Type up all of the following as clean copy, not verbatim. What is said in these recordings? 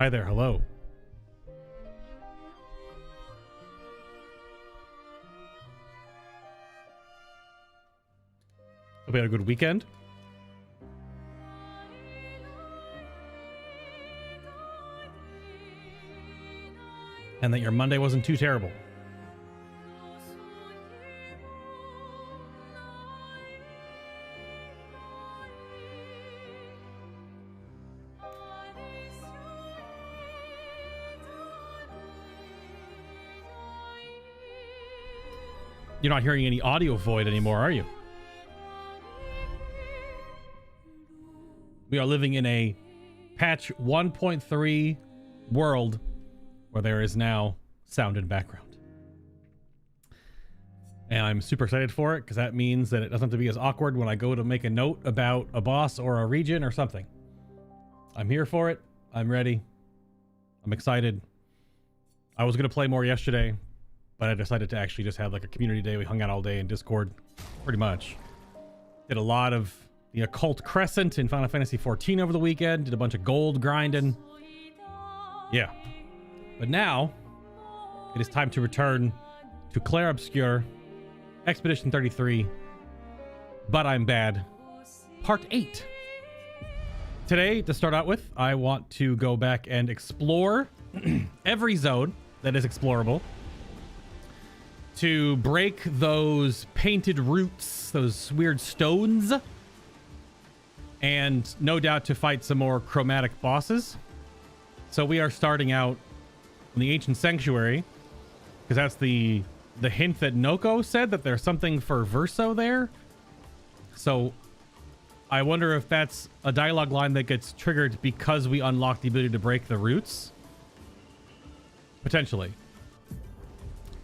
Hi there. Hello. Hope you had a good weekend. And that your Monday wasn't too terrible. You're not hearing any audio void anymore, are you? We are living in a patch 1.3 world where there is now sound in background. And I'm super excited for it because that means that it doesn't have to be as awkward when I go to make a note about a boss or a region or something. I'm here for it. I'm ready. I'm excited. I was going to play more yesterday, but I decided to actually just have like a community day. We hung out all day in Discord, pretty much. Did a lot of the Occult Crescent in Final Fantasy XIV over the weekend. Did a bunch of gold grinding. Yeah. But now, it is time to return to CLAIR OBSCUR Expedition 33, But I'm Bad, Part 8. Today, to start out with, I want to go back and explore every zone that is explorable, to break those painted roots, those weird stones, and no doubt to fight some more chromatic bosses. So we are starting out in the Ancient Sanctuary, because that's the hint that Noko said that there's something for Verso there. So I wonder if that's a dialogue line that gets triggered because we unlock the ability to break the roots. Potentially.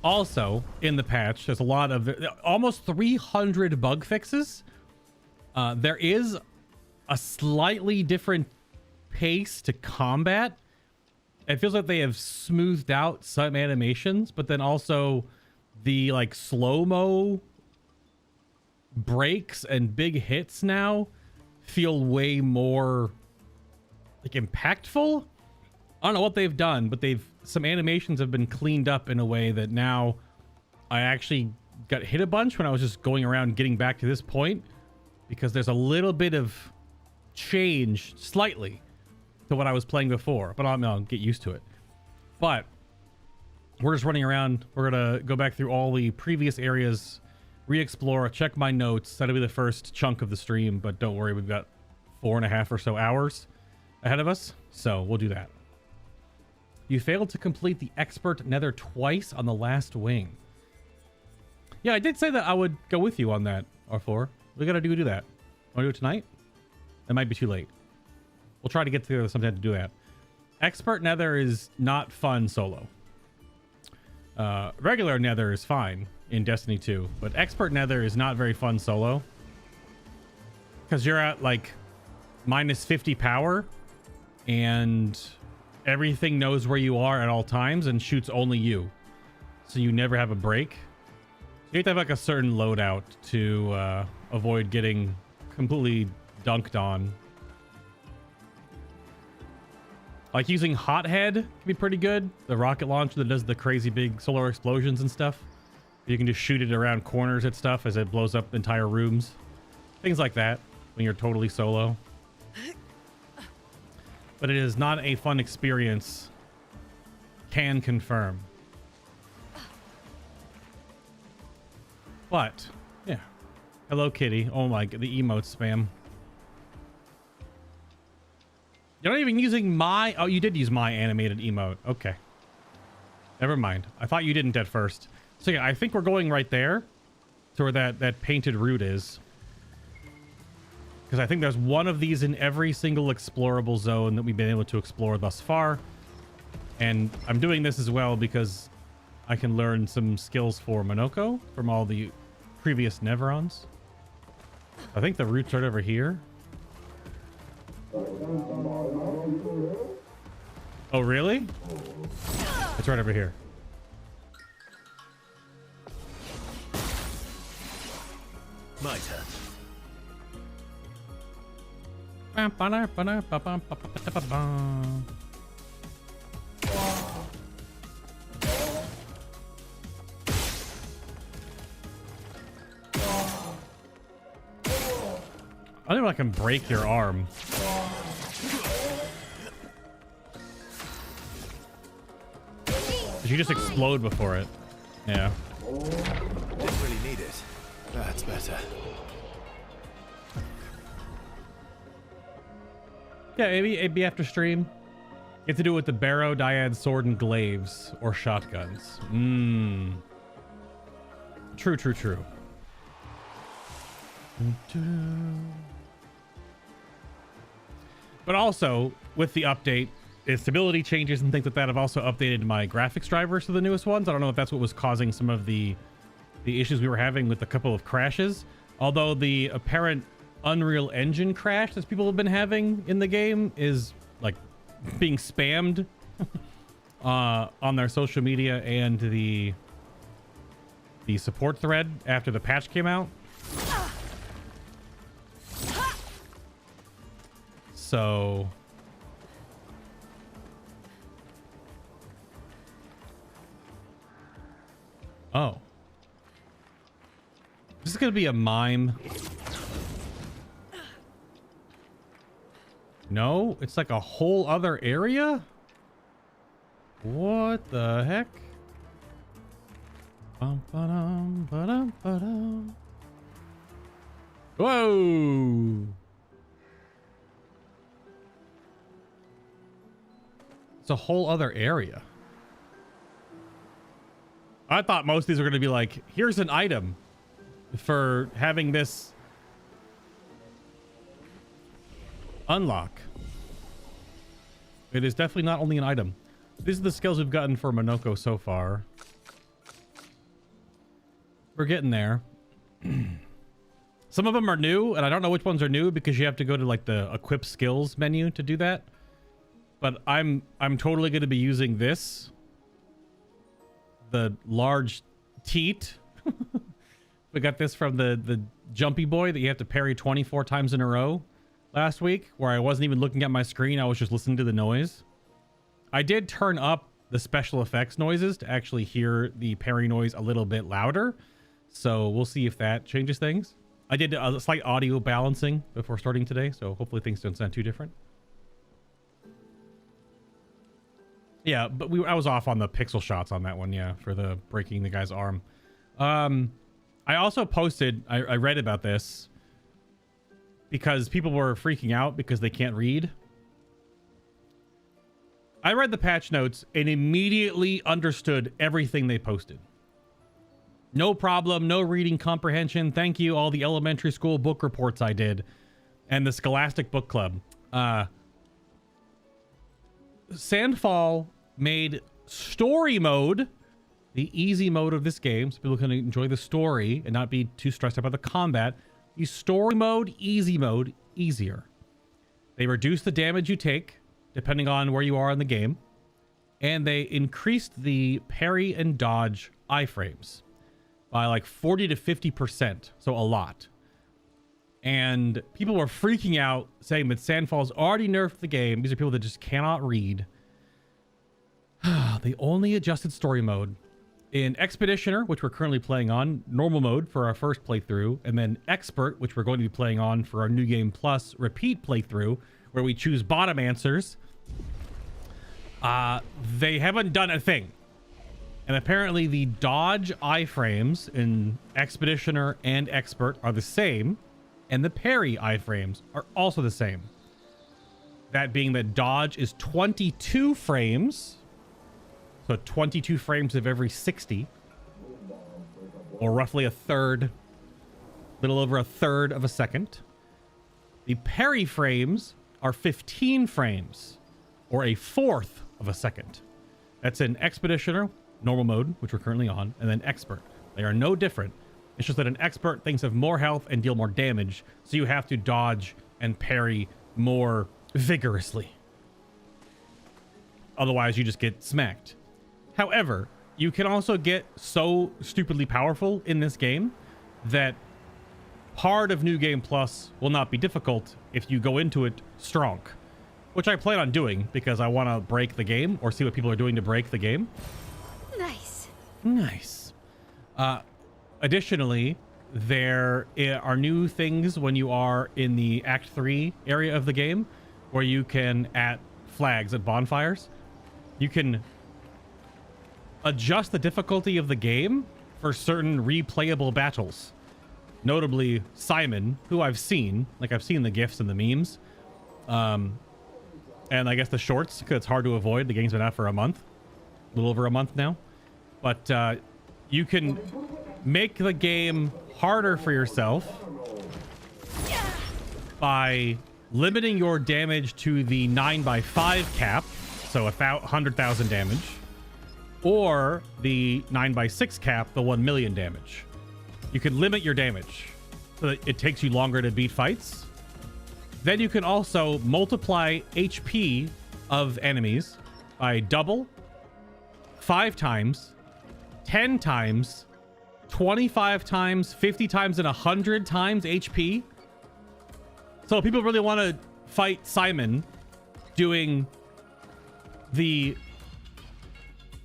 Also, in the patch, there's a lot of almost 300 bug fixes. There is a slightly different pace to combat. It feels like they have smoothed out some animations, but then also the like slow-mo breaks and big hits now feel way more like impactful. I don't know what they've done, but some animations have been cleaned up in a way that now I actually got hit a bunch when I was just going around getting back to this point, because there's a little bit of change slightly to what I was playing before, but I'll get used to it. But we're just running around. We're gonna go back through all the previous areas, re-explore, check my notes. That'll be the first chunk of the stream, but don't worry, we've got 4.5 or so hours ahead of us, so we'll do that. You failed to complete the Expert Nether twice on the last wing. Yeah, I did say that I would go with you on that, R4. We gotta do that. Want to do it tonight? It might be too late. We'll try to get together sometime to do that. Expert Nether is not fun solo. Regular Nether is fine in Destiny 2, but Expert Nether is not very fun solo. Because you're at like minus 50 power and everything knows where you are at all times and shoots only you. So you never have a break. You have to have like a certain loadout to avoid getting completely dunked on. Like using Hothead can be pretty good. The rocket launcher that does the crazy big solar explosions and stuff. You can just shoot it around corners at stuff as it blows up entire rooms. Things like that when you're totally solo. But it is not a fun experience. Can confirm. But, yeah. Hello, kitty. Oh my god, the emote spam. You're not even using my... Oh, you did use my animated emote. Okay. Never mind. I thought you didn't at first. So yeah, I think we're going right there to where that painted root is. Because I think there's one of these in every single explorable zone that we've been able to explore thus far. And I'm doing this as well because I can learn some skills for Monoko from all the previous Neverons. I think the root's right over here. Oh, really? It's right over here. My turn. I don't know if I can break your arm. Did you just explode before it? Yeah. Didn't really need it. That's better. Yeah, maybe after stream. Get to do it with the barrow, dyad, sword, and glaives, or shotguns. True, true, true. But also, with the update, stability changes and things like that have also updated my graphics drivers to the newest ones. I don't know if that's what was causing some of the issues we were having with a couple of crashes. Although the apparent Unreal Engine crash that people have been having in the game is like being spammed on their social media and the support thread after the patch came out. So oh, this is gonna be a mime. No, it's like a whole other area. What the heck? Whoa! It's a whole other area. I thought most of these were going to be like, here's an item for having this unlock. It is definitely not only an item. These are the skills we've gotten for Monoko so far. We're getting there. Some of them are new, and I don't know which ones are new because you have to go to like the equip skills menu to do that. But I'm totally going to be using this. The large teat. We got this from the jumpy boy that you have to parry 24 times in a row last week, where I wasn't even looking at my screen. I was just listening to the noise. I did turn up the special effects noises to actually hear the parry noise a little bit louder. So we'll see if that changes things. I did a slight audio balancing before starting today, so hopefully things don't sound too different. Yeah, but I was off on the pixel shots on that one, yeah, for the breaking the guy's arm. I also posted, I read about this because people were freaking out because they can't read. I read the patch notes and immediately understood everything they posted. No problem, no reading comprehension. Thank you, all the elementary school book reports I did and the Scholastic Book Club. Sandfall made story mode the easy mode of this game, so people can enjoy the story and not be too stressed about the combat. The story mode, easy mode, easier. They reduce the damage you take depending on where you are in the game, and they increased the parry and dodge iframes by like 40 to 50%, so a lot. And people were freaking out, saying that Sandfall's already nerfed the game. These are people that just cannot read. They only adjusted story mode. In Expeditioner, which we're currently playing on, normal mode for our first playthrough, and then Expert, which we're going to be playing on for our New Game Plus repeat playthrough, where we choose bottom answers, they haven't done a thing. And apparently the dodge iframes in Expeditioner and Expert are the same, and the parry iframes are also the same. That being that dodge is 22 frames, so 22 frames of every 60, or roughly a third, little over a third of a second. The parry frames are 15 frames, or a fourth of a second. That's in Expeditioner, normal mode, which we're currently on, and then Expert. They are no different. It's just that an Expert things have more health and deal more damage, so you have to dodge and parry more vigorously. Otherwise, you just get smacked. However, you can also get so stupidly powerful in this game that part of New Game Plus will not be difficult if you go into it strong, which I plan on doing because I want to break the game or see what people are doing to break the game. Nice. Nice. Additionally, there are new things when you are in the Act 3 area of the game, where you can, at flags, at bonfires, you can adjust the difficulty of the game for certain replayable battles. Notably, Simon, who I've seen the GIFs and the memes, and I guess the shorts, because it's hard to avoid. The game's been out for a month, a little over a month now. But you can make the game harder for yourself by limiting your damage to the 9x5 cap, so 100,000 damage, or the 9x6 cap, the 1 million damage. You can limit your damage so that it takes you longer to beat fights. Then you can also multiply HP of enemies by double, 5 times, 10 times, 25 times, 50 times, and 100 times HP. So people really want to fight Simon doing the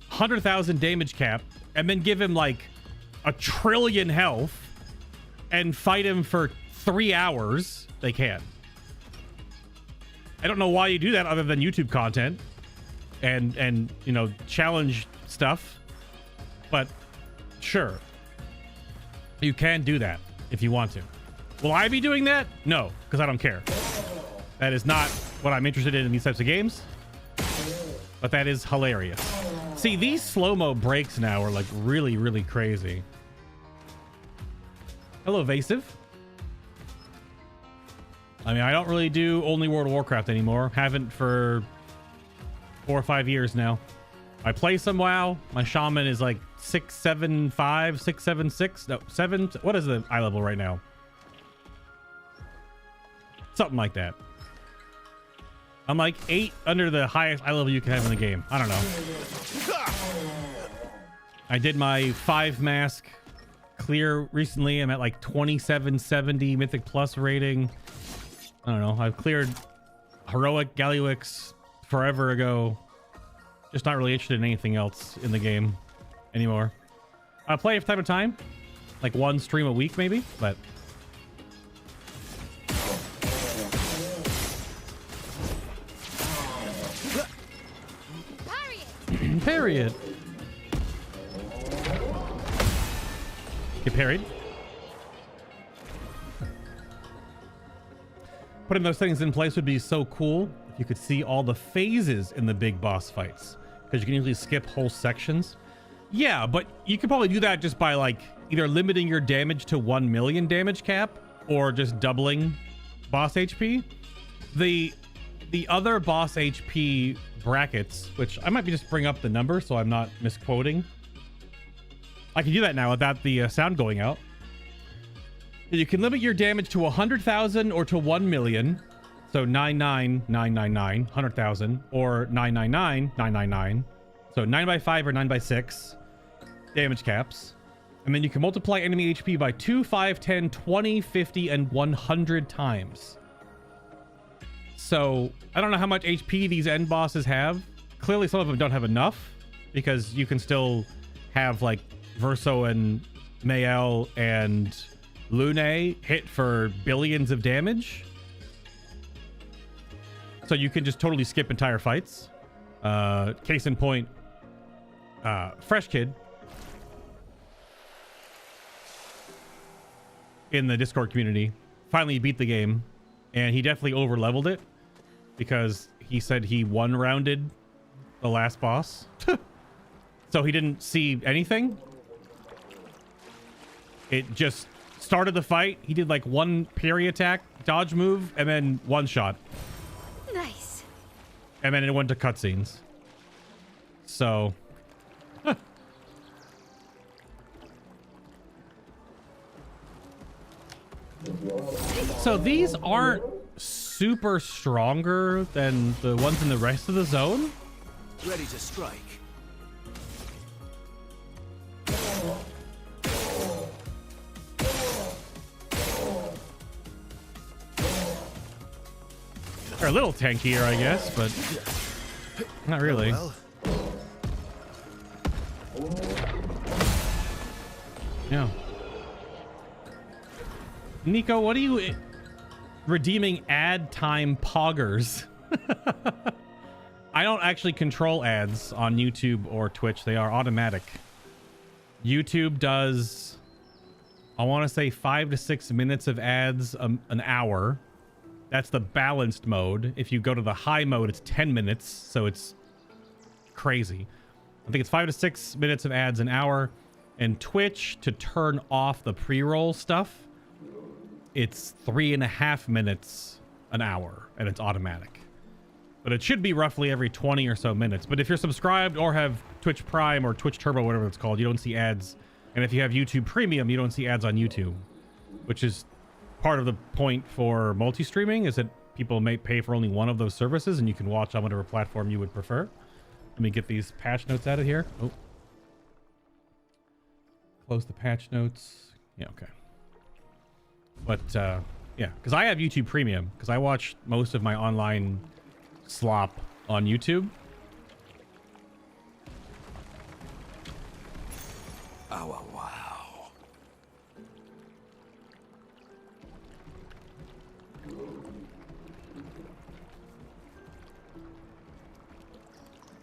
100,000 damage cap and then give him like 1 trillion health and fight him for 3 hours. They can. I don't know why you do that other than YouTube content and you know, challenge stuff, but sure, you can do that if you want to. Will I be doing that? No, because I don't care. That is not what I'm interested in these types of games, but that is hilarious. See, these slow-mo breaks now are like really, really crazy. Hello, Evasive. I mean, I don't really do only World of Warcraft anymore. Haven't for 4 or 5 years now. I play some WoW. My shaman is like 675, 676. No, 7. What is the eye level right now? Something like that. I'm like 8 under the highest eye level you can have in the game. I don't know. I did my 5 mask clear recently. I'm at like 2770 Mythic Plus rating. I don't know. I've cleared Heroic Galliwix forever ago. Just not really interested in anything else in the game anymore. I play it from time to time, like 1 stream a week maybe, but Period. Get parried. Putting those things in place would be so cool if you could see all the phases in the big boss fights, because you can usually skip whole sections. Yeah, but you could probably do that just by like either limiting your damage to 1 million damage cap or just doubling boss HP. The other boss HP brackets, which I might be just bring up the number so I'm not misquoting. I can do that now without the sound going out. You can limit your damage to 100,000 or to 1 million. So 99999, 100,000, or 999,999. So 9x5 or 9x6 damage caps. And then you can multiply enemy HP by 2, 5, 10, 20, 50, and 100 times. So I don't know how much HP these end bosses have. Clearly some of them don't have enough, because you can still have like Verso and Mael and Lune hit for billions of damage. So you can just totally skip entire fights. Case in point, Fresh Kid in the Discord community finally beat the game, and he definitely over leveled it because he said he one-rounded the last boss. So he didn't see anything. It just started the fight. He did like 1 parry attack, dodge move, and then 1 shot. Nice. And then it went to cutscenes. So so these aren't super stronger than the ones in the rest of the zone. Ready to strike. They're a little tankier, I guess, but not really. Well. Yeah. Nico, what are you redeeming ad time poggers? I don't actually control ads on YouTube or Twitch. They are automatic. YouTube does, I want to say 5 to 6 minutes of ads an hour. That's the balanced mode. If you go to the high mode, it's 10 minutes. So it's crazy. I think it's 5 to 6 minutes of ads an hour. And Twitch, to turn off the pre-roll stuff, it's 3.5 minutes an hour, and it's automatic. But it should be roughly every 20 or so minutes. But if you're subscribed or have Twitch Prime or Twitch Turbo, whatever it's called, you don't see ads. And if you have YouTube Premium, you don't see ads on YouTube, which is part of the point for multi-streaming, is that people may pay for only one of those services and you can watch on whatever platform you would prefer. Let me get these patch notes out of here. Oh. Close the patch notes. Yeah, okay. But, yeah, because I have YouTube Premium, because I watch most of my online slop on YouTube. Oh, wow.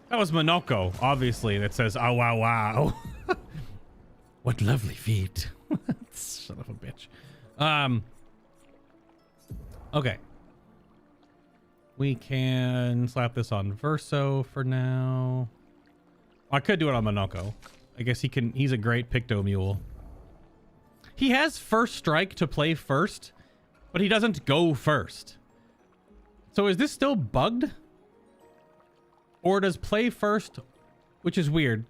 That was Monoko, obviously, that says, oh, wow, wow. What lovely feet. Son of a bitch. Okay. We can slap this on Verso for now. I could do it on Monoko. I guess he's a great Picto Mule. He has first strike to play first, but he doesn't go first. So is this still bugged? Or does play first, which is weird,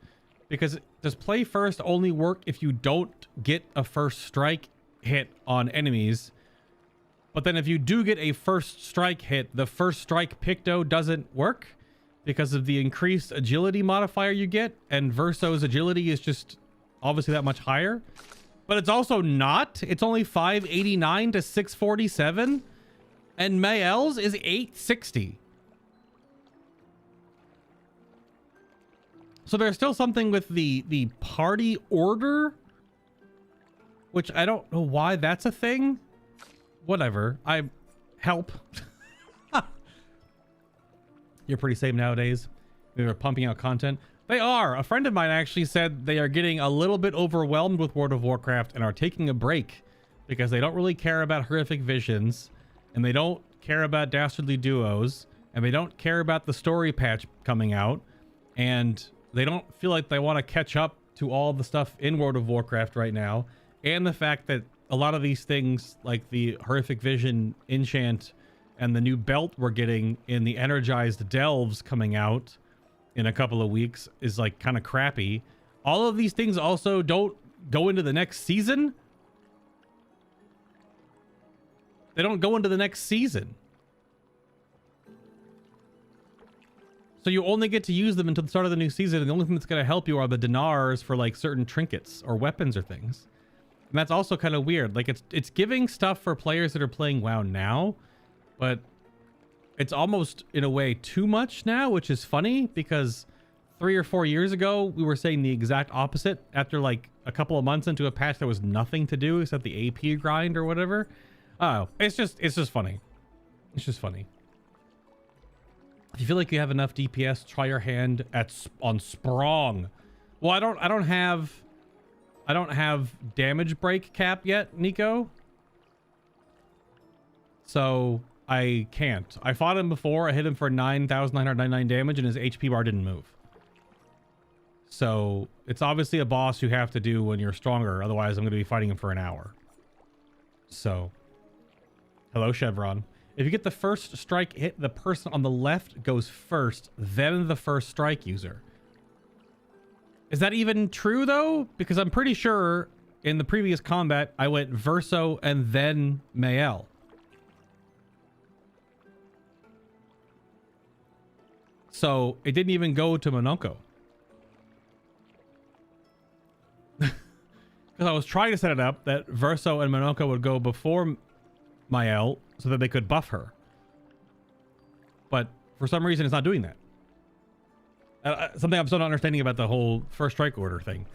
because does play first only work if you don't get a first strike hit on enemies? But then if you do get a first strike hit, the first strike Picto doesn't work because of the increased agility modifier you get, and Verso's agility is just obviously that much higher. But it's also not. It's only 589 to 647, and Mael's is 860. So there's still something with the party order, which I don't know why that's a thing. Whatever. I help. You're pretty safe nowadays. They're pumping out content. They are. A friend of mine actually said they are getting a little bit overwhelmed with World of Warcraft and are taking a break because they don't really care about horrific visions, and they don't care about dastardly duos, and they don't care about the story patch coming out, and they don't feel like they want to catch up to all the stuff in World of Warcraft right now, and the fact that a lot of these things, like the horrific vision enchant and the new belt we're getting in the energized delves coming out in a couple of weeks, is like kind of crappy. All of these things also don't go into the next season. They don't go into the next season. So you only get to use them until the start of the new season, and the only thing that's going to help you are the dinars for like certain trinkets or weapons or things. And that's also kind of weird. Like it's giving stuff for players that are playing WoW now, but it's almost in a way too much now, which is funny because 3 or 4 years ago we were saying the exact opposite. After like a couple of months into a patch, there was nothing to do except the AP grind or whatever. Oh, it's just funny. It's just funny. If you feel like you have enough DPS, try your hand on Sprong. Well, I don't have damage break cap yet, Nico. So I can't. I fought him before. I hit him for 9,999 damage and his HP bar didn't move. So it's obviously a boss you have to do when you're stronger. Otherwise, I'm going to be fighting him for an hour. So, hello, Chevron. If you get the first strike hit, the person on the left goes first, then the first strike user. Is that even true, though? Because I'm pretty sure in the previous combat, I went Verso and then Mael. So it didn't even go to Monoko. Because I was trying to set it up that Verso and Monoko would go before Mael so that they could buff her. But for some reason, it's not doing that. Something I'm still not understanding about the whole first strike order thing.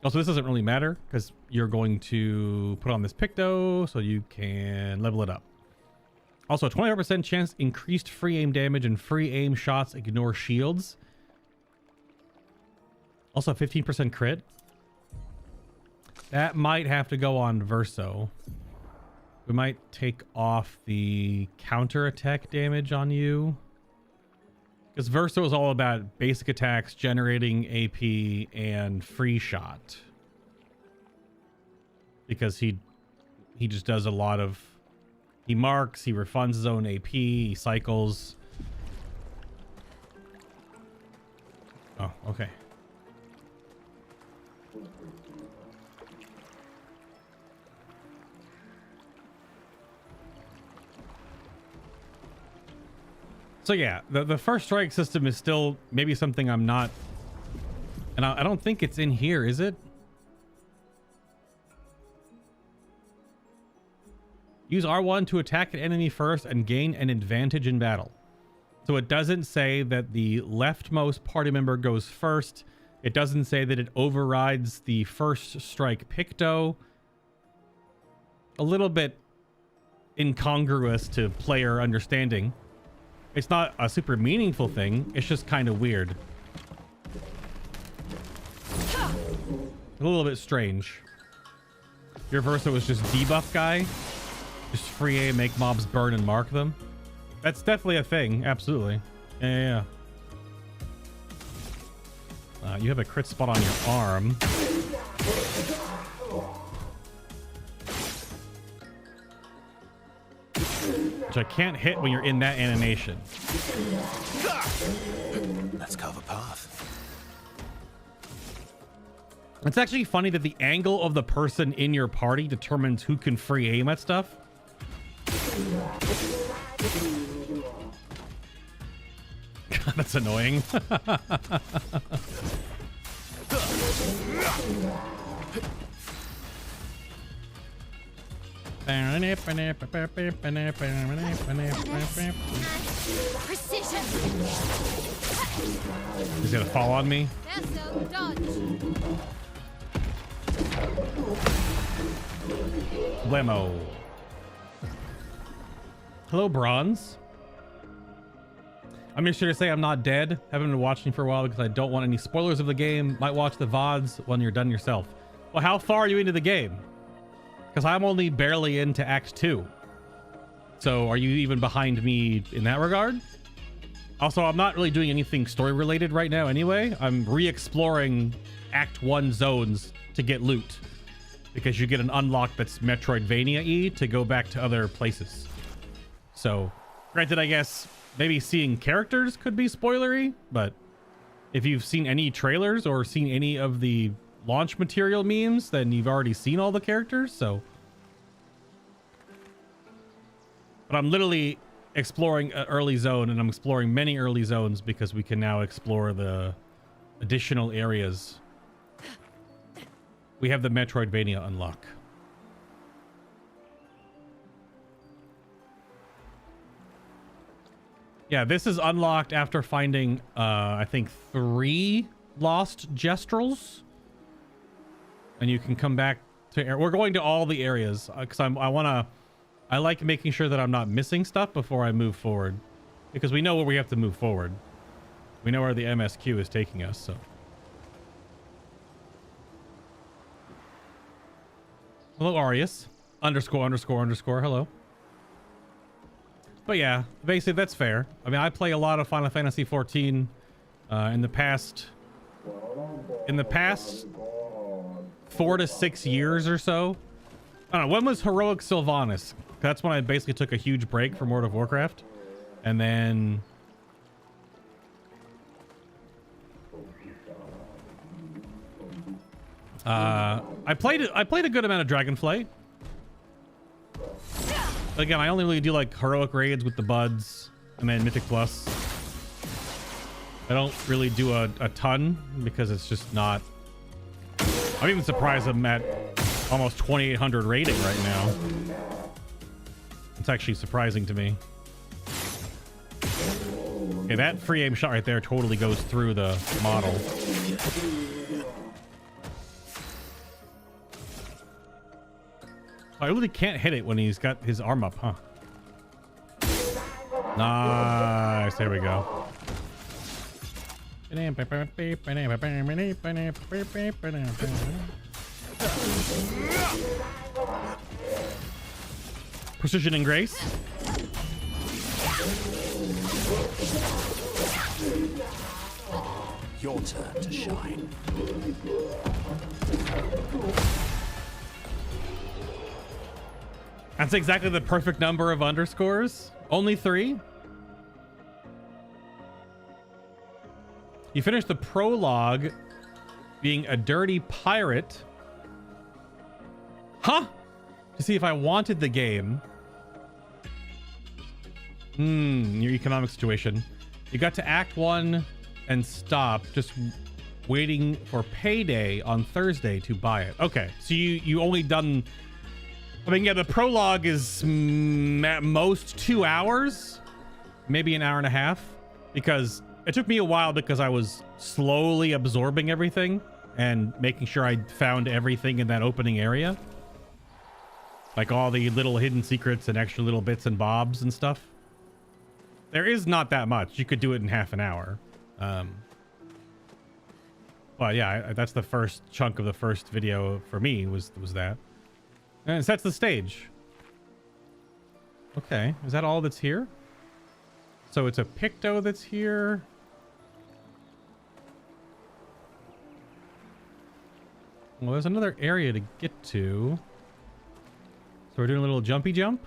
Also, this doesn't really matter because you're going to put on this Picto so you can level it up. Also, 25% chance increased free aim damage and free aim shots ignore shields. Also, 15% crit. That might have to go on Verso. We might take off the counter attack damage on you. Because Verso is all about basic attacks, generating AP, and free shot. Because he just does a lot of... He marks, he refunds his own AP, he cycles. Oh, okay. So yeah, the first strike system is still maybe something I'm not... And I don't think it's in here, is it? Use R1 to attack an enemy first and gain an advantage in battle. So it doesn't say that the leftmost party member goes first. It doesn't say that it overrides the first strike Picto. A little bit incongruous to player understanding. It's not a super meaningful thing. It's just kind of weird. A little bit strange. Your Verso was just debuff guy. Just free aim, make mobs burn and mark them. That's definitely a thing. Absolutely. Yeah. You have a crit spot on your arm. Which I can't hit when you're in that animation. Let's carve a path. It's actually funny that the angle of the person in your party determines who can free aim at stuff. God, that's annoying. Precision. He's gonna fall on me. Dodge. Blammo. Hello, Bronze. I'm just here to say I'm not dead. Haven't been watching for a while because I don't want any spoilers of the game. Might watch the VODs when you're done yourself. Well, how far are you into the game? Because I'm only barely into Act 2. So are you even behind me in that regard? Also, I'm not really doing anything story related right now anyway. I'm re-exploring Act 1 zones to get loot. Because you get an unlock that's Metroidvania-y to go back to other places. So, granted, I guess maybe seeing characters could be spoilery, but if you've seen any trailers or seen any of the launch material memes, then you've already seen all the characters, so. But I'm literally exploring an early zone, and I'm exploring many early zones because we can now explore the additional areas. We have the Metroidvania unlock. Yeah, this is unlocked after finding, I think 3 lost Gestrals. And you can come back to... We're going to all the areas, because I like making sure that I'm not missing stuff before I move forward. Because we know where we have to move forward. We know where the MSQ is taking us, so... Hello, Arius. ____. Hello. But yeah, basically that's fair. I mean, I play a lot of Final Fantasy 14 in the past 4 to 6 years or so. I don't know, when was Heroic Sylvanas? That's when I basically took a huge break from World of Warcraft. And then... I played a good amount of Dragonflight. But again, I only really do like heroic raids with the buds and then Mythic Plus. I don't really do a ton because it's just not... I'm even surprised I'm at almost 2,800 rating right now. It's actually surprising to me. Okay, that free aim shot right there totally goes through the model. I really can't hit it when he's got his arm up, huh? Nice. There we go. Precision and grace. Your turn to shine. That's exactly the perfect number of underscores. Only 3. You finished the prologue being a dirty pirate. Huh? To see if I wanted the game. Your economic situation. You got to Act 1 and stop, just waiting for payday on Thursday to buy it. Okay, so you only done... I mean, yeah, the prologue is at most 2 hours, maybe an hour and a half, because it took me a while because I was slowly absorbing everything and making sure I found everything in that opening area. Like all the little hidden secrets and extra little bits and bobs and stuff. There is not that much. You could do it in half an hour. But yeah, that's the first chunk of the first video for me was that. And it sets the stage. Okay, is that all that's here? So it's a Picto that's here. Well, there's another area to get to. So we're doing a little jumpy jump.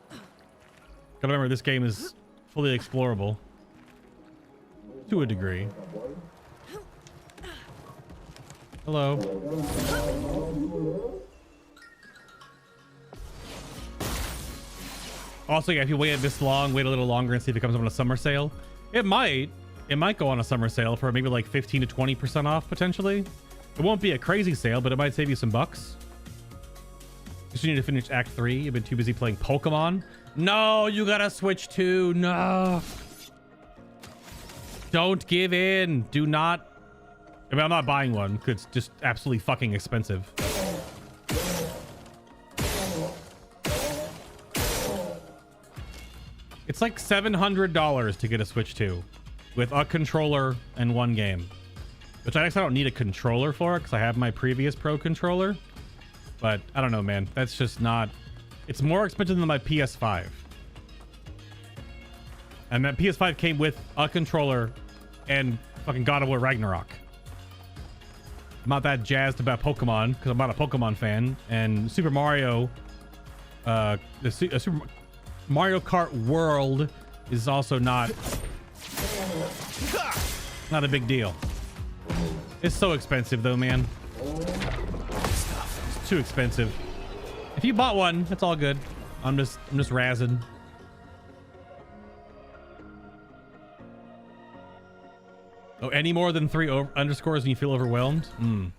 Gotta remember, this game is fully explorable. To a degree. Hello. Also, yeah, if you wait this long, wait a little longer and see if it comes up on a summer sale. It might go on a summer sale for maybe like 15 to 20% off potentially. It won't be a crazy sale, but it might save you some bucks. You need to finish Act 3. You've been too busy playing Pokemon. No, you gotta switch to. No. Don't give in. Do not. I mean, I'm not buying one because it's just absolutely fucking expensive. It's like $700 to get a Switch 2 with a controller and 1 game, which I guess I don't need a controller for because I have my previous Pro controller. But I don't know, man. That's just not... It's more expensive than my PS5. And that PS5 came with a controller and fucking God of War Ragnarok. I'm not that jazzed about Pokemon because I'm not a Pokemon fan. And Super Mario... Super Mario Kart World is also not a big deal. It's so expensive though, man. It's too expensive. If you bought one, that's all good. I'm just razzing. Oh, any more than 3 underscores and you feel overwhelmed? You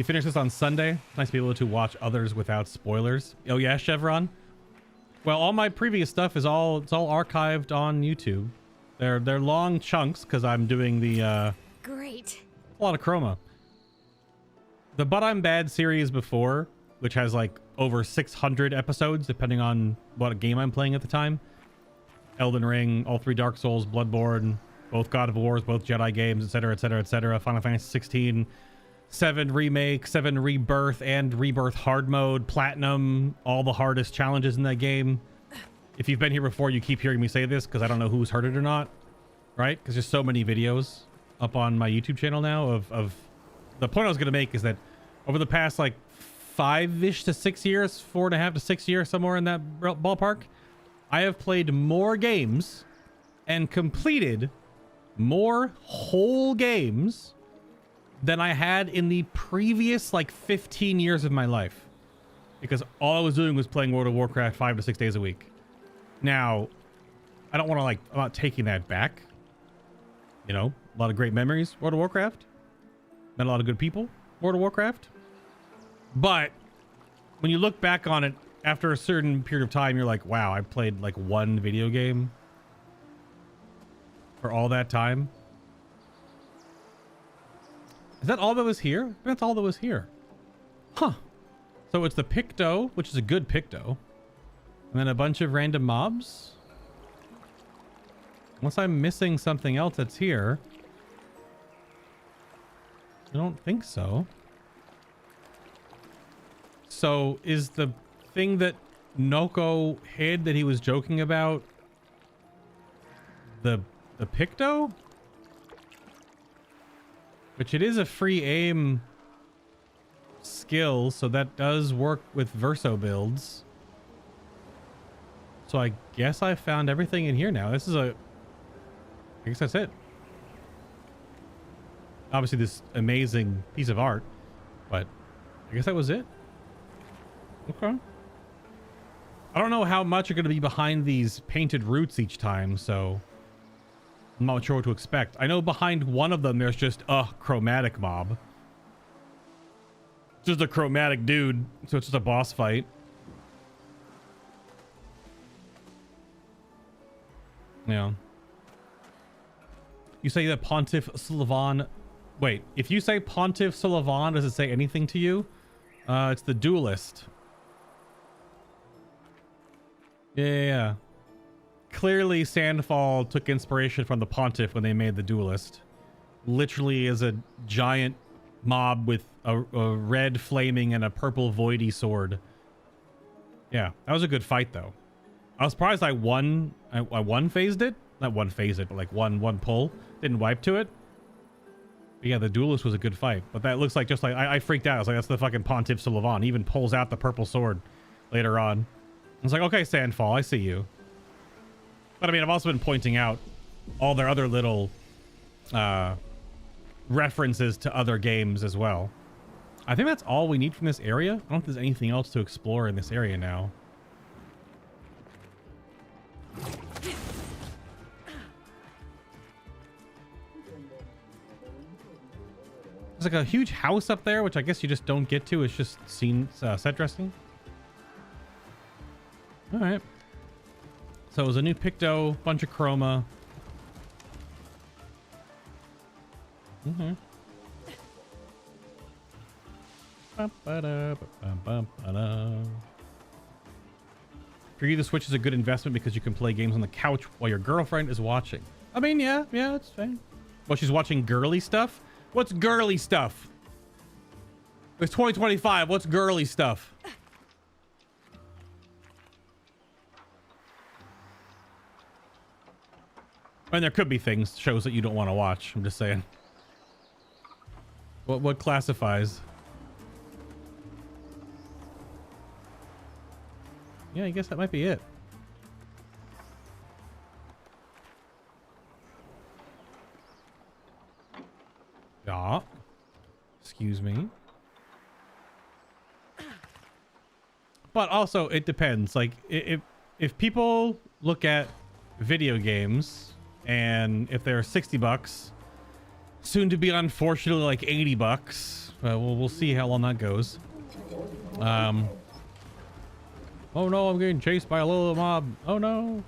finish this on Sunday. Nice to be able to watch others without spoilers. Oh yeah, Chevron. Well, all my previous stuff is all archived on YouTube. They're long chunks because I'm doing the Great. a lot of chroma. The But I'm Bad series before, which has like over 600 episodes depending on what game I'm playing at the time. Elden Ring, all 3 Dark Souls, Bloodborne, both God of Wars, both Jedi games, etc., etc., etc. Final Fantasy 16, 7 Remake, 7 Rebirth, and Rebirth Hard Mode, Platinum, all the hardest challenges in that game. If you've been here before, you keep hearing me say this because I don't know who's heard it or not, right? Because there's so many videos up on my YouTube channel now of the point I was going to make is that over the past like 5-ish to 6 years, 4.5 to 6 years, somewhere in that ballpark, I have played more games and completed more whole games than I had in the previous like 15 years of my life, because all I was doing was playing World of Warcraft 5 to 6 days a week. Now, I don't want to I'm not taking that back. You know, a lot of great memories, World of Warcraft. Met a lot of good people, World of Warcraft. But when you look back on it after a certain period of time, you're like, wow, I played like 1 video game for all that time. Is that all that was here? That's all that was here. Huh. So it's the Picto, which is a good Picto. And then a bunch of random mobs. Unless I'm missing something else that's here. I don't think so. So is the thing that Noko hid that he was joking about the Picto? Which it is a free aim skill, so that does work with Verso builds. So I guess I found everything in here now. This is I guess that's it. Obviously this amazing piece of art, but I guess that was it. Okay. I don't know how much are going to be behind these painted roots each time, so I'm not sure what to expect. I know behind one of them there's just a chromatic mob. Just a chromatic dude, so it's just a boss fight. Yeah. You say that Pontiff Sullivan... Wait, if you say Pontiff Sullivan, does it say anything to you? It's the duelist. Yeah. Clearly, Sandfall took inspiration from the Pontiff when they made the duelist. Literally is a giant mob with a red flaming and a purple voidy sword. Yeah, that was a good fight though. I was surprised I one-phased it. Not one-phased it, but like one pull. Didn't wipe to it. But yeah, the duelist was a good fight. But that looks like just like I freaked out. I was like, that's the fucking Pontiff Sullivan. He even pulls out the purple sword later on. I was like, okay, Sandfall, I see you. But I mean, I've also been pointing out all their other little references to other games as well. I think that's all we need from this area. I don't think there's anything else to explore in this area now. There's like a huge house up there, which I guess you just don't get to. It's just set dressing. All right. So it was a new Picto, bunch of chroma. Mm-hmm. For you, the Switch is a good investment because you can play games on the couch while your girlfriend is watching. I mean, yeah, it's fine. Well, she's watching girly stuff. What's girly stuff? It's 2025. What's girly stuff? I mean, there could be shows that you don't want to watch. I'm just saying. What classifies? Yeah, I guess that might be it. Yeah. Excuse me. But also, it depends. Like, if people look at video games, and if they're $60, soon to be unfortunately like $80, we'll see how long that goes. Oh no, I'm getting chased by a little mob. Oh no.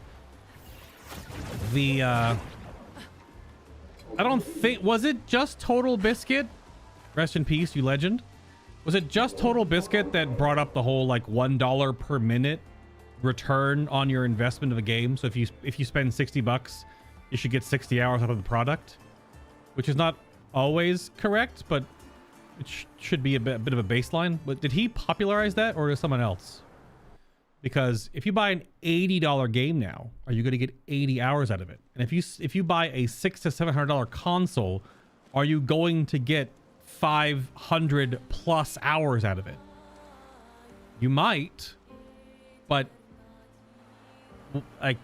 I don't think, was it just Total Biscuit? Rest in peace, you legend. Was it just Total Biscuit that brought up the whole like $1 per minute return on your investment of a game? So if you spend $60, you should get 60 hours out of the product, which is not always correct, but it should be a bit of a baseline. But did he popularize that, or is someone else? Because if you buy an $80 game now, are you going to get 80 hours out of it? And if you buy a $600 to $700 console, are you going to get 500 plus hours out of it? You might, but like,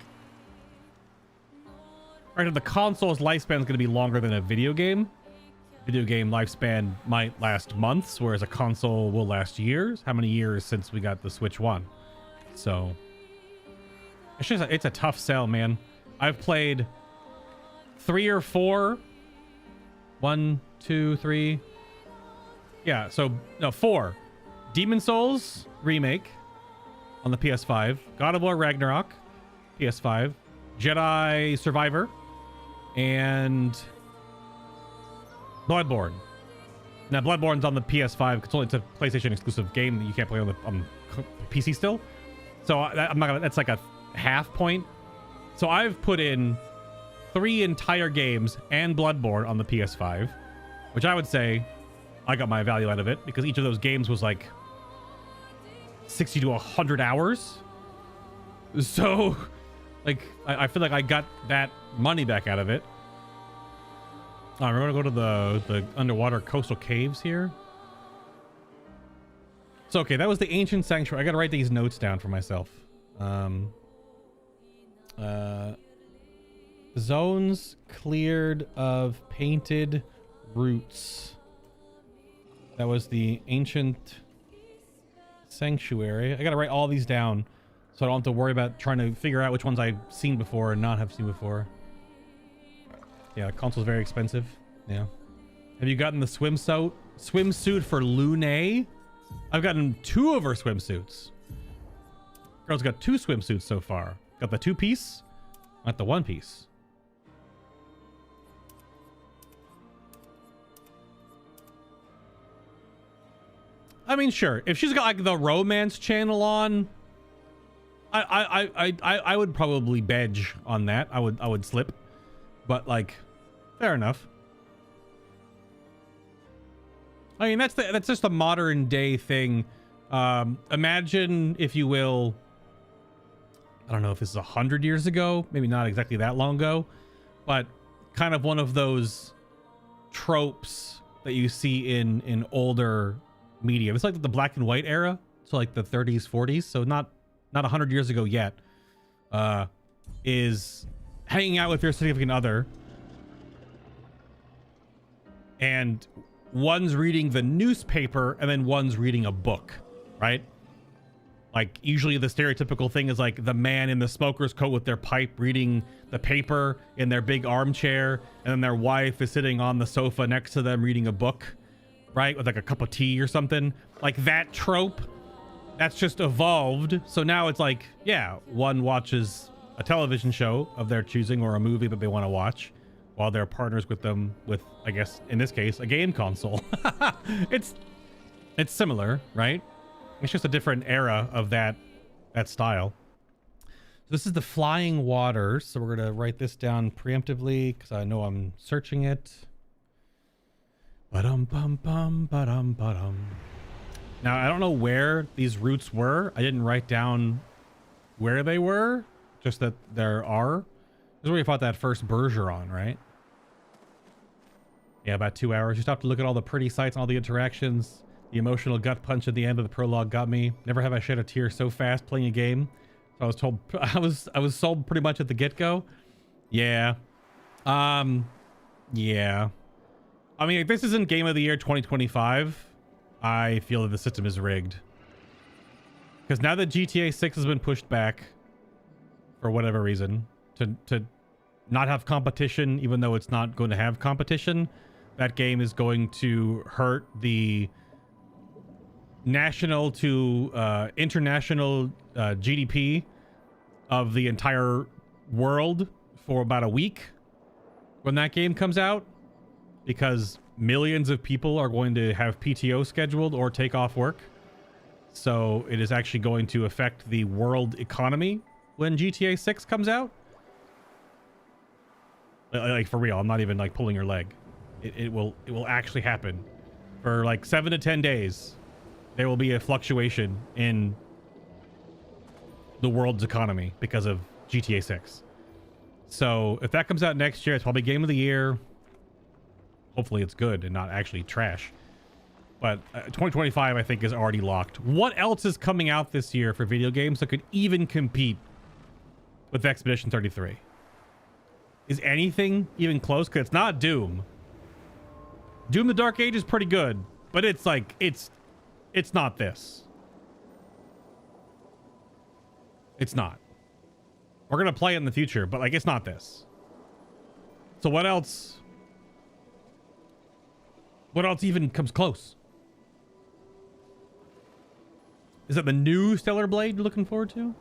right, the console's lifespan is going to be longer than a video game. Video game lifespan might last months, whereas a console will last years. How many years since we got the Switch 1? So it's a tough sell, man. I've played 3 or 4. 1, 2, 3. Yeah, so no, 4. Demon Souls remake on the PS5. God of War Ragnarok, PS5. Jedi Survivor, and Bloodborne. Now, Bloodborne's on the PS5. It's a PlayStation exclusive game that you can't play on PC still. So I'm not gonna. That's like a half point. So I've put in 3 entire games and Bloodborne on the PS5, which I would say I got my value out of it because each of those games was like 60 to 100 hours. So, like, I feel like I got that money back out of it. All right, we're gonna go to the underwater coastal caves here. So, okay, that was the ancient sanctuary. I gotta write these notes down for myself. Zones cleared of painted roots. That was the ancient sanctuary. I gotta write all these down so I don't have to worry about trying to figure out which ones I've seen before and not have seen before. Yeah, the console's very expensive. Yeah. Have you gotten the swimsuit for Lune? I've gotten 2 of her swimsuits. Girl's got 2 swimsuits so far. Got the 2-piece, not the 1-piece. I mean, sure. If she's got like the romance channel on, I would probably bedge on that. I would slip, but like, fair enough. I mean, that's just a modern day thing. Imagine, if you will, I don't know if this is 100 years ago, maybe not exactly that long ago, but kind of one of those tropes that you see in older media. It's like the black and white era, so like the 30s, 40s, so not 100 years ago yet. Is hanging out with your significant other, and one's reading the newspaper and then one's reading a book, right? Like, usually the stereotypical thing is like the man in the smoker's coat with their pipe reading the paper in their big armchair, and then their wife is sitting on the sofa next to them reading a book, right? With like a cup of tea or something. Like that trope, that's just evolved. So now it's like, yeah, one watches a television show of their choosing or a movie that they want to watch while they're partners with them with, I guess, in this case, a game console. It's similar, right? It's just a different era of that style. So this is the flying waters. So we're going to write this down preemptively because I know I'm searching it. Ba-dum-bum-bum, ba-dum-ba-dum. Now, I don't know where these routes were. I didn't write down where they were, just that there are. This is where you fought that first Burgeon, right? Yeah, about 2 hours. You stopped to look at all the pretty sights and all the interactions. The emotional gut punch at the end of the prologue got me. Never have I shed a tear so fast playing a game. So I was told I was sold pretty much at the get-go. Yeah. Yeah. I mean, if this isn't Game of the Year 2025, I feel that the system is rigged. Because now that GTA 6 has been pushed back for whatever reason to not have competition, even though it's not going to have competition, that game is going to hurt the national to international GDP of the entire world for about a week when that game comes out, because millions of people are going to have PTO scheduled or take off work. So it is actually going to affect the world economy when GTA 6 comes out. Like, for real, I'm not even like pulling your leg. It will actually happen. For like 7 to 10 days, there will be a fluctuation in the world's economy because of GTA 6. So if that comes out next year, it's probably Game of the Year. Hopefully it's good and not actually trash. But 2025, I think, is already locked. What else is coming out this year for video games that could even compete with Expedition 33? Is anything even close? Because it's not Doom. Doom the Dark Age is pretty good, but it's like, it's not this. It's not. We're going to play it in the future, but like, it's not this. So what else? What else even comes close? Is it the new Stellar Blade you're looking forward to?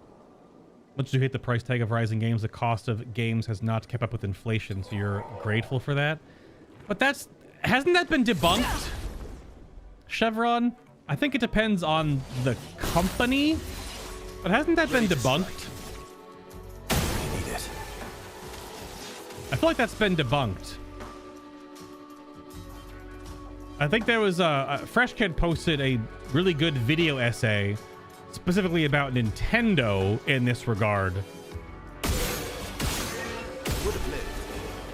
Much as you hate the price tag of rising games, the cost of games has not kept up with inflation, so you're grateful for that. But hasn't that been debunked? chevron. I think it depends on the company, but hasn't that been debunked? You need it. I feel like that's been debunked. I think there was a Fresh Kid posted a really good video essay specifically about Nintendo in this regard.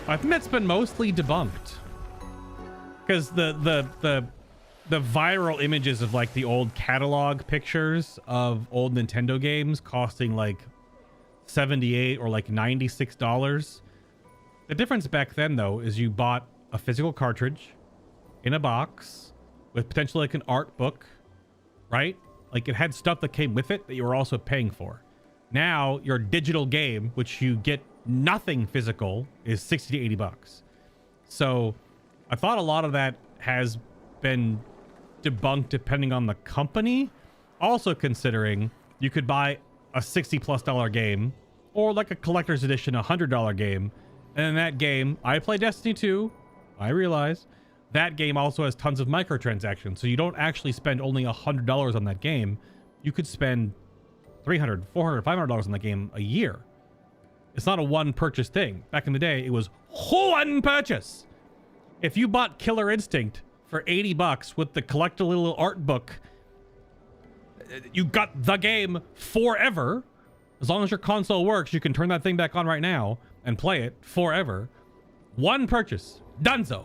I think that's been mostly debunked because the viral images of like the old catalog pictures of old Nintendo games costing like $78 or like $96. The difference back then though is you bought a physical cartridge in a box with potentially like an art book, right? Like it had stuff that came with it that you were also paying for. Now your digital game, which you get nothing physical, is 60 to 80 bucks. So I thought a lot of that has been debunked depending on the company. Also considering you could buy a $60+ game or like a collector's edition $100 game, and in that game, I play Destiny 2, I realize that game also has tons of microtransactions, so you don't actually spend only $100 on that game. You could spend $300, $400, $500 on that game a year. It's not a one purchase thing. Back in the day, it was one purchase. If you bought Killer Instinct for 80 bucks with the collect a little art book, you got the game forever. As long as your console works, you can turn that thing back on right now and play it forever. One purchase. Dunzo.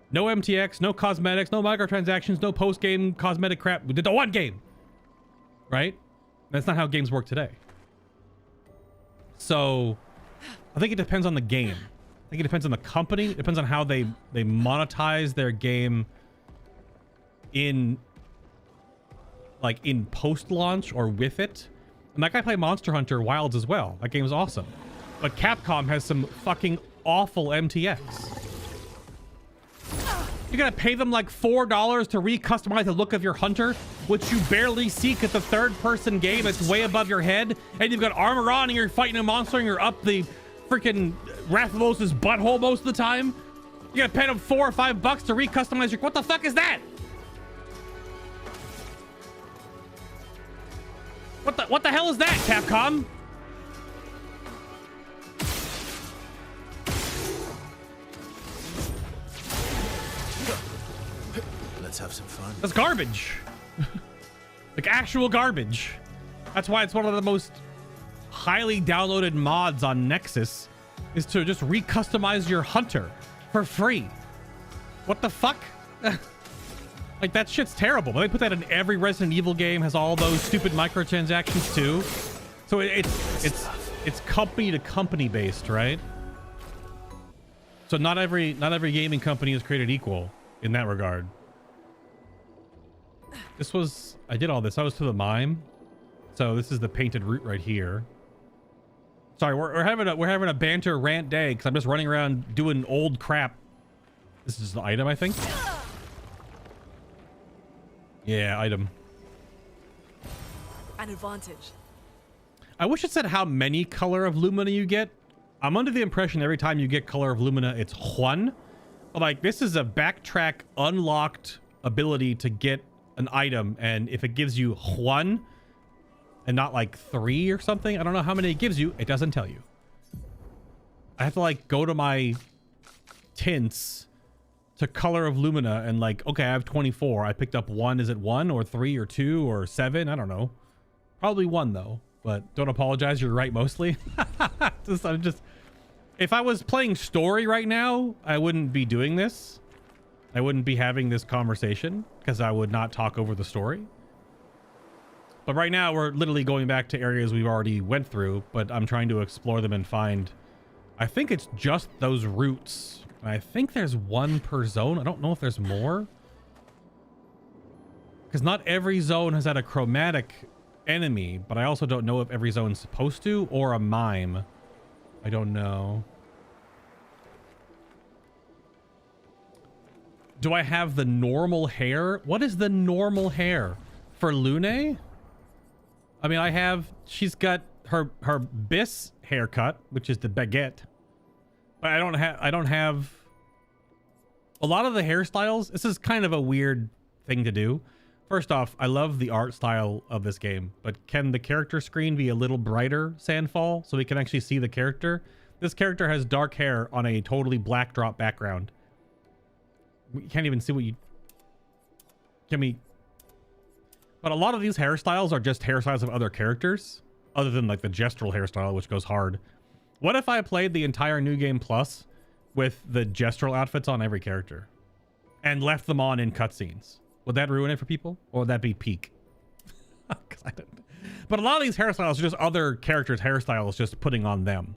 No MTX, no cosmetics, no microtransactions, no post-game cosmetic crap. We did the one game. Right? That's not how games work today. So I think it depends on the game. I think it depends on the company. It depends on how they monetize their game in like in post-launch or with it. And like I play Monster Hunter Wilds as well. That game is awesome. But Capcom has some fucking awful MTX. You're gonna pay them like $4 to re-customize the look of your hunter, which you barely seek at the third-person game. It's way above your head, and you've got armor on, and you're fighting a monster, and you're up the freaking Rathalos' butthole most of the time. You're gonna pay them $4 or $5 to re-customize your... What the fuck is that? What the hell is that, Capcom? Let's have some fun. That's garbage. Like actual garbage. That's why it's one of the most highly downloaded mods on Nexus, is to just re-customize your hunter for free. What the fuck? Like that shit's terrible. But they put that in every Resident Evil game, has all those stupid microtransactions too. So it's company to company based, right? So not every gaming company is created equal in that regard. This was, I did all this. I was to the mime. So this is the painted route right here. Sorry, we're having a banter rant day because I'm just running around doing old crap. This is the item, I think. Yeah, item. An advantage. I wish it said how many color of Lumina you get. I'm under the impression every time you get color of Lumina, it's one. But like, this is a Backtrack unlocked ability to get an item, and if it gives you one and not like 3 or something, I don't know how many it gives you, it doesn't tell you. I have to like go to my tints to color of Lumina and like, okay, I have 24. I picked up 1. Is it 1 or 3 or 2 or 7? I don't know. Probably 1 though, but don't apologize. You're right mostly. I'm just, if I was playing story right now, I wouldn't be doing this. I wouldn't be having this conversation because I would not talk over the story. But right now we're literally going back to areas we've already went through, but I'm trying to explore them and find, I think it's just those routes. I think there's 1 per zone. I don't know if there's more, because not every zone has had a chromatic enemy, but I also don't know if every zone's supposed to, or a mime. I don't know. Do I have the normal hair? What is the normal hair for Lune? I mean, I have, she's got her bis haircut, which is the baguette. But I don't have a lot of the hairstyles. This is kind of a weird thing to do. First off, I love the art style of this game, but can the character screen be a little brighter, Sandfall, so we can actually see the character? This character has dark hair on a totally black drop background. We can't even see what you... Can we... But a lot of these hairstyles are just hairstyles of other characters, other than like the Gestral hairstyle, which goes hard. What if I played the entire New Game Plus with the Gestral outfits on every character and left them on in cutscenes? Would that ruin it for people? Or would that be peak? I don't... But a lot of these hairstyles are just other characters' hairstyles just putting on them.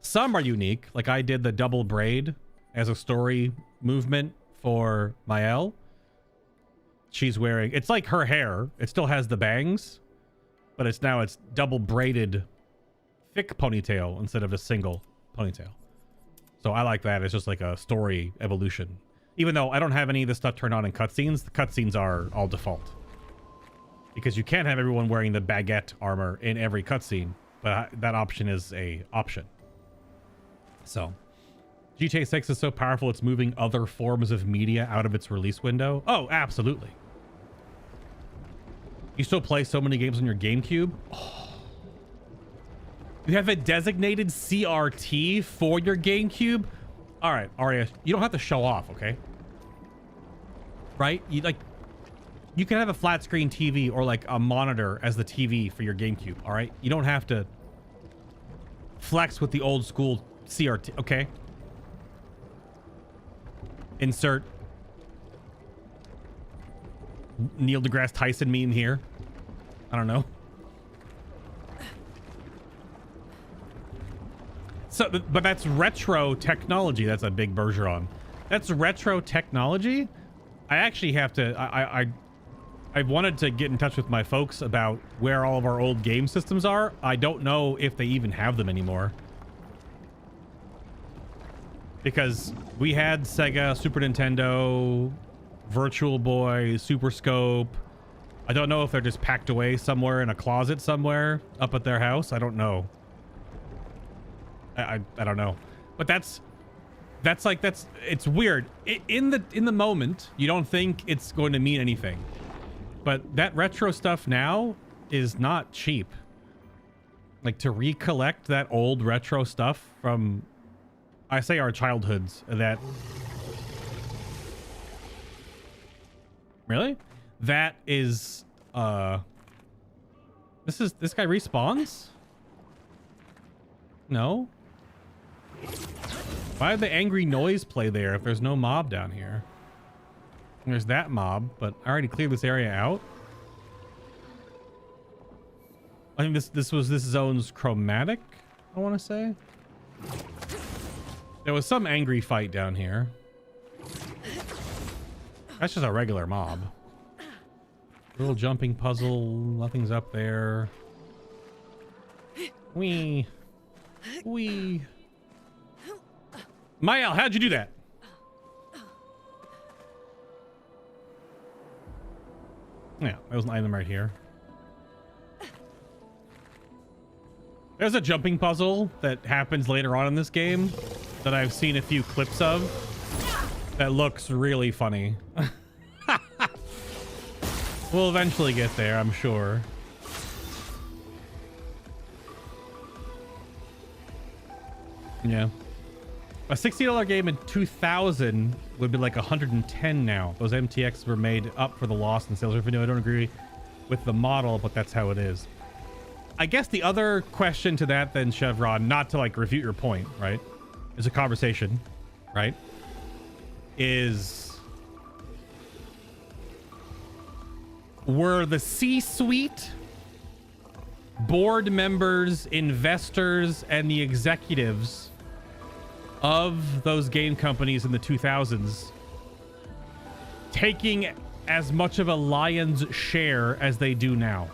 Some are unique. Like I did the double braid as a story movement for Mael. She's wearing... It's like her hair. It still has the bangs. But it's double braided thick ponytail instead of a single ponytail. So I like that. It's just like a story evolution. Even though I don't have any of this stuff turned on in cutscenes, the cutscenes are all default. Because you can't have everyone wearing the baguette armor in every cutscene, but that option is a option. So, GTA 6 is so powerful it's moving other forms of media out of its release window. Oh, absolutely. You still play so many games on your GameCube? Oh. You have a designated CRT for your GameCube? All right, Arya, you don't have to show off, okay? Right? You can have a flat screen TV or like a monitor as the TV for your GameCube, all right? You don't have to flex with the old school CRT, okay? Insert Neil deGrasse Tyson meme here. I don't know. So, but that's retro technology. That's a big Burgeon. That's retro technology. I actually have to... I wanted to get in touch with my folks about where all of our old game systems are. I don't know if they even have them anymore. Because we had Sega, Super Nintendo, Virtual Boy, Super Scope. I don't know if they're just packed away somewhere in a closet somewhere up at their house. I don't know. I don't know. But it's weird. In the moment, you don't think it's going to mean anything. But that retro stuff now is not cheap. Like to recollect that old retro stuff from, I say, our childhoods. That really, that is this guy respawns? No. Why did the angry noise play there if there's no mob down here? And there's that mob, but I already cleared this area out. I think this zone's chromatic, I want to say. There was some angry fight down here. That's just a regular mob. Little jumping puzzle, nothing's up there. Wee. Wee. Mael, how'd you do that? Yeah, there was an item right here. There's a jumping puzzle that happens later on in this game that I've seen a few clips of that looks really funny. We'll eventually get there, I'm sure. Yeah. A $60 game in 2000 would be like 110 now. Those MTX were made up for the loss in sales revenue. I don't agree with the model, but that's how it is. I guess the other question to that then, Chevron, not to like refute your point, right? Is a conversation, right? Is... were the C-suite, board members, investors, and the executives of those game companies in the 2000s taking as much of a lion's share as they do now?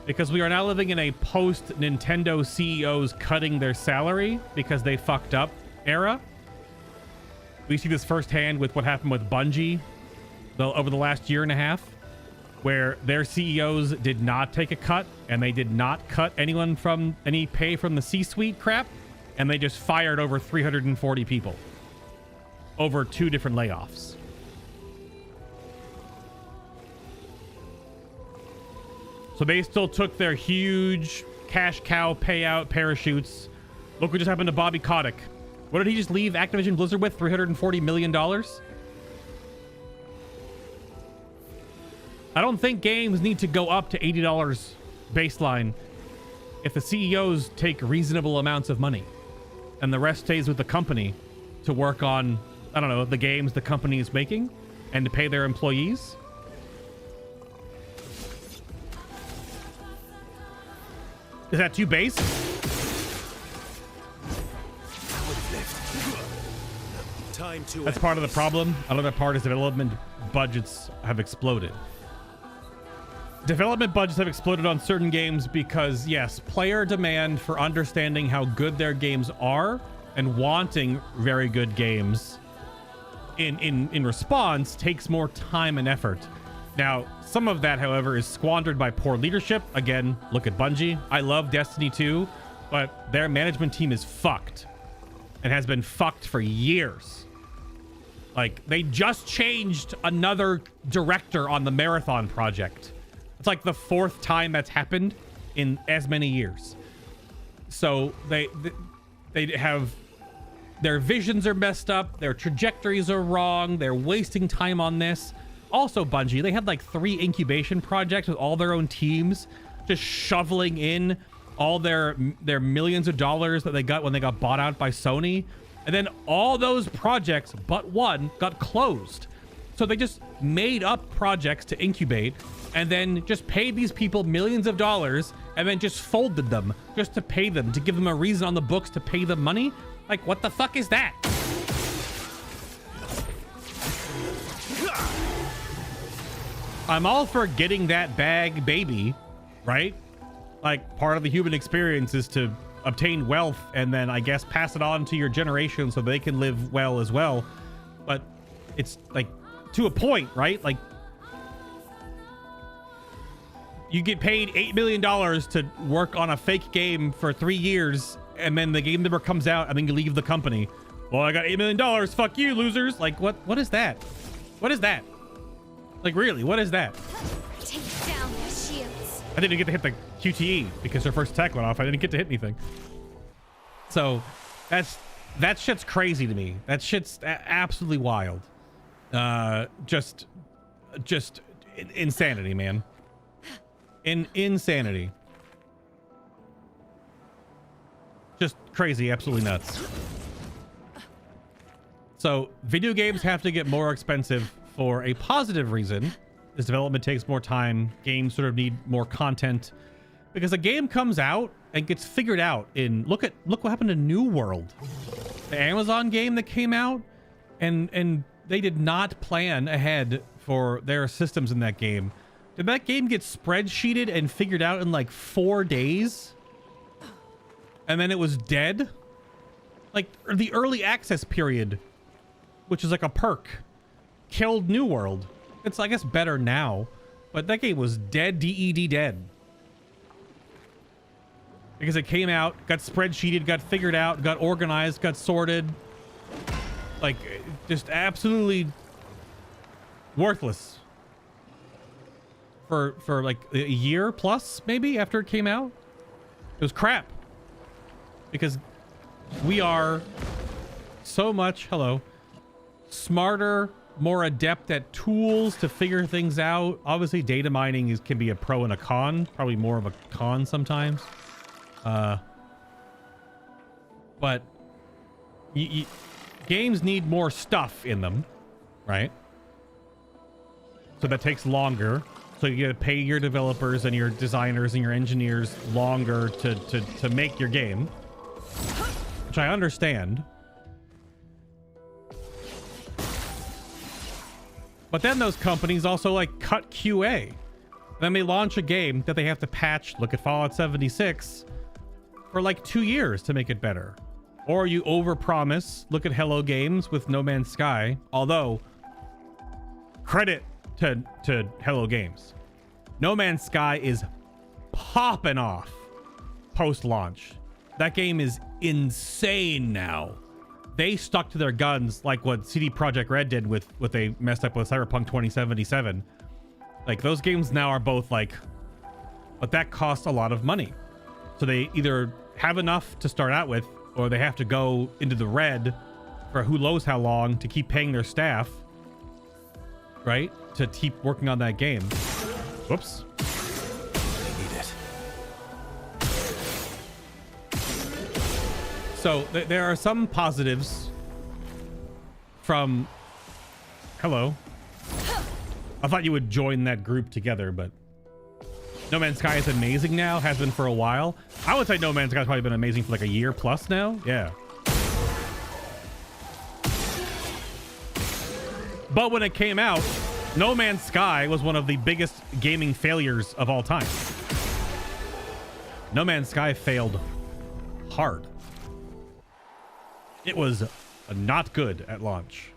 Because we are now living in a post-Nintendo CEOs cutting their salary because they fucked up era. We see this firsthand with what happened with Bungie over the last year and a half, where their CEOs did not take a cut and they did not cut anyone from any pay from the C-suite crap. And they just fired over 340 people over 2 different layoffs. So they still took their huge cash cow payout parachutes. Look what just happened to Bobby Kotick. What did he just leave Activision Blizzard with? $340 million? I don't think games need to go up to $80 baseline if the CEOs take reasonable amounts of money and the rest stays with the company to work on, I don't know, the games the company is making and to pay their employees. Is that too base? That's part of the problem. Another part is development budgets have exploded. Development budgets have exploded on certain games because, yes, player demand for understanding how good their games are and wanting very good games in response takes more time and effort. Now, some of that, however, is squandered by poor leadership. Again, look at Bungie. I love Destiny 2, but their management team is fucked and has been fucked for years. Like, they just changed another director on the Marathon project. It's like the 4th time that's happened in as many years. So they have, their visions are messed up, their trajectories are wrong, they're wasting time on this. Also, Bungie, they had like 3 incubation projects with all their own teams, just shoveling in all their millions of dollars that they got when they got bought out by Sony. And then all those projects, but one, got closed. So they just made up projects to incubate and then just paid these people millions of dollars and then just folded them just to pay them, to give them a reason on the books to pay them money. Like, what the fuck is that? I'm all for getting that bag, baby, right? Like, part of the human experience is to obtain wealth and then, I guess, pass it on to your generation so they can live well as well. But it's like, to a point, right? Like, you get paid $8 million to work on a fake game for 3 years, and then the game never comes out, and then you leave the company. Well, I got $8 million. Fuck you, losers. Like, what is that? What is that? Like, really, what is that? Take down their shields. I didn't get to hit the QTE because her first attack went off. I didn't get to hit anything. So that shit's crazy to me. That shit's absolutely wild. Just insanity, man. Insanity. Just crazy, absolutely nuts. So video games have to get more expensive for a positive reason. As development takes more time, games sort of need more content, because a game comes out and gets figured out in, look what happened to New World, the Amazon game that came out, and they did not plan ahead for their systems in that game. Did that game get spreadsheeted and figured out in like 4 days? And then it was dead? Like, the early access period, which is like a perk, killed New World. It's, I guess, better now, but that game was dead, DED dead. Because it came out, got spreadsheeted, got figured out, got organized, got sorted. Like, just absolutely worthless. For like a year plus, maybe, after it came out. It was crap. Because we are so much, smarter, more adept at tools to figure things out. Obviously, data mining can be a pro and a con. Probably more of a con sometimes. But games need more stuff in them, right? So that takes longer. So you gotta pay your developers and your designers and your engineers longer to make your game, which I understand. But then those companies also like cut QA. Then they launch a game that they have to patch. Look at Fallout 76 for like 2 years to make it better. Or you overpromise. Look at Hello Games with No Man's Sky. Although, credit to Hello Games. No Man's Sky is popping off post-launch. That game is insane now. They stuck to their guns like what CD Projekt Red did with what they messed up with Cyberpunk 2077. Like, those games now are both like but that costs a lot of money. So they either have enough to start out with, or they have to go into the red for who knows how long to keep paying their staff, right? To keep working on that game. Whoops. I need it. So there are some positives from... Hello. I thought you would join that group together, but No Man's Sky is amazing now, has been for a while. I would say No Man's Sky has probably been amazing for like a year plus now. Yeah. But when it came out, No Man's Sky was one of the biggest gaming failures of all time. No Man's Sky failed hard. It was not good at launch.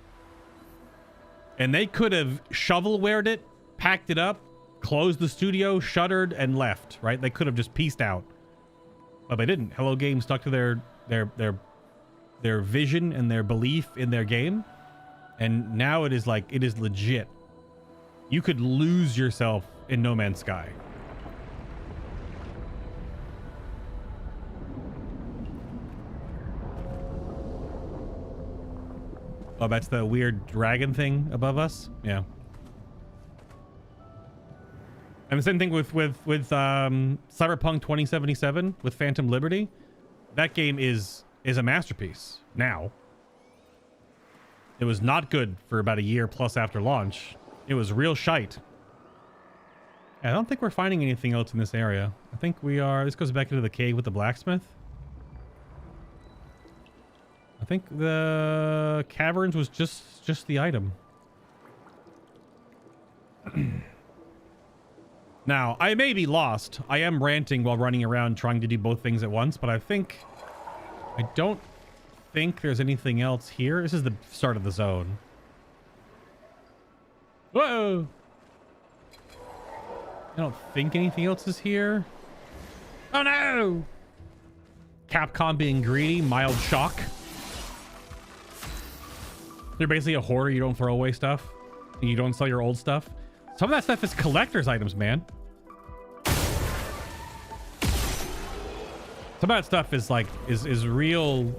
And they could have shovelwared it, packed it up, closed the studio, shuttered, and left, right? They could have just pieced out. But they didn't. Hello Games stuck to their vision and their belief in their game. And now it is like, it is legit. You could lose yourself in No Man's Sky. Oh, that's the weird dragon thing above us? Yeah. And the same thing with Cyberpunk 2077 with Phantom Liberty. That game is a masterpiece now. It was not good for about a year plus after launch. It was real shite. I don't think we're finding anything else in this area. I think we are... This goes back into the cave with the blacksmith. I think the caverns was just the item. Now, I may be lost. I am ranting while running around trying to do both things at once, but I don't think there's anything else here. This is the start of the zone. Whoa! I don't think anything else is here. Oh no! Capcom being greedy, mild shock. You're basically a hoarder. You don't throw away stuff. You don't sell your old stuff. Some of that stuff is collector's items, man. Some of that stuff is like is real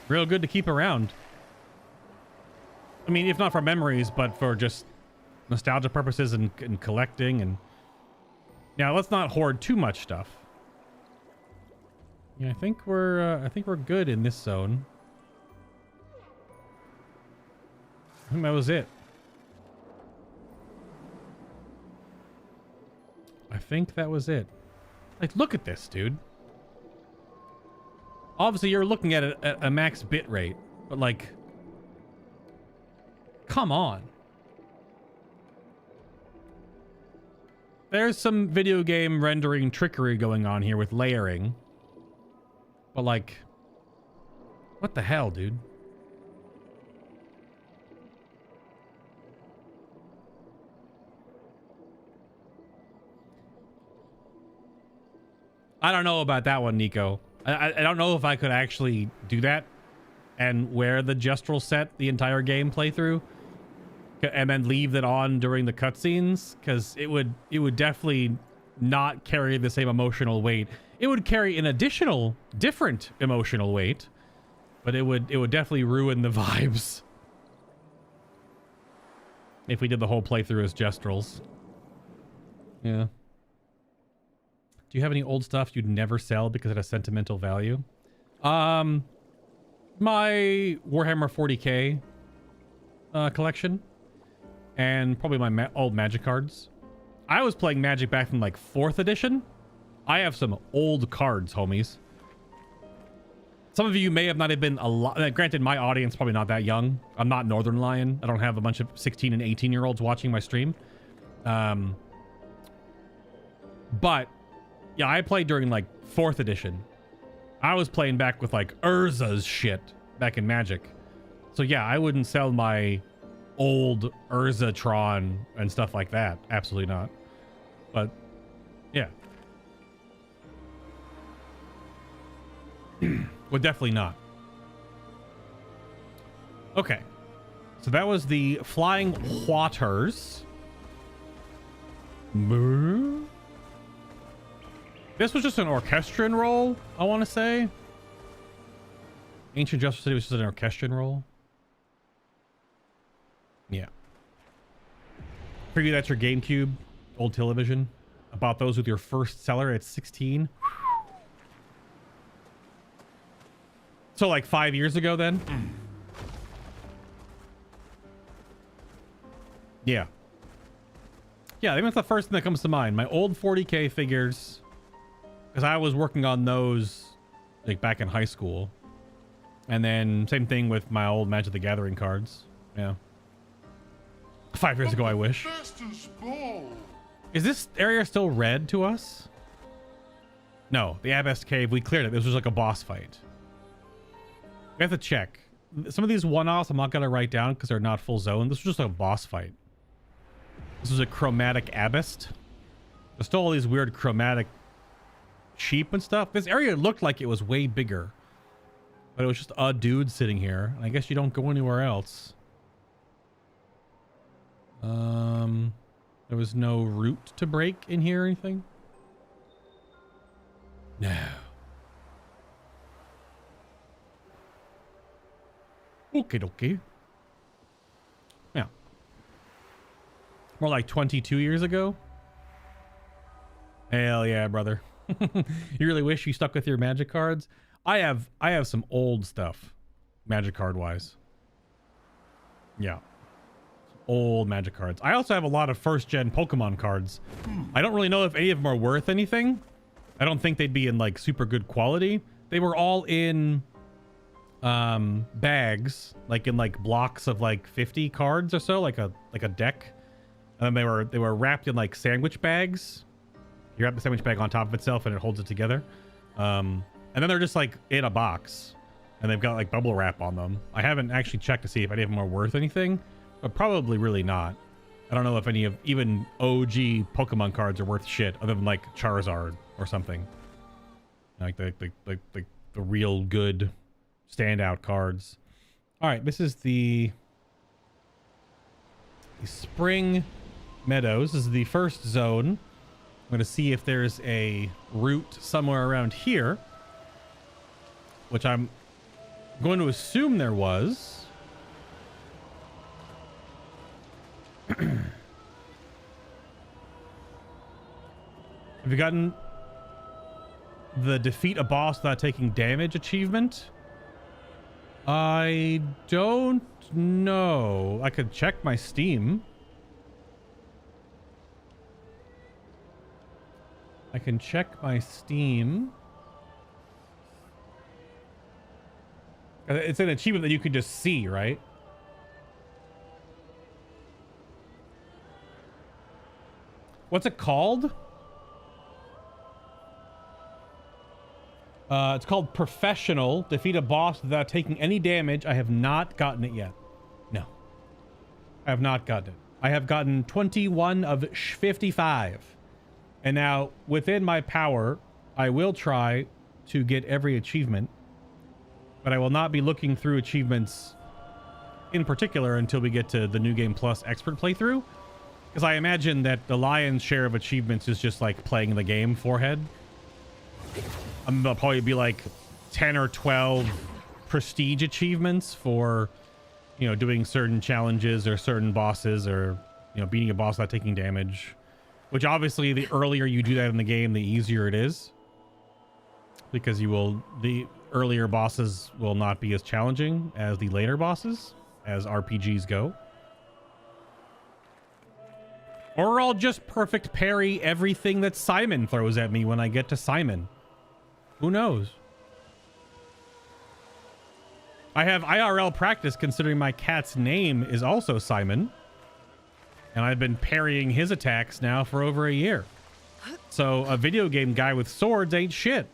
good to keep around. I mean, if not for memories, but for just nostalgia purposes and collecting. And now let's not hoard too much stuff. Yeah, I think we're good in this zone. I think that was it. I think that was it. Like, look at this, dude. Obviously, you're looking at a max bit rate, but like, come on. There's some video game rendering trickery going on here with layering. But like, what the hell, dude? I don't know about that one, Nico. I don't know if I could actually do that and wear the Gestral set the entire game playthrough and then leave that on during the cutscenes, because it would definitely not carry the same emotional weight. It would carry an additional different emotional weight, but it would definitely ruin the vibes if we did the whole playthrough as Gestrals. Yeah. Do you have any old stuff you'd never sell because it has sentimental value? My Warhammer 40k collection, and probably my old Magic cards. I was playing Magic back from like 4th edition. I have some old cards, homies. Some of you may have not have been a lot. Granted, my audience probably not that young. I'm not Northern Lion. I don't have a bunch of 16 and 18-year-olds watching my stream. But yeah, I played during like 4th edition. I was playing back with like Urza's shit back in Magic. So yeah, I wouldn't sell my old Urzatron and stuff like that. Absolutely not. But yeah. Well, definitely not. Okay. So that was the Flying Waters. This was just an orchestrion roll, I want to say. Ancient Justice City was just an orchestrion roll. Yeah. Figure that's your GameCube, old television. I bought those with your first seller at 16. So like 5 years ago then? Yeah. Yeah, I think that's the first thing that comes to mind. My old 40K figures, because I was working on those like back in high school. And then same thing with my old Magic the Gathering cards. Yeah. 5 years ago, I wish. Is this area still red to us? No, the Abyss Cave, we cleared it. This was like a boss fight. We have to check. Some of these one-offs I'm not going to write down because they're not full zone. This was just a boss fight. This was a chromatic Abyss. There's still all these weird chromatic sheep and stuff. This area looked like it was way bigger. But it was just a dude sitting here. I guess you don't go anywhere else. There was no route to break in here or anything? No. Okay, dokie. Yeah. More like 22 years ago? Hell yeah, brother. You really wish you stuck with your Magic cards? I have some old stuff, Magic card wise. Yeah. Old Magic cards. I also have a lot of first gen Pokemon cards. I don't really know if any of them are worth anything. I don't think they'd be in like super good quality. They were all in bags, like in like blocks of like 50 cards or so, like a deck. And then they were wrapped in like sandwich bags. You wrap the sandwich bag on top of itself and it holds it together. And then they're just like in a box and they've got like bubble wrap on them. I haven't actually checked to see if any of them are worth anything, but probably really not. I don't know if any of even OG Pokemon cards are worth shit other than like Charizard or something. Like the real good standout cards. All right, this is the Spring Meadows. This is the first zone. I'm going to see if there's a route somewhere around here, which I'm going to assume there was. Have you gotten the defeat a boss without taking damage achievement? I don't know. I could check my Steam. I can check my Steam. It's an achievement that you can just see, right? What's it called? It's called Professional. Defeat a boss without taking any damage. I have not gotten it yet. No. I have not gotten it. I have gotten 21 of 55. And now, within my power, I will try to get every achievement. But I will not be looking through achievements in particular until we get to the New Game Plus expert playthrough. Because I imagine that the lion's share of achievements is just like playing the game forehead. There'll probably be like 10 or 12 prestige achievements for, you know, doing certain challenges or certain bosses or, you know, beating a boss without taking damage. Which obviously the earlier you do that in the game, the easier it is. Because the earlier bosses will not be as challenging as the later bosses, as RPGs go. Or I'll just perfect parry everything that Simon throws at me when I get to Simon. Who knows? I have IRL practice considering my cat's name is also Simon. And I've been parrying his attacks now for over a year. So a video game guy with swords ain't shit.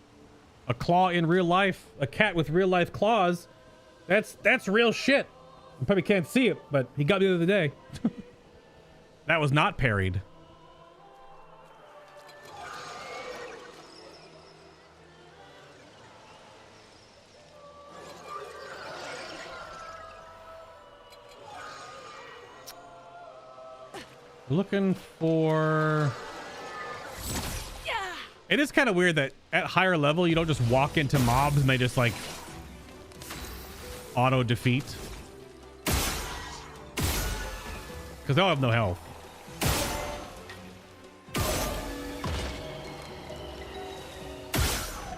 A claw in real life, a cat with real life claws, that's real shit. You probably can't see it, but he got me the other day. That was not parried. Looking for It is kind of weird that at higher level, you don't just walk into mobs and they just like auto defeat. Because they'll have no health.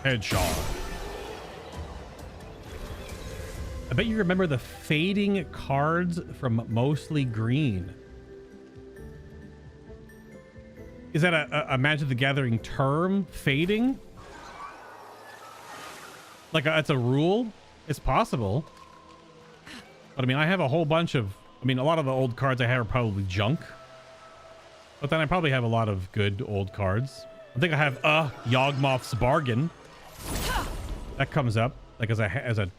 Headshot. I bet you remember the fading cards from Mostly Green. Is that a Magic the Gathering term? Fading? Like that's a rule? It's possible. But I mean, I have a whole bunch of... I mean, a lot of the old cards I have are probably junk. But then I probably have a lot of good old cards. I think I have Yawgmoth's Bargain. That comes up like as a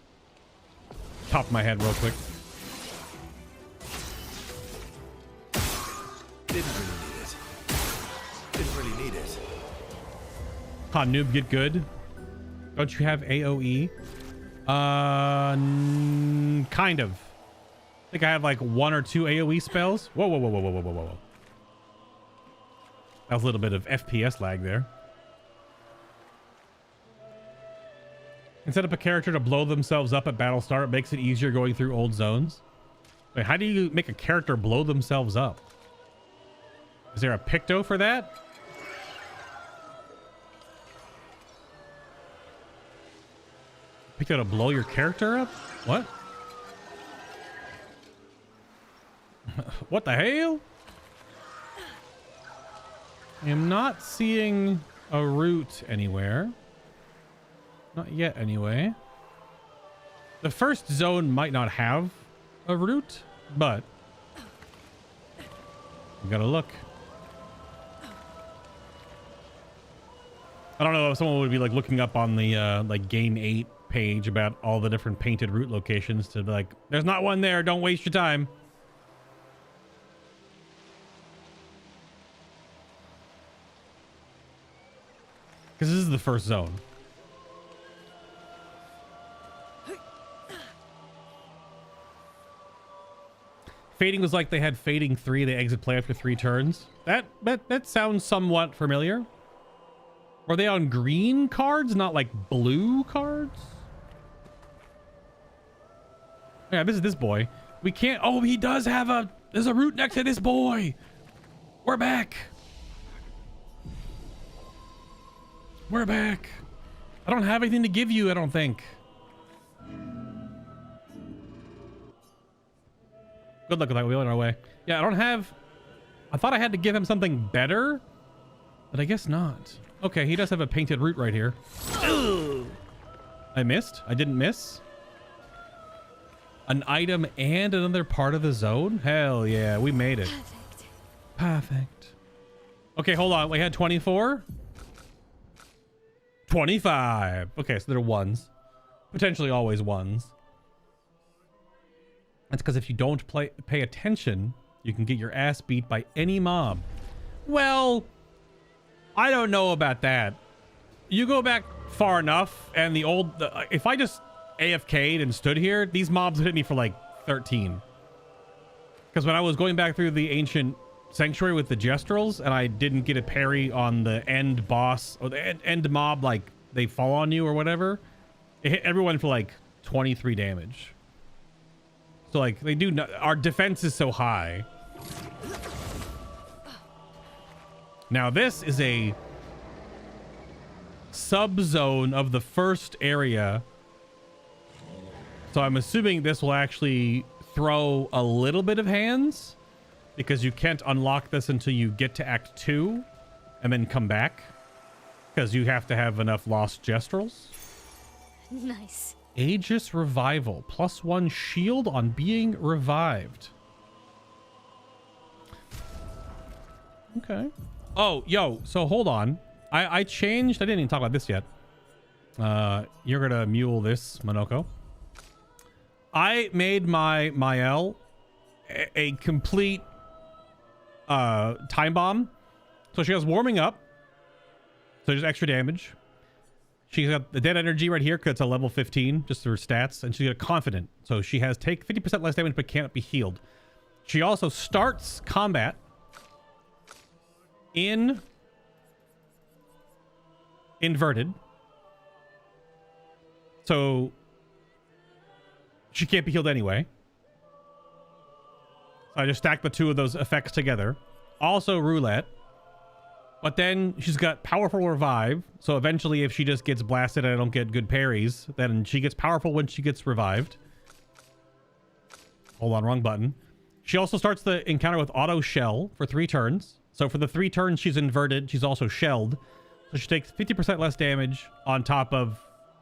top of my head real quick. Didn't really need it. Huh, noob, get good. Don't you have AoE? Kind of. I think I have like 1 or 2 AoE spells. Whoa, whoa, whoa, whoa, whoa, whoa, whoa. That was a little bit of FPS lag there. And set up a character to blow themselves up at battle start. It makes it easier going through old zones. Wait, how do you make a character blow themselves up? Is there a picto for that? Picto to blow your character up? What? What the hell? I am not seeing a route anywhere. Not yet, anyway. The first zone might not have a route, but we gotta look. I don't know if someone would be like looking up on the like Game 8 page about all the different painted route locations to be like, there's not one there. Don't waste your time. Because this is the first zone. Fading was like they had Fading 3. They exit play after 3 turns. That sounds somewhat familiar. Were they on green cards, not like blue cards? Yeah, this is this boy. We can't... Oh, he does have a... There's a route next to this boy. We're back. We're back. I don't have anything to give you, I don't think. Good luck with that. We're on our way. Yeah, I don't have... I thought I had to give him something better, but I guess not. Okay, he does have a painted route right here. Ugh. I missed. I didn't miss. An item and another part of the zone? Hell yeah, we made it. Perfect. Okay, hold on. We had 24? 25. Okay, so they're ones. Potentially always ones. That's because if you don't pay attention, you can get your ass beat by any mob. Well, I don't know about that. You go back far enough, and if I just AFK'd and stood here, these mobs hit me for like 13. Because when I was going back through the ancient sanctuary with the Gestrals, and I didn't get a parry on the end boss, or the end mob, like they fall on you or whatever, it hit everyone for like 23 damage. So like they do not, our defense is so high. Now this is a sub-zone of the first area. So I'm assuming this will actually throw a little bit of hands, because you can't unlock this until you get to Act 2 and then come back, because you have to have enough lost Gestrals. Nice. Aegis Revival. +1 shield on being revived. Okay. Oh, yo, so hold on. I changed. I didn't even talk about this yet. You're going to mule this, Monoko. I made my Mael a complete time bomb. So she has warming up. So there's extra damage. She's got the dead energy right here because it's a level 15, just her stats. And she's got confident. So she has take 50% less damage but can't be healed. She also starts combat in inverted. So she can't be healed anyway. So I just stacked the two of those effects together. Also roulette. But then she's got powerful revive. So eventually if she just gets blasted and I don't get good parries, then she gets powerful when she gets revived. Hold on, wrong button. She also starts the encounter with auto shell for 3 turns. So for the 3 turns she's inverted, she's also shelled. So she takes 50% less damage on top of,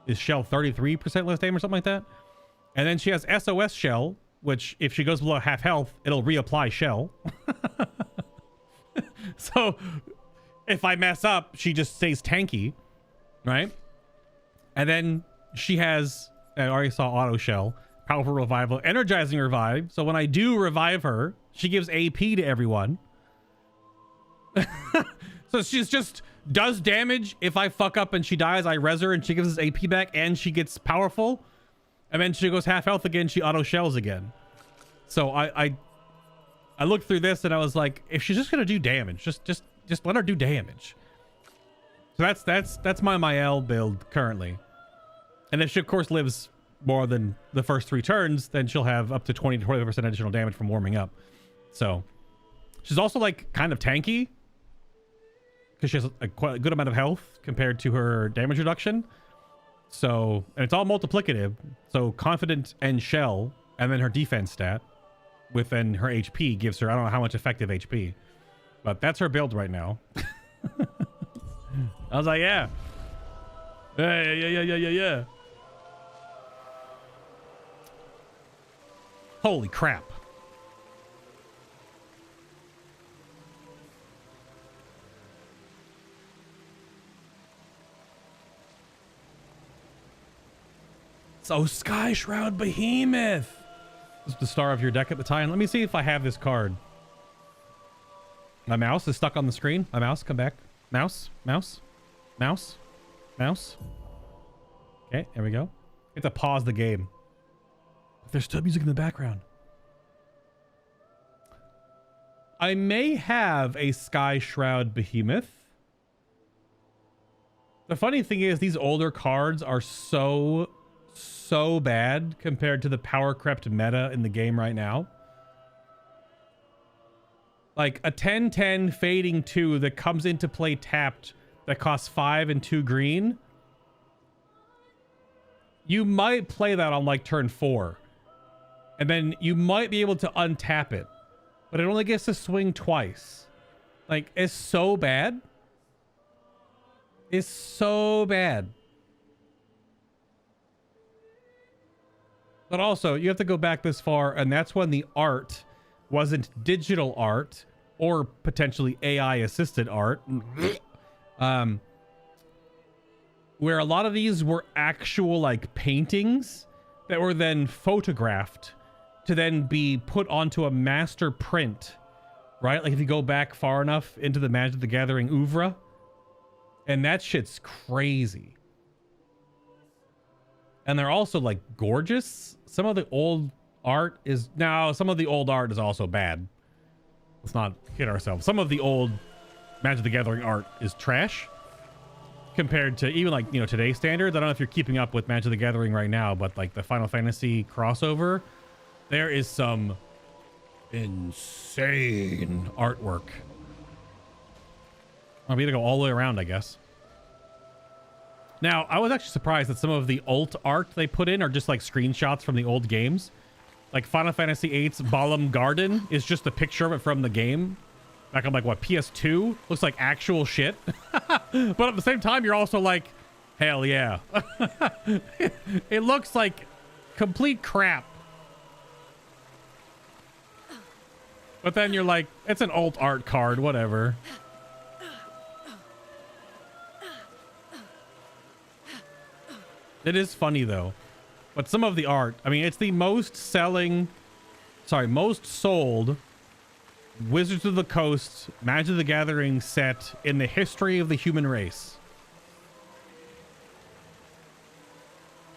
is shell 33% less damage or something like that? And then she has SOS shell, which if she goes below half health, it'll reapply shell. So if I mess up, she just stays tanky, right? And then she has, I already saw auto shell, powerful revival, energizing revive. So when I do revive her, she gives AP to everyone. So she's just does damage. If I fuck up and she dies, I res her and she gives us AP back and she gets powerful. And then she goes half health again, she auto shells again. So I looked through this and I was like, if she's just gonna do damage, just let her do damage. So that's my Mael build currently. And if she of course lives more than the first 3 turns, then she'll have up to 20 to 25% additional damage from warming up. So she's also like kind of tanky because she has quite a good amount of health compared to her damage reduction. So, and it's all multiplicative. So confident and shell, and then her defense stat within her HP gives her, I don't know how much effective HP, but that's her build right now. I was like, yeah. Yeah. Holy crap. So Sky Shroud Behemoth. This is the star of your deck at the time. Let me see if I have this card. My mouse is stuck on the screen. My mouse, come back. Mouse. Okay, there we go. You have to pause the game. There's still music in the background. I may have a Sky Shroud Behemoth. The funny thing is these older cards are so bad compared to the power crept meta in the game right now. Like a 10/10 fading 2 that comes into play tapped that costs 5 and 2 green. You might play that on like turn 4. And then you might be able to untap it. But it only gets to swing twice. Like, it's so bad. It's so bad. But also, you have to go back this far, and that's when the art wasn't digital art or potentially AI-assisted art. Where a lot of these were actual, like, paintings that were then photographed to then be put onto a master print, right? Like if you go back far enough into the Magic the Gathering oeuvre, and that shit's crazy. And they're also like gorgeous. Some of the old art is some of the old art is also bad. Let's not kid ourselves. Some of the old Magic the Gathering art is trash compared to even like, you know, today's standards. I don't know if you're keeping up with Magic the Gathering right now, but like the Final Fantasy crossover, there is some insane artwork. I'll be able to go all the way around, I guess. Now, I was actually surprised that some of the alt art they put in are just like screenshots from the old games. Like Final Fantasy VIII's Balam Garden is just a picture of it from the game. Back on like what, PS2? Looks like actual shit. But at the same time, you're also like, hell yeah. It looks like complete crap. But then you're like, it's an alt art card, whatever. It is funny though. But some of the art, I mean, it's the most sold Wizards of the Coast Magic the Gathering set in the history of the human race.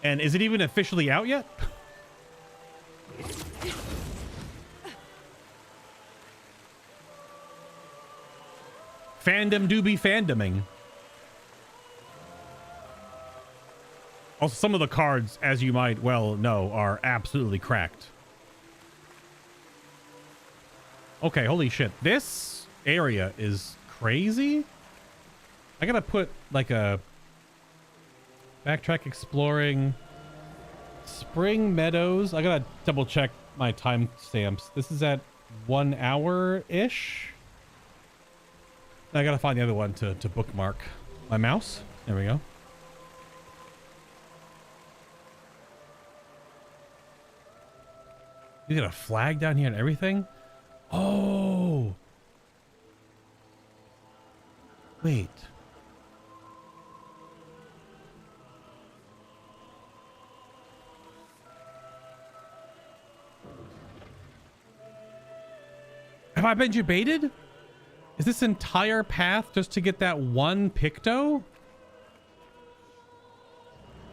And is it even officially out yet? Fandom do be fandoming. Also, some of the cards, as you might well know, are absolutely cracked. Okay, holy shit. This area is crazy. I gotta put like a backtrack exploring Spring Meadows. I gotta double check my timestamps. This is at 1 hour-ish. I gotta find the other one to bookmark my mouse. There we go. You got a flag down here and everything? Oh. Wait. Have I been debated? Is this entire path just to get that one Picto?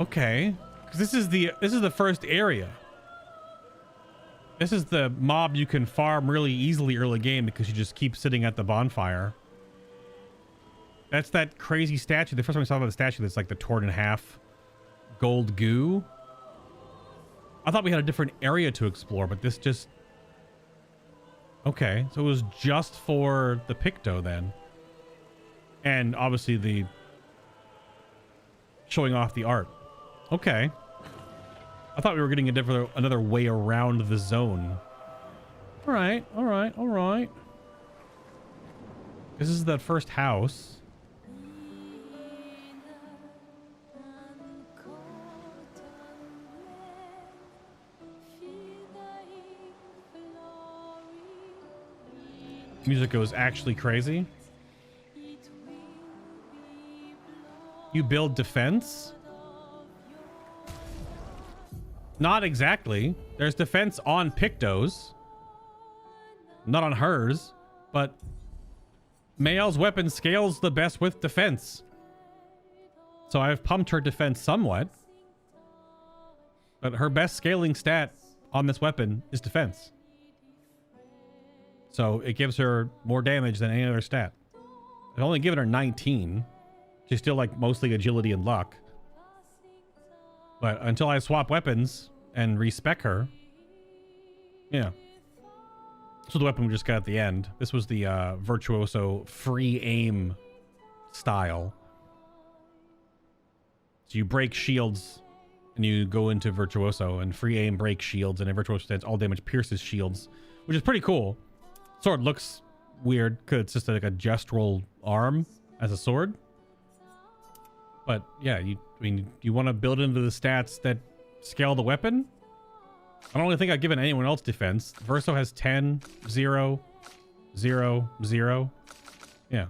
Okay, because this is the first area. This is the mob you can farm really easily early game because you just keep sitting at the bonfire. That's that crazy statue. The first time I saw the statue, that's like the torn in half gold goo. I thought we had a different area to explore, but this just... Okay, so it was just for the Picto then. And obviously the showing off the art. Okay. I thought we were getting another way around the zone. All right, all right, all right. This is the first house. Music goes actually crazy. You build defense? Not exactly. There's defense on Pictos. Not on hers, but Mayel's weapon scales the best with defense. So I've pumped her defense somewhat. But her best scaling stat on this weapon is defense. So it gives her more damage than any other stat. I've only given her 19. She's still like mostly agility and luck. But until I swap weapons and respec her. Yeah. So the weapon we just got at the end. This was the Virtuoso free aim style. So you break shields and you go into Virtuoso, and free aim breaks shields, and in Virtuoso stance all damage pierces shields, which is pretty cool. Sword looks weird because it's just like a Gestral arm as a sword. But yeah, you want to build into the stats that scale the weapon? I don't really think I've given anyone else defense. Verso has 10, 0, 0, 0. Yeah.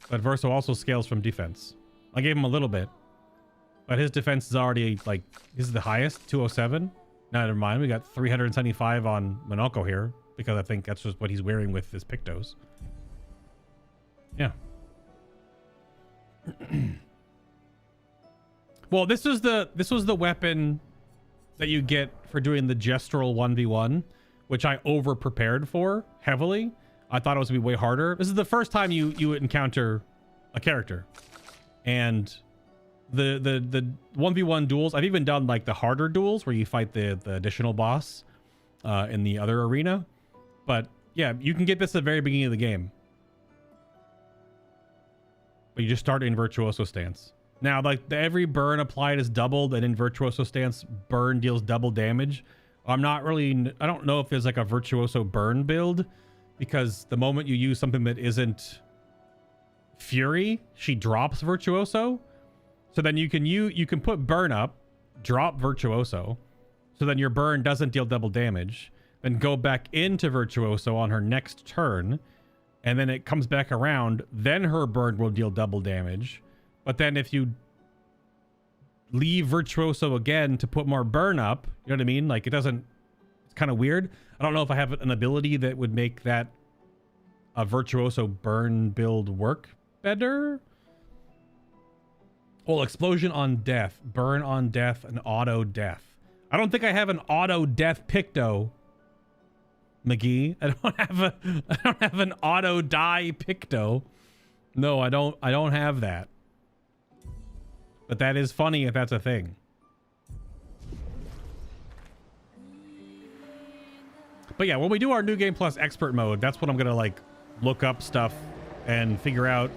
But Verso also scales from defense. I gave him a little bit. But his defense is already like, this is the highest, 207. No, never mind. We got 375 on Monoko here, because I think that's just what he's wearing with his Pictos. Yeah. Well, this was the weapon that you get for doing the Gestral 1v1, which I over prepared for heavily. I thought it was gonna be way harder. This is the first time you encounter a character, and the 1v1 duels. I've even done like the harder duels where you fight the additional boss in the other arena. But yeah, you can get this at the very beginning of the game. But you just start in Virtuoso stance. Now, like every burn applied is doubled, and in Virtuoso stance, burn deals double damage. I don't know if there's like a Virtuoso burn build, because the moment you use something that isn't Fury, she drops Virtuoso. So then you can put burn up, drop Virtuoso, so then your burn doesn't deal double damage. Then go back into Virtuoso on her next turn, and then it comes back around, then her burn will deal double damage. But then if you leave Virtuoso again to put more burn up, you know what I mean? Like it's kind of weird. I don't know if I have an ability that would make that a Virtuoso burn build work better. Well, explosion on death, burn on death, and auto death. I don't think I have an auto death Picto, McGee. I don't have an auto die Picto. No, I don't have that. But that is funny if that's a thing. But yeah, when we do our New Game Plus expert mode, that's when I'm gonna like look up stuff and figure out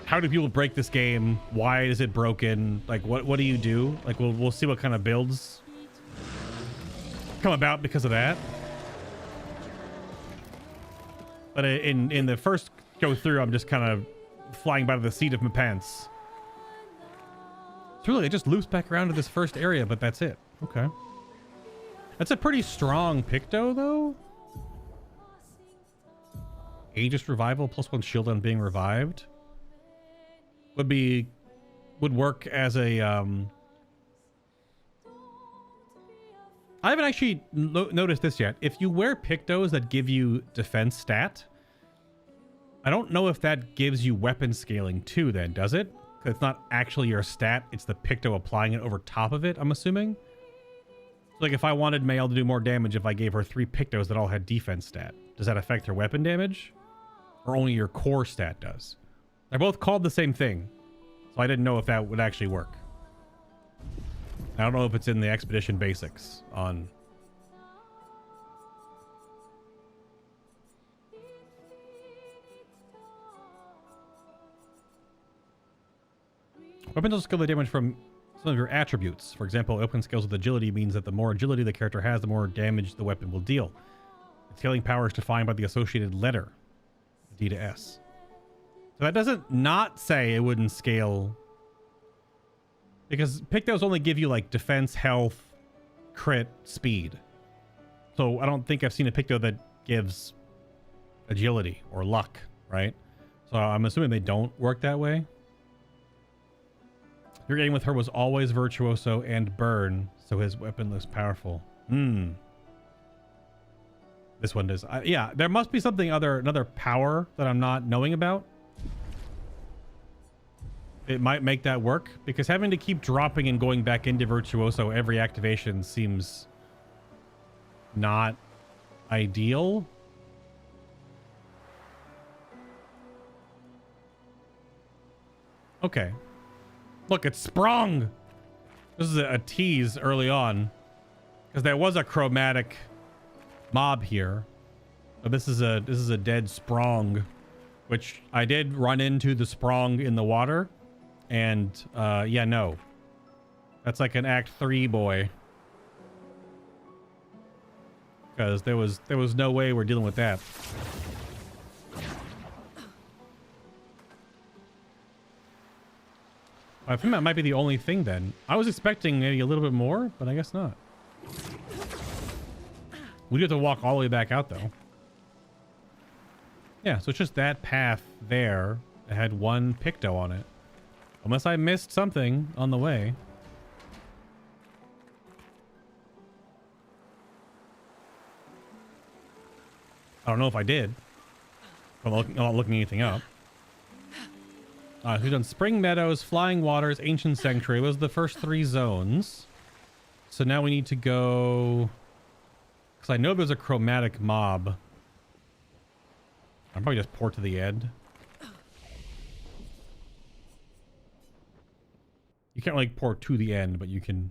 how do people break this game? Why is it broken? Like what do you do? Like we'll see what kind of builds come about because of that. But in the first go through, I'm just kind of flying by the seat of my pants. So really, it just loops back around to this first area, but that's it. Okay. That's a pretty strong Picto, though. Aegis revival +1 shield on being revived would work as a I haven't actually noticed this yet. If you wear Pictos that give you defense stat, I don't know if that gives you weapon scaling too then, does it? 'Cause it's not actually your stat, it's the Picto applying it over top of it, I'm assuming. Like if I wanted Mael to do more damage if I gave her 3 Pictos that all had defense stat, does that affect her weapon damage? Or only your core stat does? They're both called the same thing, so I didn't know if that would actually work. I don't know if it's in the Expedition basics on... Weapons will scale the damage from some of your attributes. For example, open scales with agility means that the more agility the character has, the more damage the weapon will deal. Its scaling power is defined by the associated letter, D to S. So that doesn't not say it wouldn't scale, because Pictos only give you like defense, health, crit, speed. So I don't think I've seen a Picto that gives agility or luck, right? So I'm assuming they don't work that way. Your aim with her was always Virtuoso and Burn, so his weapon looks powerful. This one does. Yeah, there must be something another power that I'm not knowing about. It might make that work, because having to keep dropping and going back into Virtuoso every activation seems not ideal. Okay. Look, it's sprung. This is a tease early on, because there was a chromatic mob here. But this is a dead sprung, which I did run into the sprung in the water, and yeah, no, that's like an Act 3 boy, because there was no way we're dealing with that. I think that might be the only thing then. I was expecting maybe a little bit more, but I guess not. We do have to walk all the way back out though. Yeah, so it's just that path there that had 1 Picto on it. Unless I missed something on the way. I don't know if I did. I'm not looking anything up. We've done Spring Meadows, Flying Waters, Ancient Sanctuary. Those are the first 3 zones. So now we need to go... Because I know there's a chromatic mob. I'll probably just port to the end. You can't like port to the end, but you can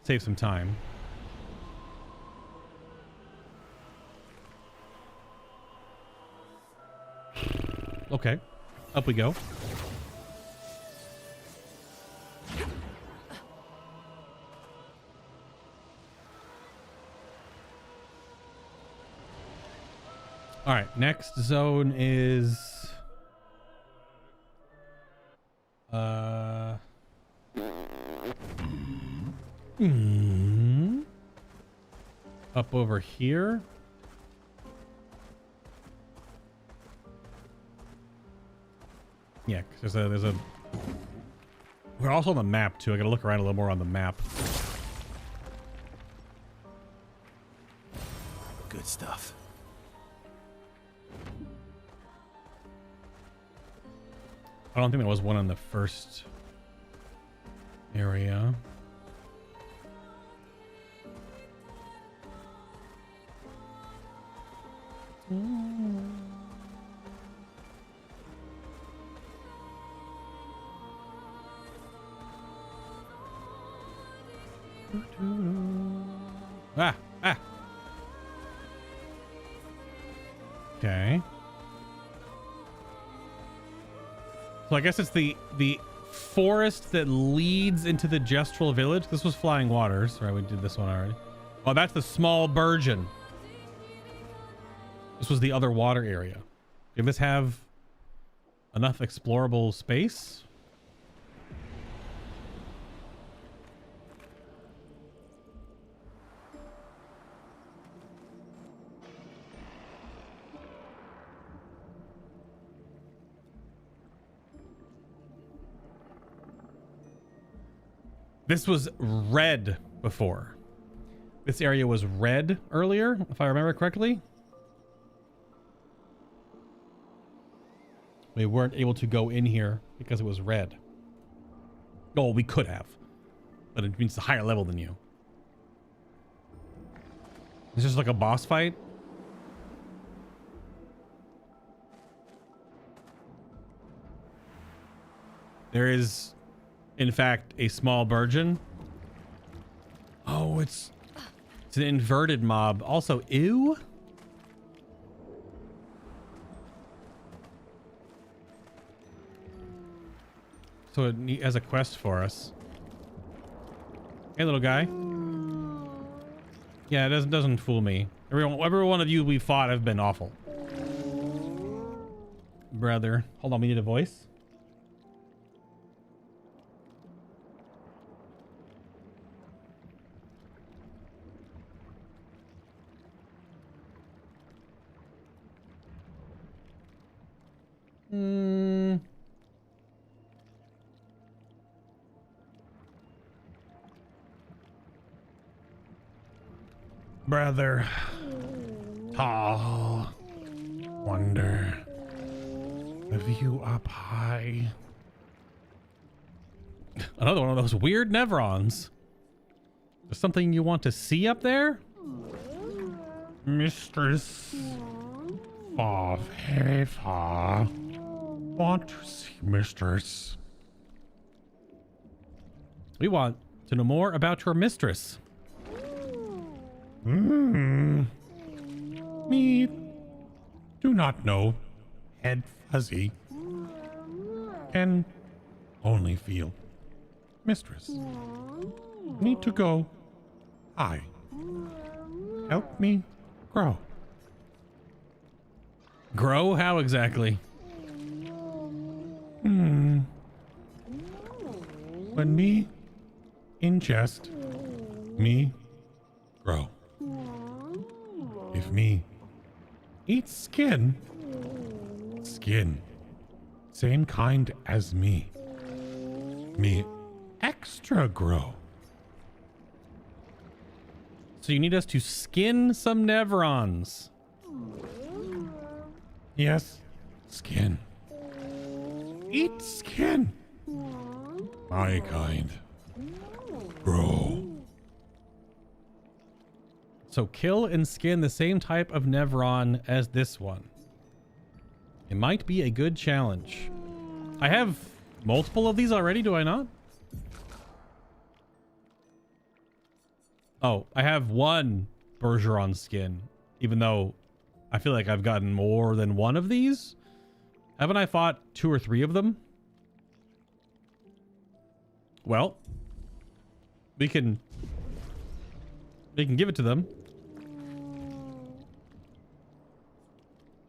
save some time. Okay, up we go. All right, next zone is up over here. Yeah, because there's a... We're also on the map, too. I gotta look around a little more on the map. Good stuff. I don't think there was one on the first area. Ah, ah. Okay. So I guess it's the forest that leads into the Gestral village. This was Flying Waters, right? We did this one already. Oh, that's the small Burgeon. This was the other water area. Did this have enough explorable space? This was red before. This area was red earlier, if I remember correctly. We weren't able to go in here because it was red. Oh, we could have, but it means it's a higher level than you. It's just like a boss fight. There is, in fact, a small Burgeon. Oh, it's an inverted mob. Also, ew. So it has a quest for us. Hey, little guy. Yeah, it doesn't fool me. Every one of you we fought have been awful. Brother. Hold on, we need a voice. Brother, tall, wonder, the view up high. Another one of those weird Nevrons. There's something you want to see up there? Mistress, far, very far. Want to see mistress. We want to know more about your mistress. Me do not know. Head fuzzy. Can only feel. Mistress. Need to go. I. Help me grow. Grow? How exactly? When me ingest, me grow. If me eat skin, skin, same kind as me extra grow. So you need us to skin some Nevrons. Yes, skin. Eat skin. My kind. Grow. So kill and skin the same type of Nevron as this one. It might be a good challenge. I have multiple of these already, do I not? Oh, I have one Burgeon skin, even though I feel like I've gotten more than one of these. Haven't I fought 2 or 3 of them? Well, we can give it to them.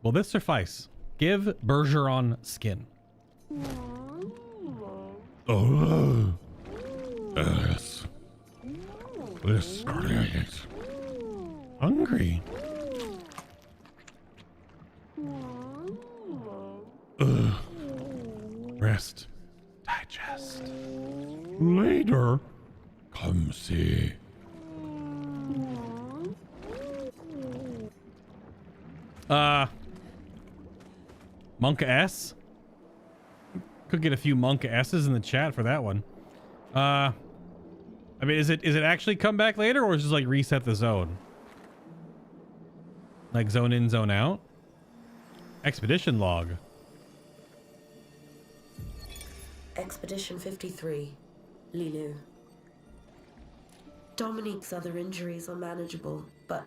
Will this suffice? Give Burgeon skin. Oh, yes. This is hungry. Rest, digest. Later, come see. Monka S. Could get a few Monka S's in the chat for that one. I mean, is it actually come back later, or is it just like reset the zone? Like zone in, zone out? Expedition log. Expedition 53, Lilu. Dominique's other injuries are manageable, but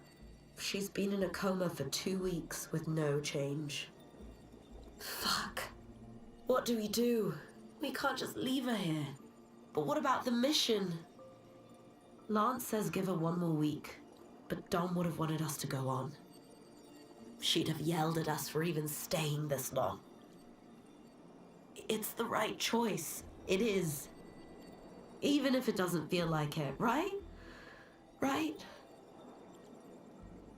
she's been in a coma for 2 weeks with no change. Fuck. What do we do? We can't just leave her here. But what about the mission? Lance says give her 1 more week, but Dom would have wanted us to go on. She'd have yelled at us for even staying this long. It's the right choice. It is. Even if it doesn't feel like it, right? Right?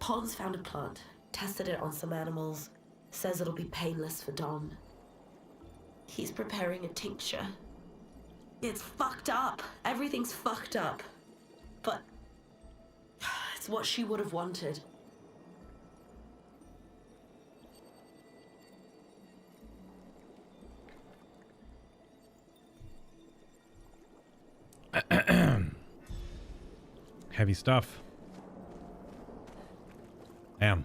Pons found a plant, tested it on some animals, says it'll be painless for Dom. He's preparing a tincture. It's fucked up. Everything's fucked up. But it's what she would have wanted. Heavy stuff. Damn.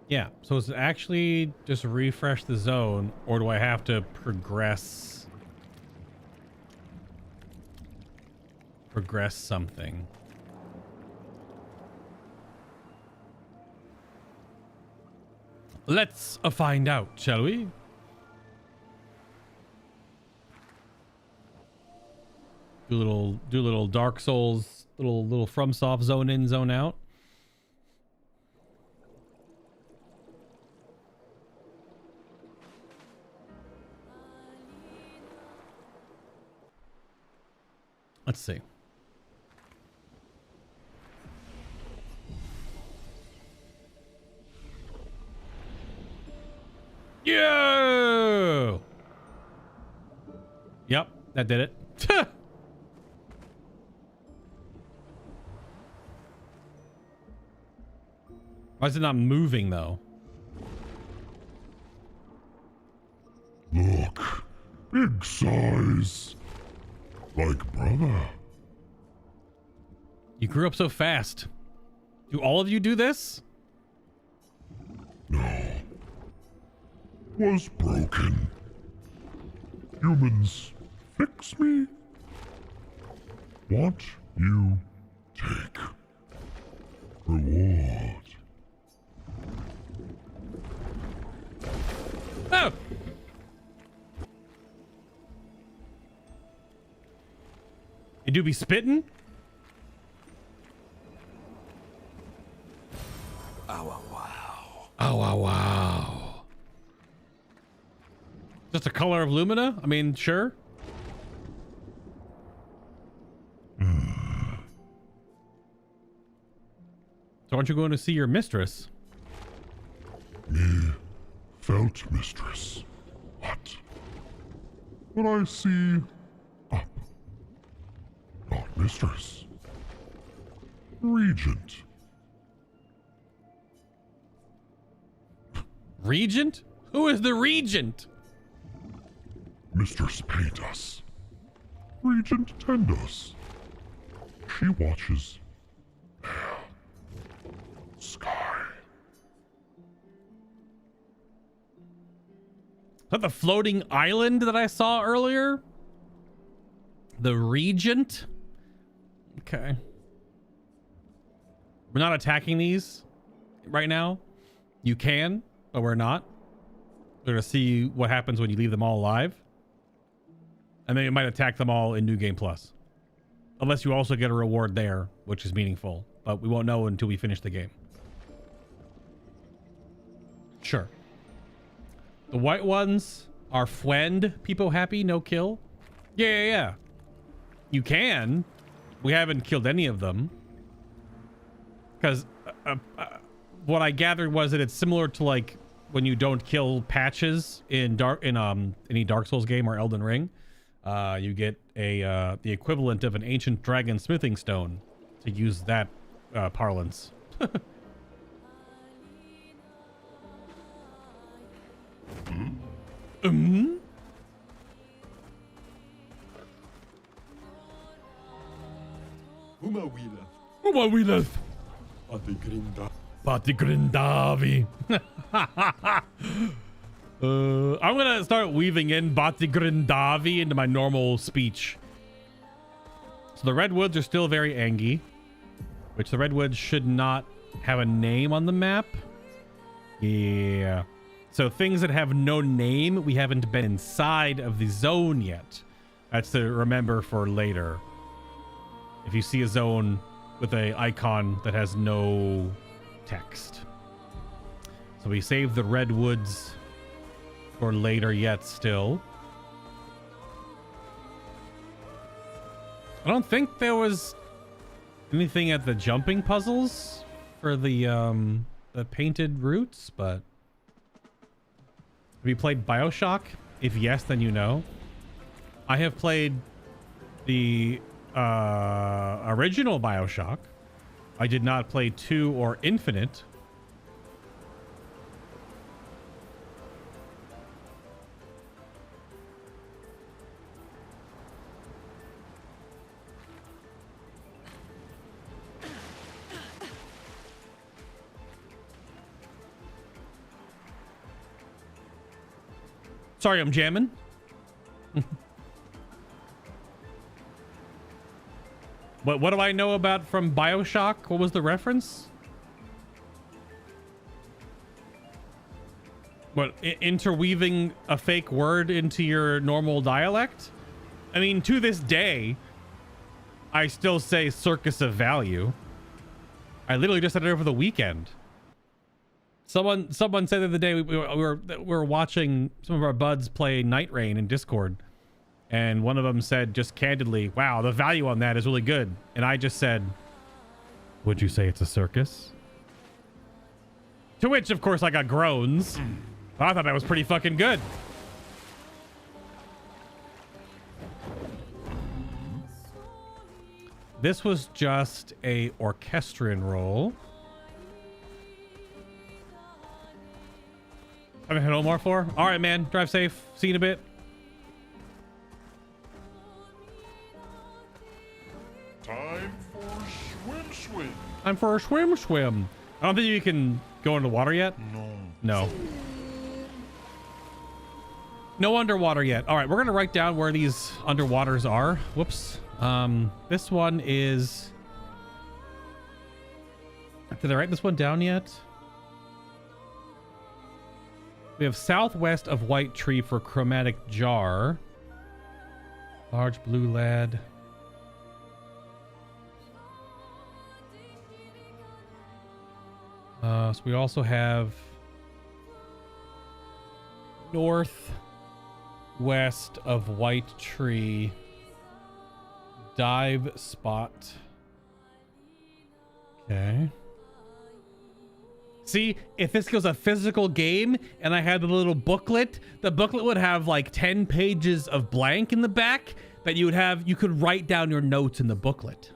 Yeah, so is it actually just refresh the zone, or do I have to progress something? Let's find out, shall we? Do a little Dark Souls, little FromSoft zone in, zone out. Let's see. Yeah. Yep, that did it. Why is it not moving though? Look, big size. Like brother. You grew up so fast. Do all of you do this? No. Was broken. Humans fix me. What you take. Reward. Oh! You do be spitting? Oh, wow. Oh, wow, wow. Just the color of Lumina? I mean, sure. So aren't you going to see your mistress? Me felt mistress. What? What I see up. Not mistress. Regent. Regent? Who is the regent? Mistress paint us. Regent tend us. She watches air, sky. Is that the floating island that I saw earlier? The regent? Okay. We're not attacking these right now. You can, but we're not. We're gonna see what happens when you leave them all alive. And then you might attack them all in New Game Plus. Unless you also get a reward there, which is meaningful. But we won't know until we finish the game. Sure. The white ones are friend. People happy, no kill. Yeah. You can. We haven't killed any of them. Because what I gathered was that it's similar to like when you don't kill patches in any Dark Souls game or Elden Ring. You get the equivalent of an ancient dragon smithing stone, to use that parlance. Uma wheeleth. Pati Grindavi. I'm gonna start weaving in Battlegrounds into my normal speech. So the redwoods are still very angy, which the redwoods should not have a name on the map. Yeah. So things that have no name, we haven't been inside of the zone yet. That's to remember for later. If you see a zone with a icon that has no text. So we save the redwoods for later yet still. I don't think there was anything at the jumping puzzles for the painted routes, but have you played BioShock? If yes, then you know. I have played the original BioShock. I did not play 2 or Infinite. Sorry, I'm jamming. What do I know about from BioShock? What was the reference? What, interweaving a fake word into your normal dialect? I mean, to this day, I still say circus of value. I literally just said it over the weekend. Someone said the other day we were watching some of our buds play Night Rain in Discord, and one of them said just candidly, "Wow, the value on that is really good." And I just said, "Would you say it's a circus?" To which, of course, I got groans. I thought that was pretty fucking good. This was just a orchestrion roll. I've been home more for. All right, man. Drive safe. See you in a bit. Time for swim. I'm for a swim. I don't think you can go into the water yet. No. No underwater yet. All right, we're gonna write down where these underwaters are. Whoops. This one is. Did I write this one down yet? We have southwest of White Tree for Chromatic Jar. Large blue lad. So we also have northwest of White Tree. Dive spot. Okay. See, if this was a physical game and I had the little booklet, the booklet would have like 10 pages of blank in the back that you could write down your notes in the booklet.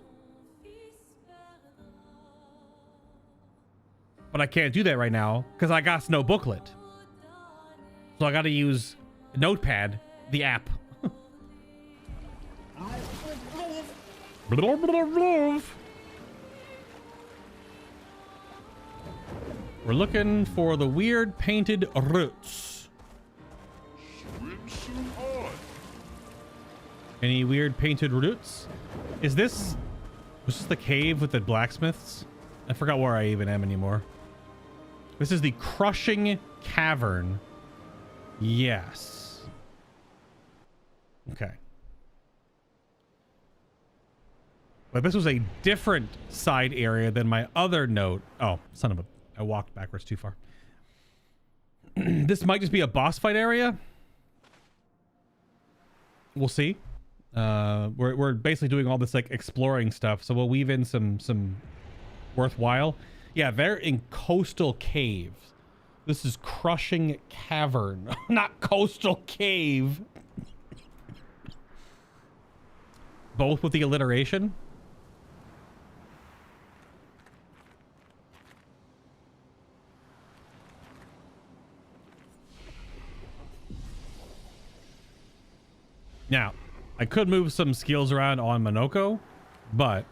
But I can't do that right now because I got no booklet. So I got to use Notepad, the app. We're looking for the weird painted roots. Swimsuit on. Any weird painted roots? Was this the cave with the blacksmiths? I forgot where I even am anymore. This is the crushing cavern. Yes. Okay. But this was a different side area than my other note. Oh, son of a... I walked backwards too far. This might just be a boss fight area. We'll see. We're basically doing all this like exploring stuff, so we'll weave in some worthwhile. Yeah, they're in Coastal Cave. This is Crushing Cavern, not Coastal Cave. Both with the alliteration. Now, I could move some skills around on Monoko, but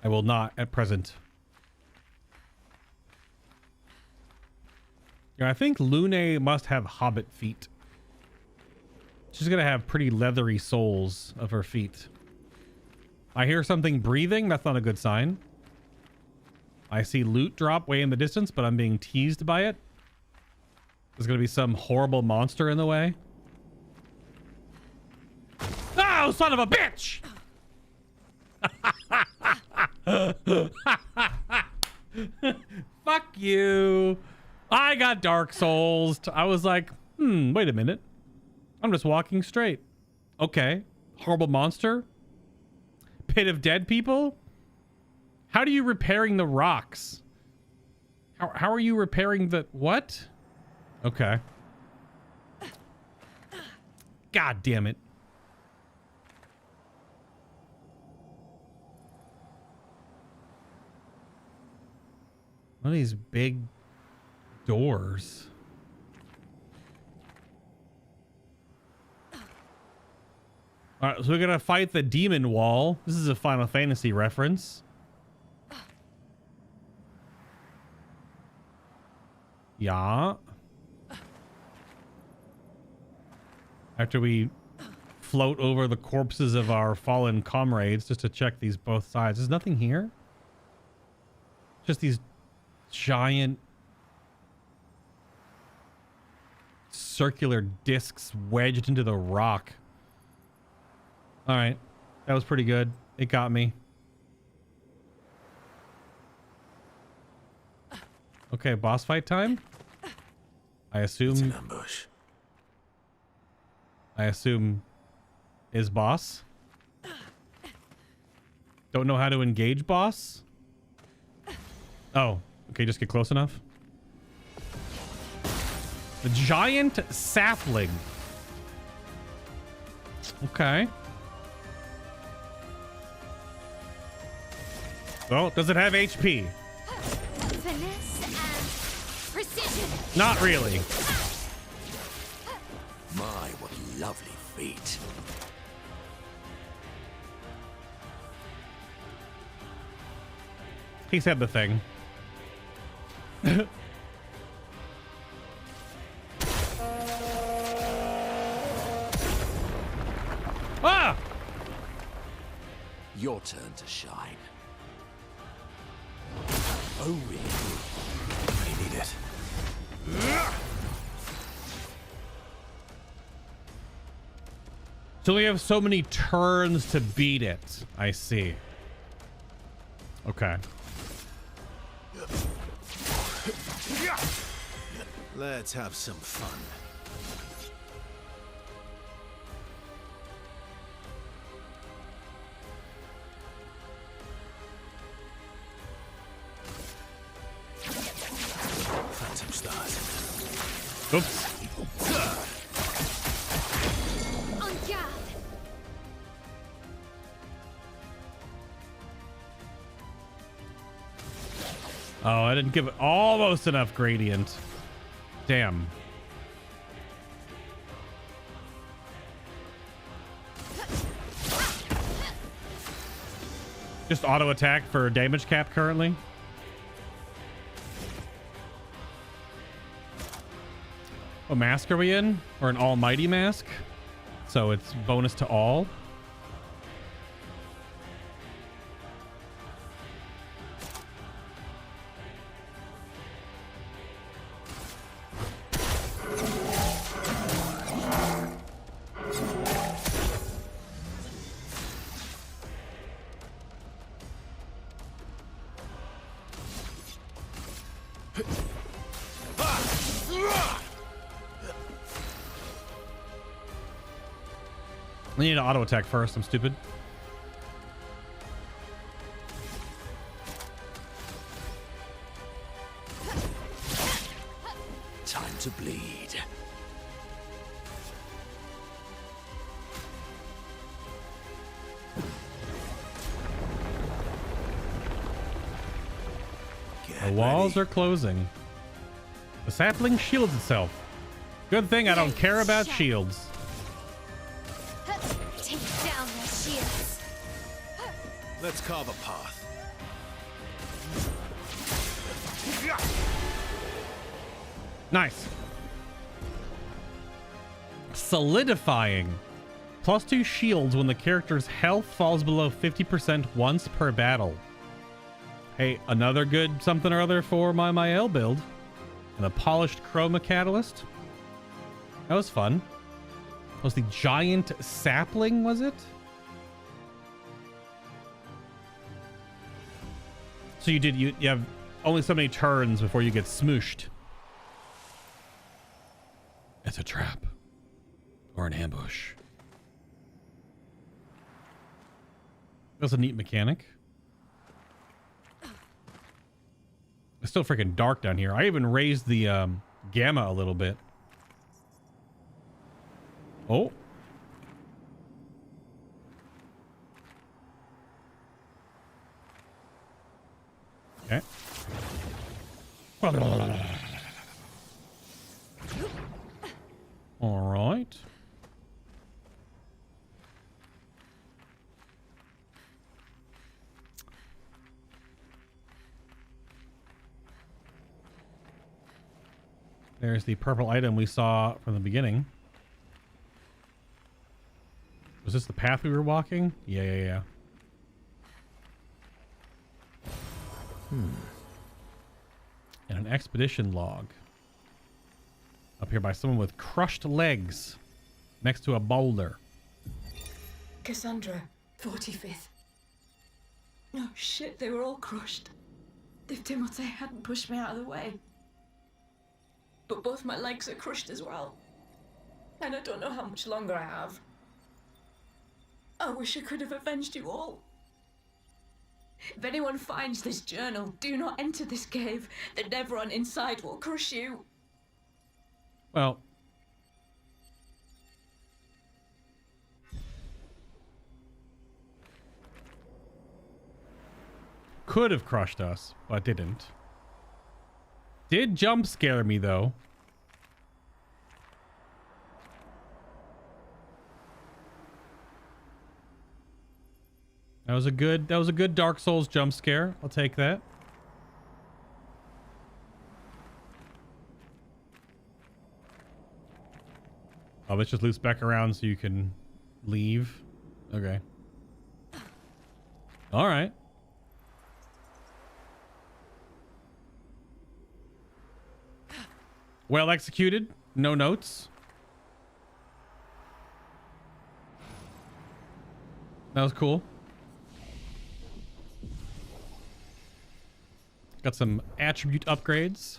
I will not at present. Yeah, I think Lune must have hobbit feet. She's gonna have pretty leathery soles of her feet. I hear something breathing. That's not a good sign. I see loot drop way in the distance, but I'm being teased by it. There's gonna be some horrible monster in the way. Oh, son of a bitch! Fuck you. I got Dark Souls. I was like, wait a minute. I'm just walking straight. Okay. Horrible monster. Pit of dead people. How do you repairing the rocks? How are you repairing the what? Okay. God damn it. What are these big doors? All right, so we're gonna fight the demon wall. This is a Final Fantasy reference. Yeah. After we float over the corpses of our fallen comrades just to check these both sides. There's nothing here. Just these giant circular discs wedged into the rock. All right. That was pretty good. It got me. Okay, boss fight time. I assume It's an ambush. I assume is boss. Don't know how to engage boss. Oh, okay, just get close enough. The giant sapling. Okay. Well, does it have HP? Finesse and precision. Not really. My, what lovely feet. He said the thing. Ah! Your turn to shine. Oh, really? I need it. So we have so many turns to beat it. I see. Okay. Let's have some fun. Phantom stars. Oops. On guard. Oh, I didn't give it almost enough gradient. Damn. Just auto attack for damage cap currently. What mask are we in? Or an almighty mask? So it's bonus to all. I need to auto attack first. I'm stupid. Time to bleed. The walls are closing. The sapling shields itself. Good thing I don't care about shields. Take down their shields. Let's carve a path. Nice. Solidifying. +2 shields when the character's health falls below 50% once per battle. Hey, another good something or other for my L build. And a polished chroma catalyst. That was fun. That was the giant sapling, was it? So you have only so many turns before you get smooshed. It's a trap. Or an ambush. That's a neat mechanic. It's still freaking dark down here. I even raised the gamma a little bit. Oh. Okay. All right. There's the purple item we saw from the beginning. Was this the path we were walking? Yeah. And an expedition log. Up here by someone with crushed legs. Next to a boulder. Cassandra, 45th. Oh shit, they were all crushed. If Timothy hadn't pushed me out of the way. But both my legs are crushed as well. And I don't know how much longer I have. I wish I could have avenged you all. If anyone finds this journal, do not enter this cave. The Nevron inside will crush you. Well, could have crushed us, but didn't. Did jump scare me though. That was a good Dark Souls jump scare. I'll take that. Oh, this just loops back around so you can leave. Okay. All right. Well executed. No notes. That was cool. Got some attribute upgrades.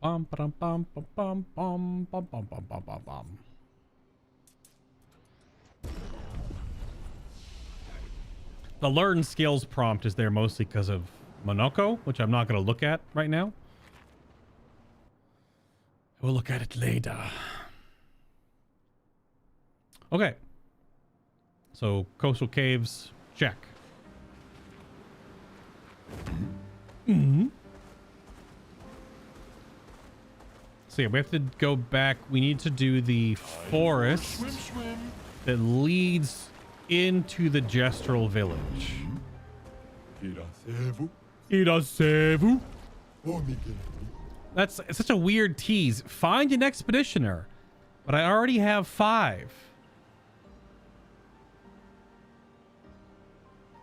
Bum, ba-dum, bum, bum, bum, bum, bum, bum, bum, bum, bum, bum. The learn skills prompt is there mostly because of Monoko, which I'm not going to look at right now. We'll look at it later. Okay. So coastal caves, check. So yeah, we have to go back. We need to do the forest that leads into the Gestral village. That's such a weird tease. Find an expeditioner, but I already have 5.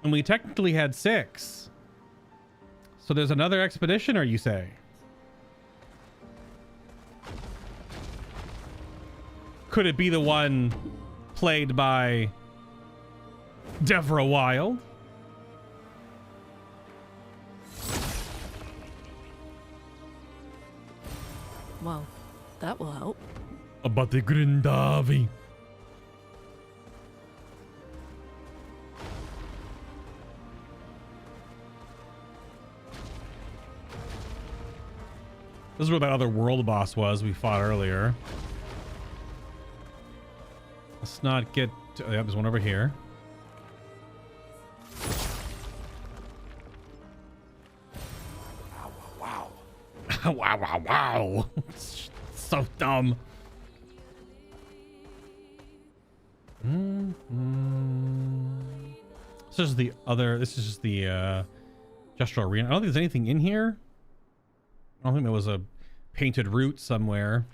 And we technically had 6. So there's another expeditioner, you say? Could it be the one played by Devra Wild? Well, that will help. About the Grindavi. This is where that other world boss was we fought earlier. Let's not get... Oh, yeah, there's one over here. Wow. Wow. So dumb. This is the other... This is just the Gestral arena. I don't think there's anything in here. I don't think there was a painted route somewhere.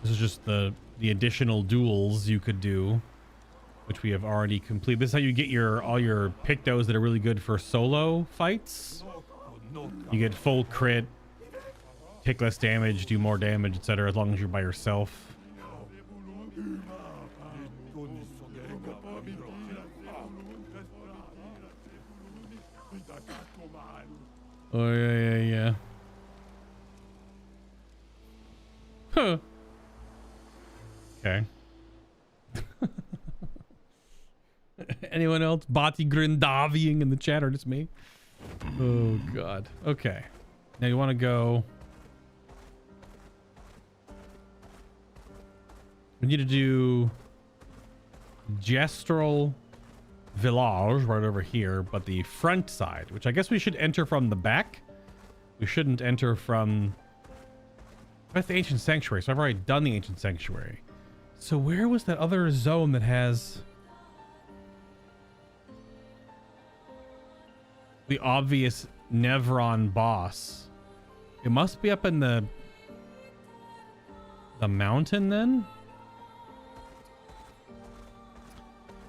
This is just the additional duels you could do, which we have already completed. This is how you get all your pictos that are really good for solo fights. You get full crit, take less damage, do more damage, etc. as long as you're by yourself. Oh yeah. Huh. Okay. Anyone else? Bati Grindaviing in the chat, or just me? Oh god. Okay. Now you want to go. We need to do Gestral Village right over here, but the front side, which I guess we should enter from the back. We shouldn't enter from... That's the Ancient Sanctuary, so I've already done the Ancient Sanctuary. So where was that other zone that has the obvious Nevron boss? It must be up in the mountain then?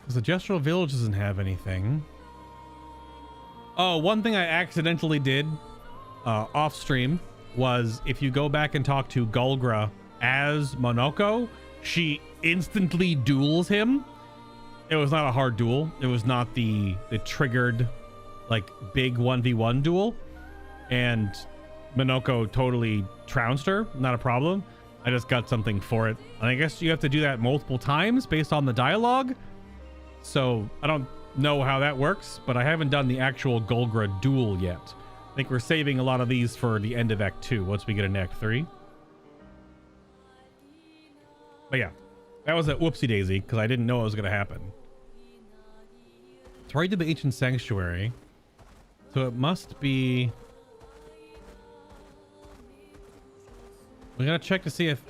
Because the Gestral Village doesn't have anything. Oh, one thing I accidentally did off stream was if you go back and talk to Gulgra as Monoko, she instantly duels him. It was not a hard duel. It was not the triggered like big 1v1 duel, and Monoko totally trounced her. Not a problem. I just got something for it, and I guess you have to do that multiple times based on the dialogue. So I don't know how that works, but I haven't done the actual Gulgra duel yet. I think we're saving a lot of these for the end of Act 2 once we get into Act 3. But yeah, that was a whoopsie daisy because I didn't know it was going to happen. So I already did the Ancient Sanctuary. So it must be... We gotta check to see if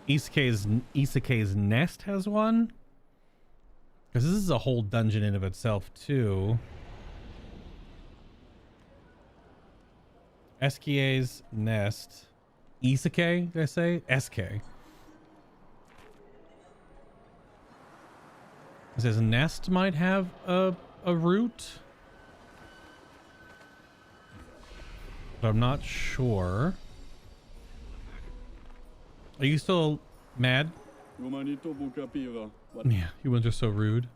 Iseke's Nest has one. Because this is a whole dungeon in of itself too. Eske's Nest. Iseke, did I say? SK. It says Nest might have a route. But I'm not sure. Are you still mad? Yeah, you ones are so rude.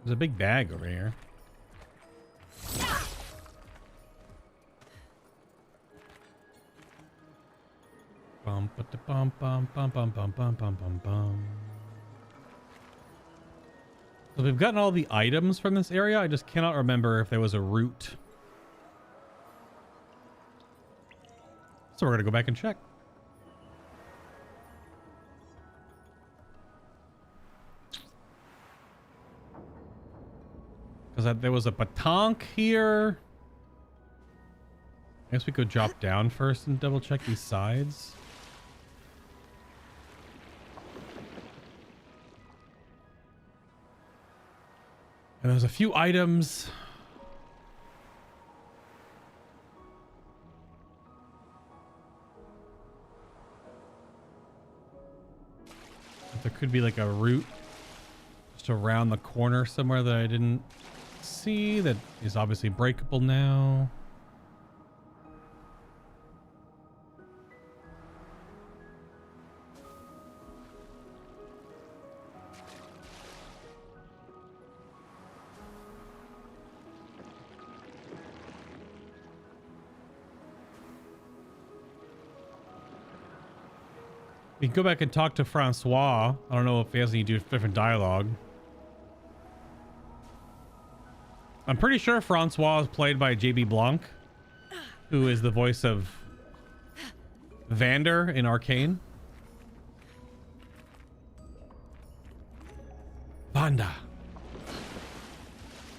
There's a big bag over here. Bum ba da bum bum bum bum bum bum bum bum bum. So we've gotten all the items from this area. I just cannot remember if there was a route. So we're gonna go back and check. Because there was a Batonk here. I guess we could drop down first and double check these sides. And there's a few items. There could be like a route just around the corner somewhere that I didn't see that is obviously breakable now. We can go back and talk to Francois. I don't know if he has any different dialogue. I'm pretty sure Francois is played by JB Blanc, who is the voice of Vander in Arcane. Vanda.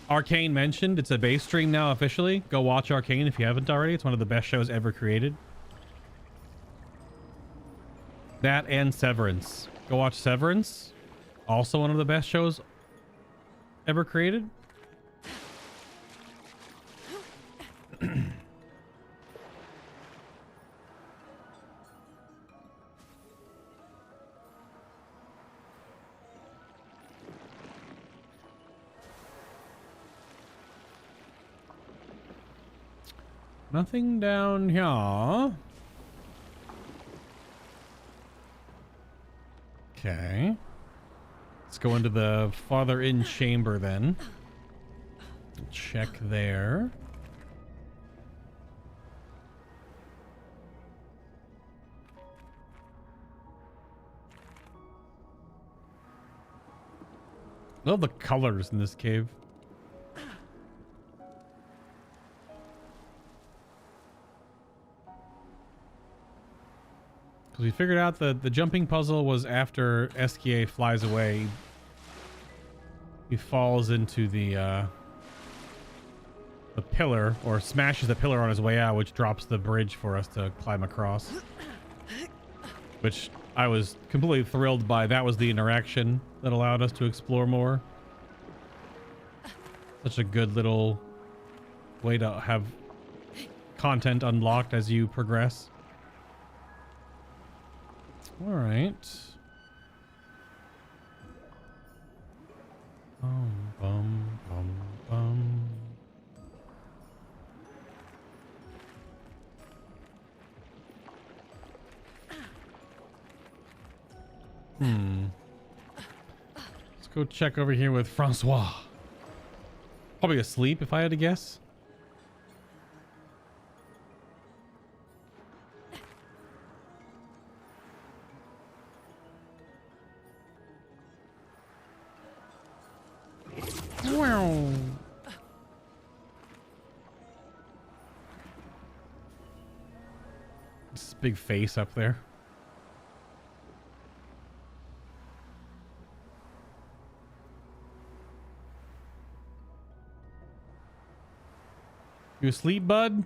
Arcane mentioned. It's a base stream now officially. Go watch Arcane if you haven't already. It's one of the best shows ever created. That and Severance. Go watch Severance. Also one of the best shows ever created. Nothing down here. Okay. Let's go into the farther in chamber then. Check there. Love the colors in this cave. Because we figured out that the jumping puzzle was after SKA flies away. He falls into the pillar, or smashes the pillar on his way out, which drops the bridge for us to climb across. Which I was completely thrilled by. That was the interaction that allowed us to explore more. Such a good little way to have content unlocked as you progress. All right. Bum, bum, bum. Let's go check over here with Francois. Probably asleep if I had to guess. Wow. This big face up there. You asleep, bud?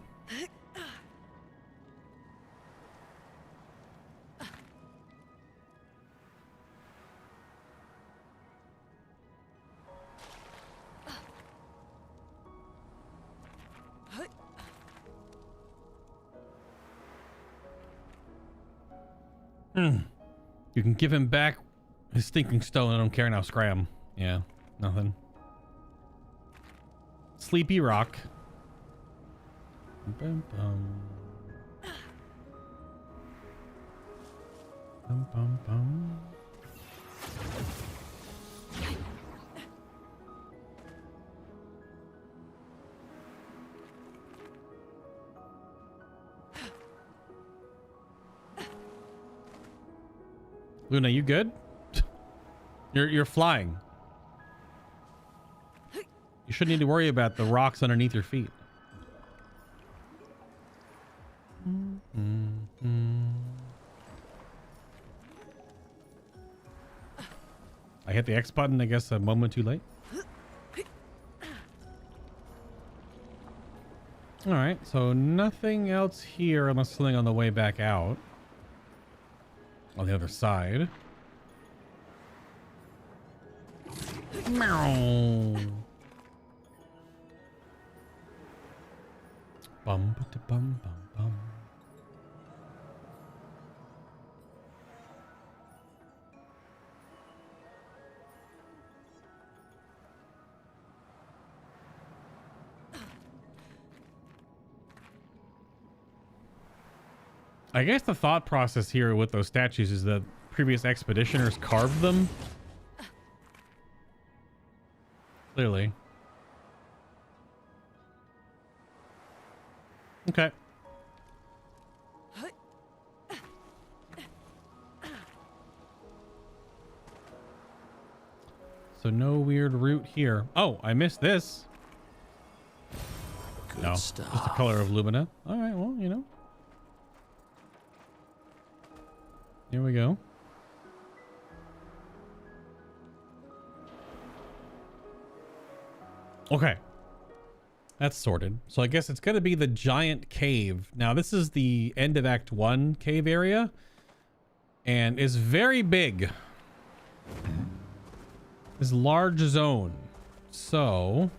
You can give him back his stinking stone. I don't care now. Scram. Yeah, nothing. Sleepy rock. Bum, bum. Bum, bum, bum. Luna, you good? You're flying. You shouldn't need to worry about the rocks underneath your feet. I hit the X button, I guess, a moment too late. All right, so nothing else here unless something on the way back out. On the other side. Meow. Bum ba bum bum bum. I guess the thought process here with those statues is that previous expeditioners carved them. Clearly. Okay. So no weird route here. Oh, I missed this. Good no, stuff. just the color of Lumina. All right, well, you know. Here we go. Okay. That's sorted. So I guess it's going to be the giant cave. Now, this is the end of Act 1 cave area. And is very big. This large zone. So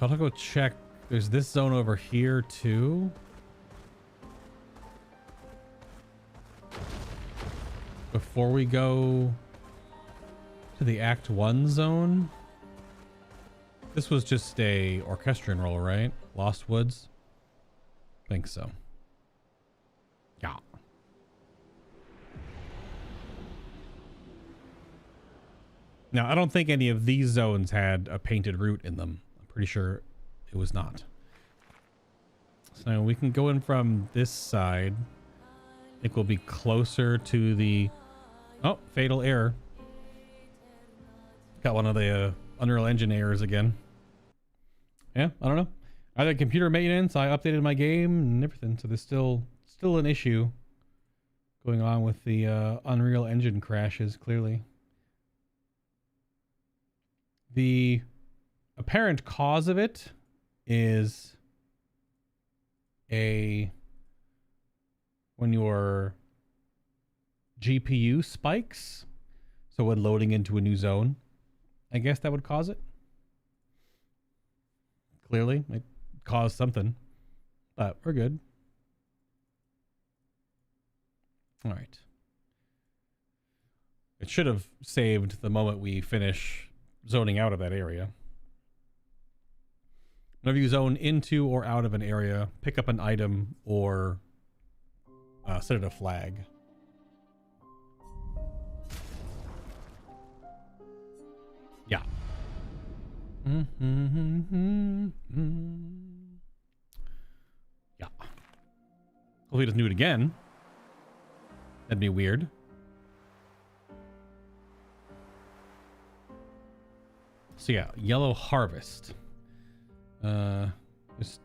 I'll go check. There's this zone over here too. Before we go to the Act 1 zone. This was just a orchestrion roll, right? Lost Woods? Think so. Yeah. Now, I don't think any of these zones had a painted route in them. I'm pretty sure it was not. So now we can go in from this side. I think we'll be closer to the... Oh, fatal error. Got one of the Unreal Engine errors again. Yeah, I don't know. I had computer maintenance. I updated my game and everything. So there's still an issue going on with the Unreal Engine crashes, clearly. The apparent cause of it is when your GPU spikes. So when loading into a new zone, I guess that would cause it. Clearly, it caused something, but we're good. All right. It should have saved the moment we finish zoning out of that area. Whenever you zone into or out of an area, pick up an item or set it a flag. Yeah. Yeah. Hopefully he doesn't do it again. That'd be weird. So yeah, Yellow Harvest. There's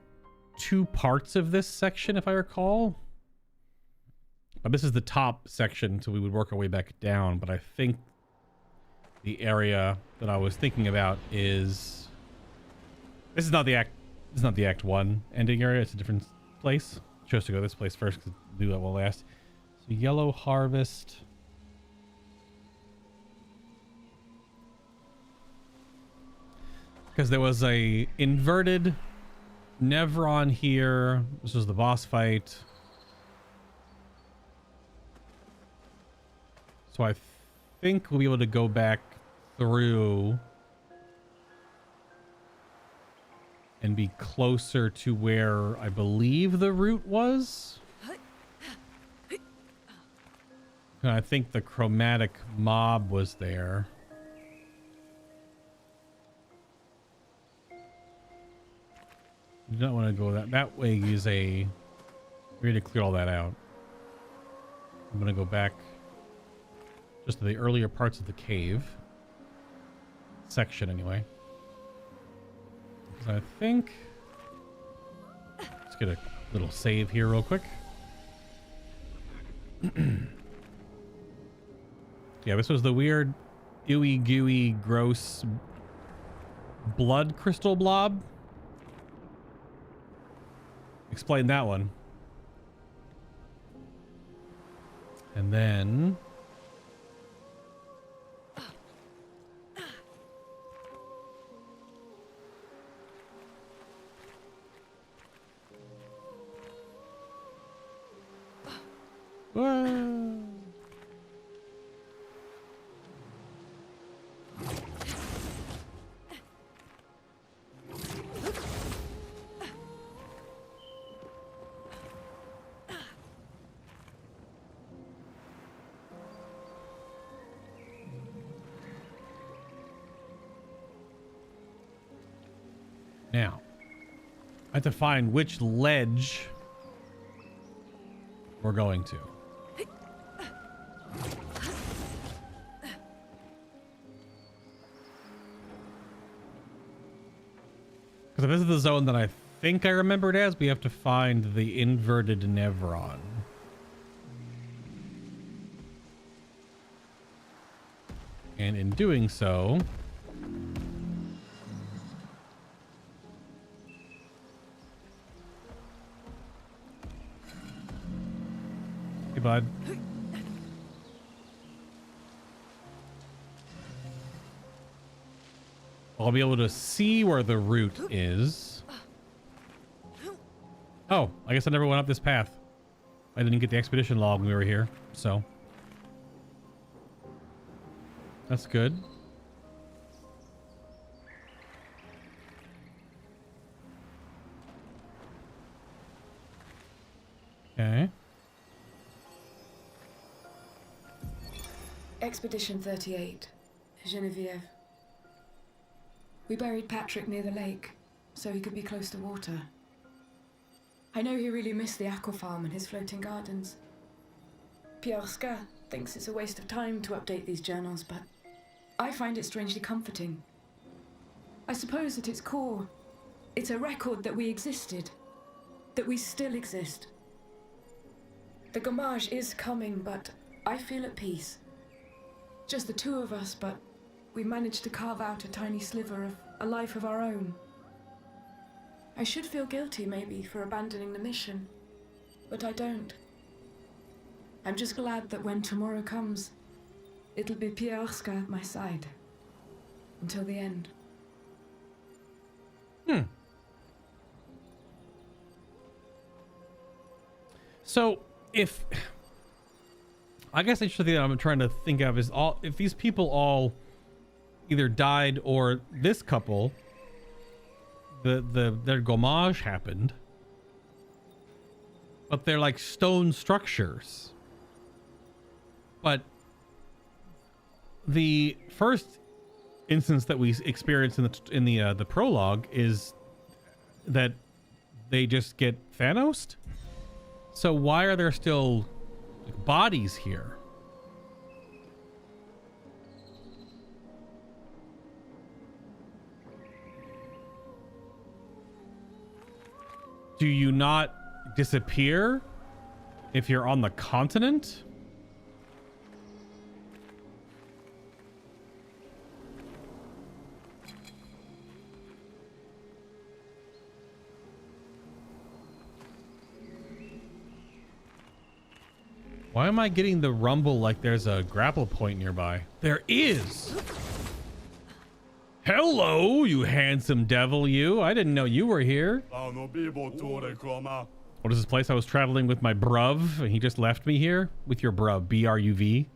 two parts of this section, if I recall. But this is the top section, so we would work our way back down. But I think the area that I was thinking about is... This is not the Act 1 ending area. It's a different place. I chose to go this place first because I knew that will last. So Yellow Harvest. Because there was a inverted Nevron here. This was the boss fight. So I think we'll be able to go back through and be closer to where I believe the route was. And I think the chromatic mob was there. You don't want to go that way. Is a way to clear all that out. I'm gonna go back just to the earlier parts of the cave section, anyway. I think let's get a little save here real quick. Yeah, this was the weird, ooey gooey, gross blood crystal blob. Explain that one. And then whoa. Now, I have to find which ledge we're going to. Because if this is the zone that I think I remember it as, we have to find the inverted Nevron. And in doing so... Hey, bud. I'll be able to see where the route is. Oh, I guess I never went up this path. I didn't get the expedition log when we were here, so that's good. Okay. Expedition 38, Genevieve. We buried Patrick near the lake, so he could be close to water. I know he really missed the aqua farm and his floating gardens. Pierre Oscar thinks it's a waste of time to update these journals, but I find it strangely comforting. I suppose at its core, it's a record that we existed, that we still exist. The gommage is coming, but I feel at peace. Just the two of us, but we managed to carve out a tiny sliver of a life of our own. I should feel guilty, maybe, for abandoning the mission, but I don't. I'm just glad that when tomorrow comes, it'll be Pierre Oscar at my side. Until the end. So, if... I guess the thing I'm trying to think of is if these people all either died or this couple, their gommage happened, but they're like stone structures. But the first instance that we experienced in the prologue is that they just get Thanos'd. So why are there still bodies here? Do you not disappear if you're on the continent? Why am I getting the rumble like there's a grapple point nearby? There is! Hello, you handsome devil, you. I didn't know you were here. What is this place? I was traveling with my bruv, and he just left me here? With your bruv, B-R-U-V.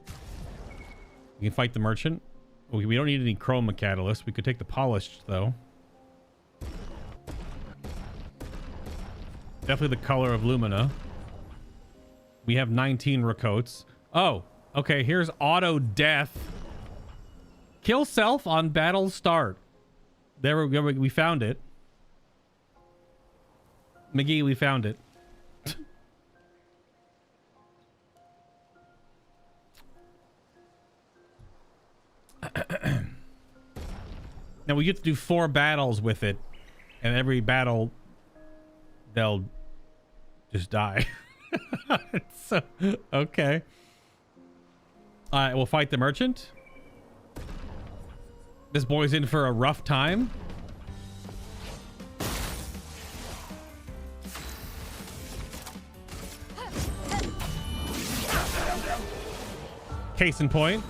You can fight the merchant. Okay, we don't need any chroma catalyst. We could take the polished, though. Definitely the color of Lumina. We have 19 Rakotes. Oh, okay, here's auto death. Kill self on battle start. There we go. We found it. McGee, we found it. Now we get to do 4 battles with it, and every battle they'll just die. So, okay. All right, we'll fight the merchant. This boy's in for a rough time. Case in point.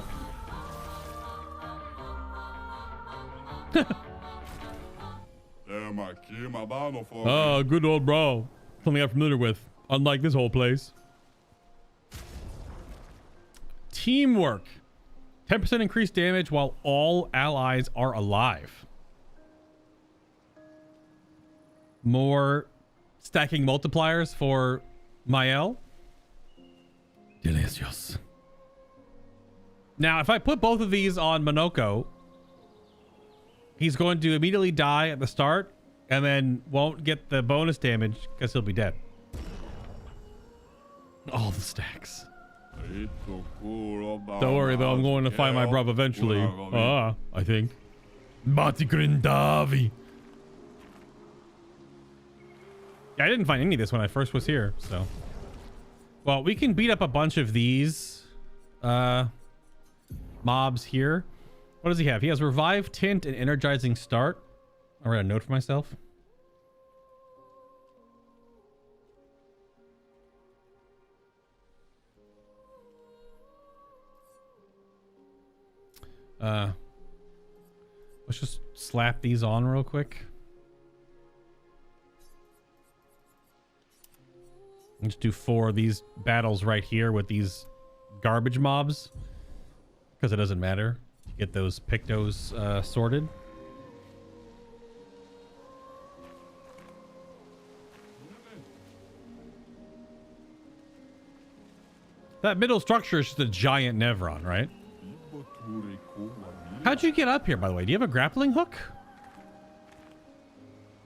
Oh, good old bro. Something I'm familiar with. Unlike this whole place. Teamwork. 10% increased damage while all allies are alive. More stacking multipliers for Mael. Delicious. Now, if I put both of these on Monoko, he's going to immediately die at the start and then won't get the bonus damage because he'll be dead. All the stacks. Don't worry though, I'm going to find my bruv eventually. I think. Batigrindavi. Yeah, I didn't find any of this when I first was here, so. Well, we can beat up a bunch of these mobs here. What does he have? He has Revive, Tint, and Energizing Start. I'll write a note for myself. Let's just slap these on real quick. Let's do 4 of these battles right here with these garbage mobs, because it doesn't matter. Get those pictos sorted. That middle structure is just a giant Nevron, right? How'd you get up here, by the way? Do you have a grappling hook?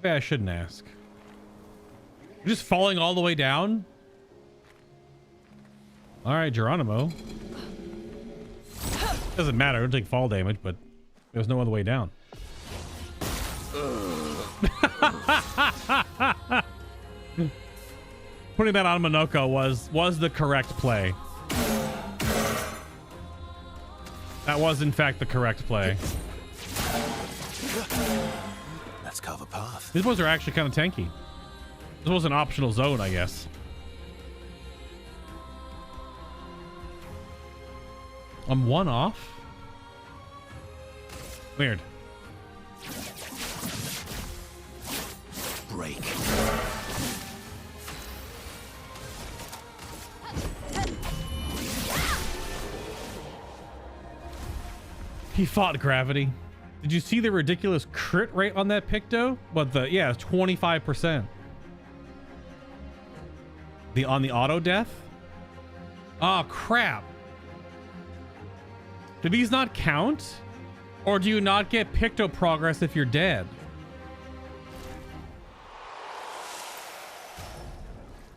Maybe I shouldn't ask. You're just falling all the way down? All right, Geronimo. Doesn't matter. It'll take fall damage, but there's no other way down. Putting that on Monoko was the correct play. That was, in fact, the correct play. Let's carve a path. These ones are actually kind of tanky. This was an optional zone, I guess. I'm 1 off? Weird. Break. He fought gravity. Did you see the ridiculous crit rate on that Picto? But yeah, it's 25%. On the auto death? Oh crap. Do these not count? Or do you not get Picto progress if you're dead?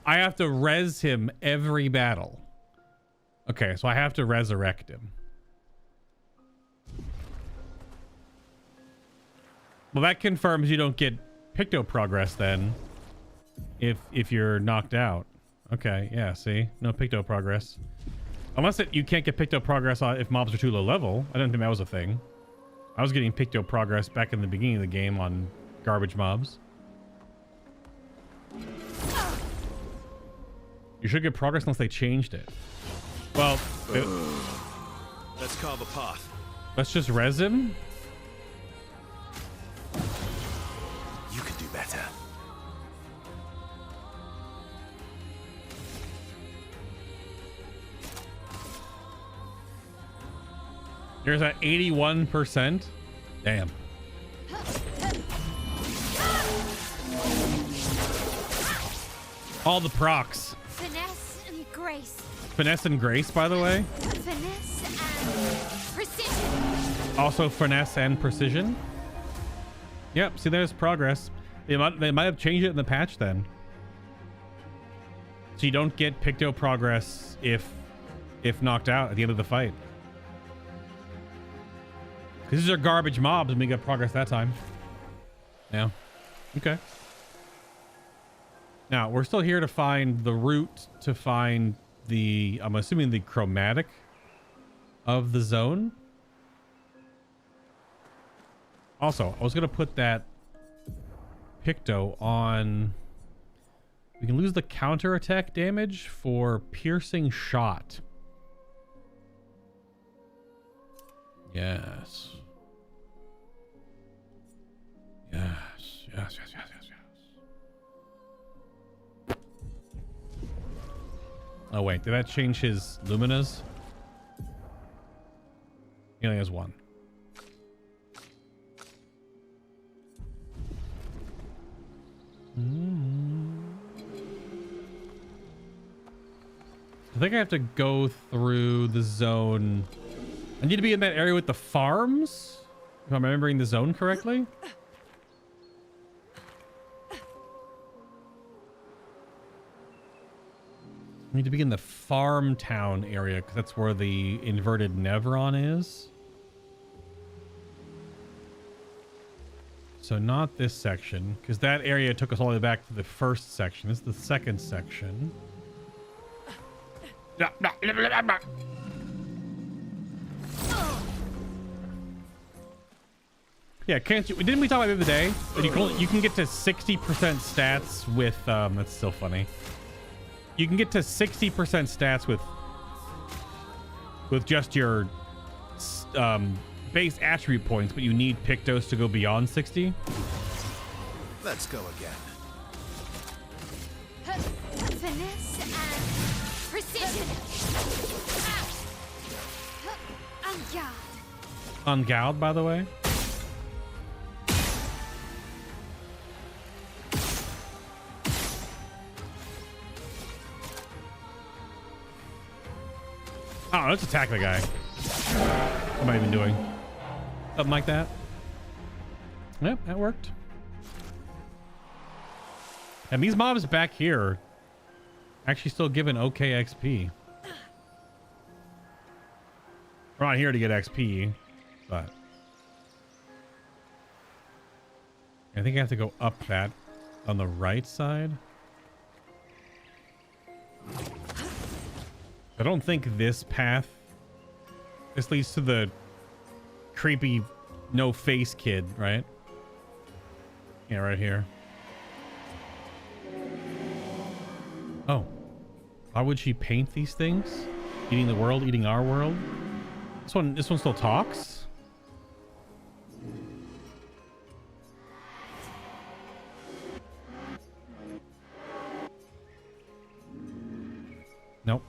I have to res him every battle. Okay, so I have to resurrect him. Well, that confirms you don't get Picto progress then if you're knocked out. Okay, yeah, see? No Picto progress. Unless you can't get Picto progress if mobs are too low level. I didn't think that was a thing. I was getting Picto progress back in the beginning of the game on garbage mobs. You should get progress unless they changed it. Well, let's carve a path. Let's just res him. You can do better. There's at 81%. Damn. All the procs. Finesse and grace. Finesse and grace, by the way. Finesse and precision. Also finesse and precision. Yep, see, there's progress. They might have changed it in the patch then. So you don't get Picto progress if knocked out at the end of the fight. Because these are garbage mobs and we got progress that time. Yeah. Okay. Now, we're still here to find the route to find the, I'm assuming, the chromatic of the zone. Also, I was going to put that Picto on... We can lose the counterattack damage for piercing shot. Yes. Yes, yes, yes, yes, yes, yes. Oh, wait. Did that change his Luminas? He only has 1. I think I have to go through the zone. I need to be in that area with the farms, if I'm remembering the zone correctly. I need to be in the farm town area because that's where the inverted Nevron is. So not this section, because that area took us all the way back to the first section. This is the second section. Yeah, can't you? Didn't we talk about it the other day? That you can get to 60% stats with that's still funny. You can get to 60% stats with just your base attribute points, but you need Pictos to go beyond 60. Let's go again. Finesse and precision. En garde. On Gald, by the way. Oh, let's attack the guy. What am I even doing? Something like that. Yep, that worked. And these mobs back here actually still give an okay XP. We're not here to get XP, but I think I have to go up that on the right side. I don't think this path, this leads to the creepy no face kid, right? Yeah, right here. Oh, why would she paint these things? Eating the world, eating our world. This one still talks. Nope.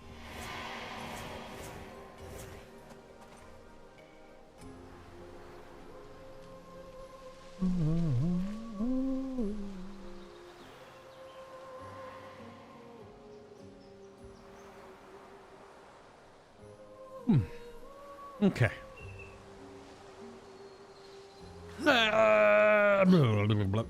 Okay. Blah, blah, blah, blah.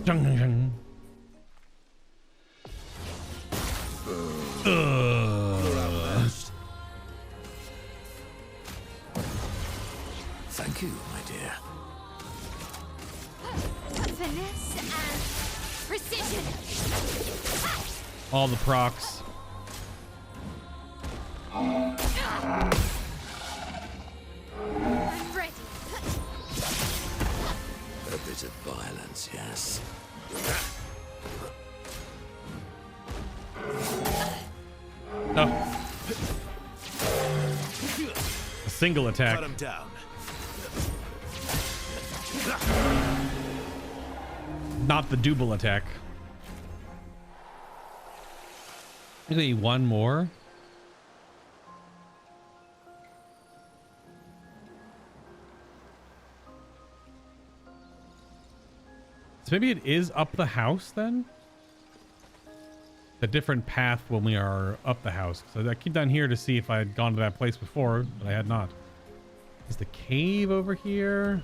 Jung, jung, jung. Thank you, my dear. Finesse and precision. All the procs. I'm ready. A bit of violence, yes. Oh. A single attack. Cut him down. Not the double attack. I think one more. So maybe it is up the house then? A different path when we are up the house. So I keep down here to see if I had gone to that place before, but I had not. Is the cave over here?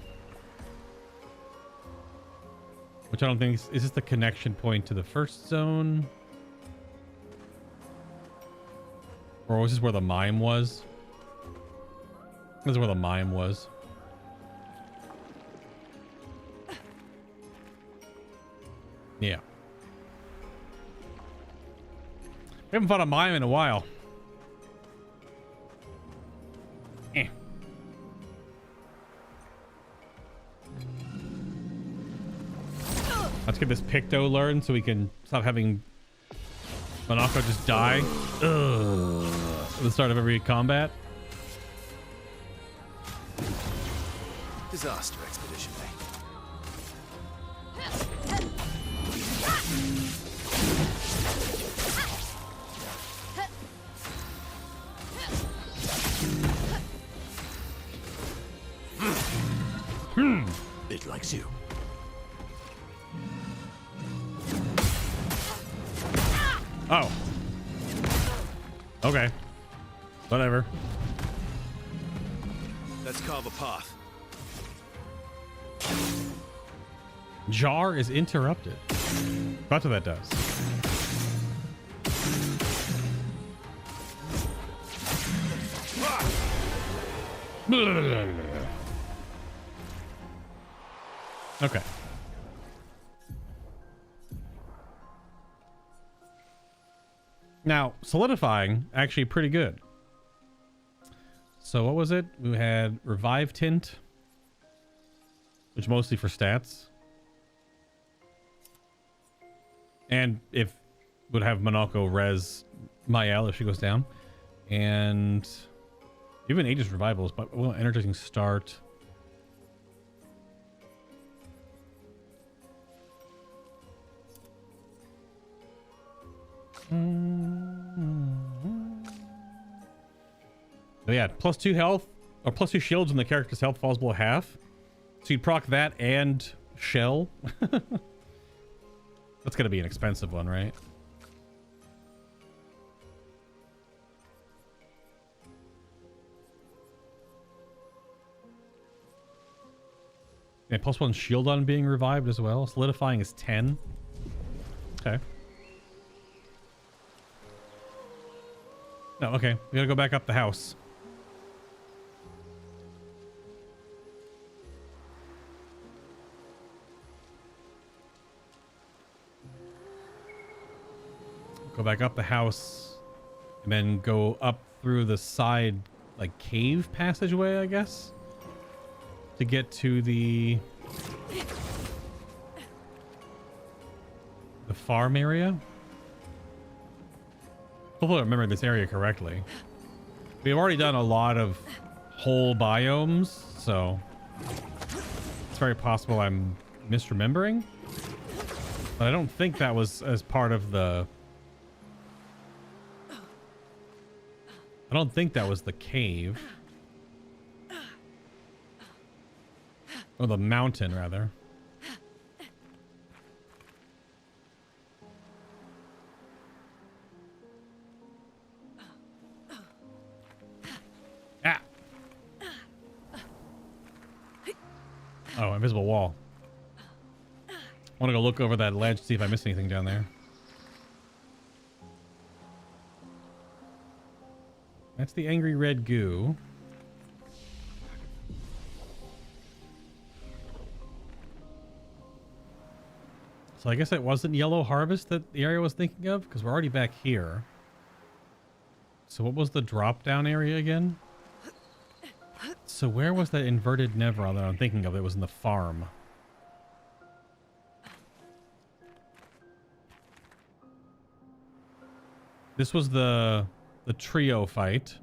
Which I don't think is this the connection point to the first zone? Or was this where the mime was? This is where the mime was. Yeah. We haven't fought a mime in a while. Eh. Let's get this Picto learned so we can stop having Monako just die. At the start of every combat. Disaster expedition, eh? It likes you. Oh. Okay. Whatever. Let's carve a path. Jar is interrupted. That's what that does. Okay. Now, solidifying, actually pretty good. So what was it? We had Revive Tint, which mostly for stats. And if would have Monoko res Mael if she goes down. And even Aegis Revivals, but well, Energizing Start. So yeah, +2 health or +2 shields when the character's health falls below half. So you'd proc that and shell. That's gonna be an expensive one, right? Yeah, +1 shield on being revived as well. Solidifying is 10. Okay. No, okay. We gotta go back up the house. Go back up the house and then go up through the side, like, cave passageway, I guess, to get to the farm area. Hopefully I remember this area correctly. We've already done a lot of whole biomes, so it's very possible I'm misremembering. But I don't think that was as part of the... I don't think that was the cave. Or the mountain, rather. Ah! Oh, invisible wall. I want to go look over that ledge to see if I missed anything down there. That's the angry red goo. So I guess it wasn't Yellow Harvest that the area was thinking of, because we're already back here. So what was the drop down area again? So where was that inverted Nevron that I'm thinking of that was in the farm? This was the trio fight.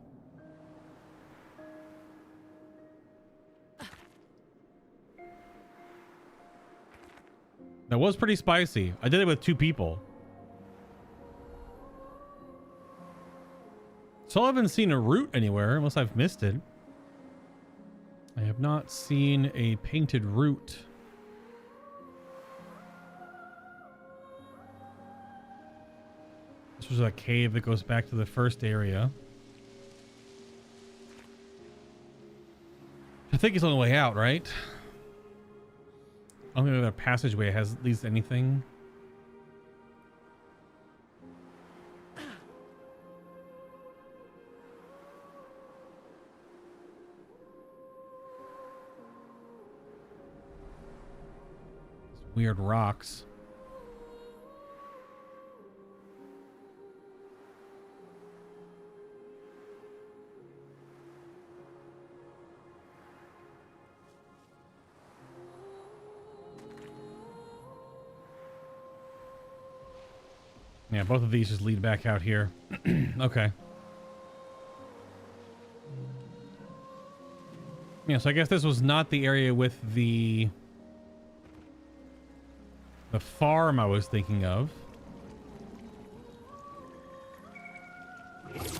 That was pretty spicy. I did it with 2 people. So I haven't seen a root anywhere unless I've missed it. I have not seen a painted root. This was a cave that goes back to the first area. I think it's on the way out, right? I don't think the passageway has at least anything. Weird rocks. Yeah, both of these just lead back out here. Okay. Yeah, so I guess this was not the area with the farm I was thinking of. It's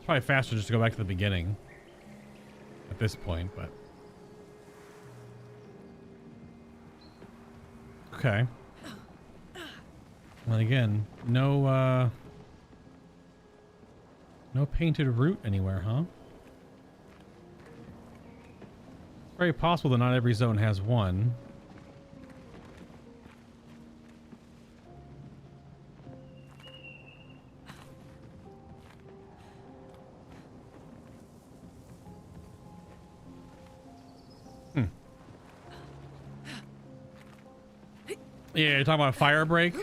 probably faster just to go back to the beginning at this point, but okay. Well, again, no painted root anywhere, huh? It's very possible that not every zone has one. Yeah, you're talking about fire break?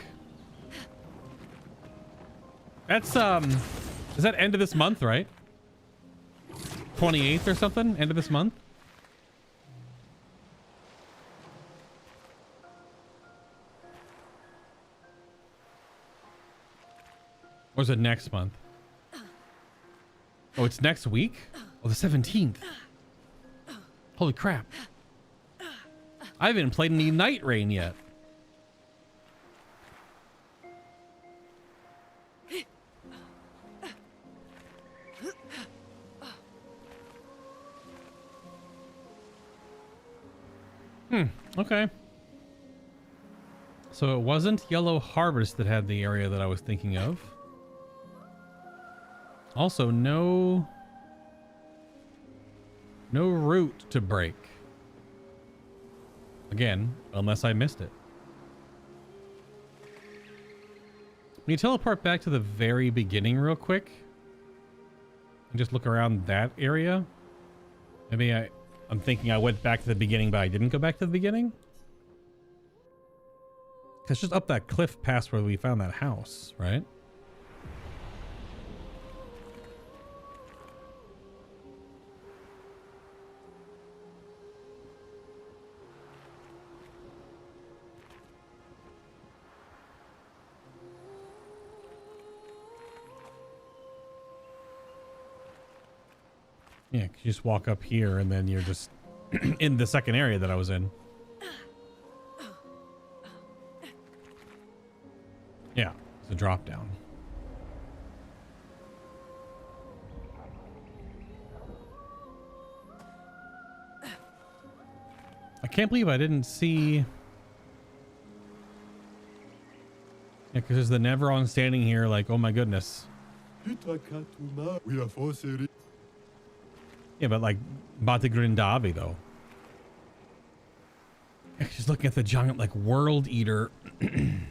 That's is that end of this month, right? 28th or something, end of this month. Or is it next month? Oh, it's next week? Oh, the 17th. Holy crap. I haven't played any Night Rain yet. Okay. So it wasn't Yellow Harvest that had the area that I was thinking of. Also, no route to break. Again, unless I missed it. Can you teleport back to the very beginning real quick? And just look around that area? Maybe I'm thinking I went back to the beginning, but I didn't go back to the beginning? It's just up that cliff past where we found that house, right? Yeah, you just walk up here and then you're just in the second area that I was in. Yeah, it's a drop down. I can't believe I didn't see... Yeah, because there's the Neveron standing here like, oh my goodness. Yeah, but like Battlegrounds though. Just looking at the giant like world eater. And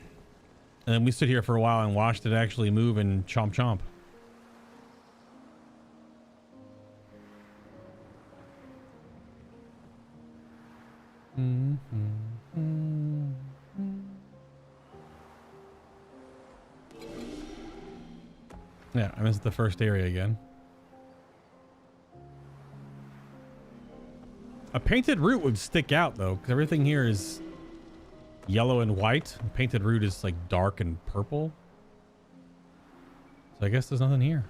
then we stood here for a while and watched it actually move and chomp chomp. Yeah, I missed the first area again. A painted root would stick out though, because everything here is yellow and white. Painted root is like dark and purple. So I guess there's nothing here.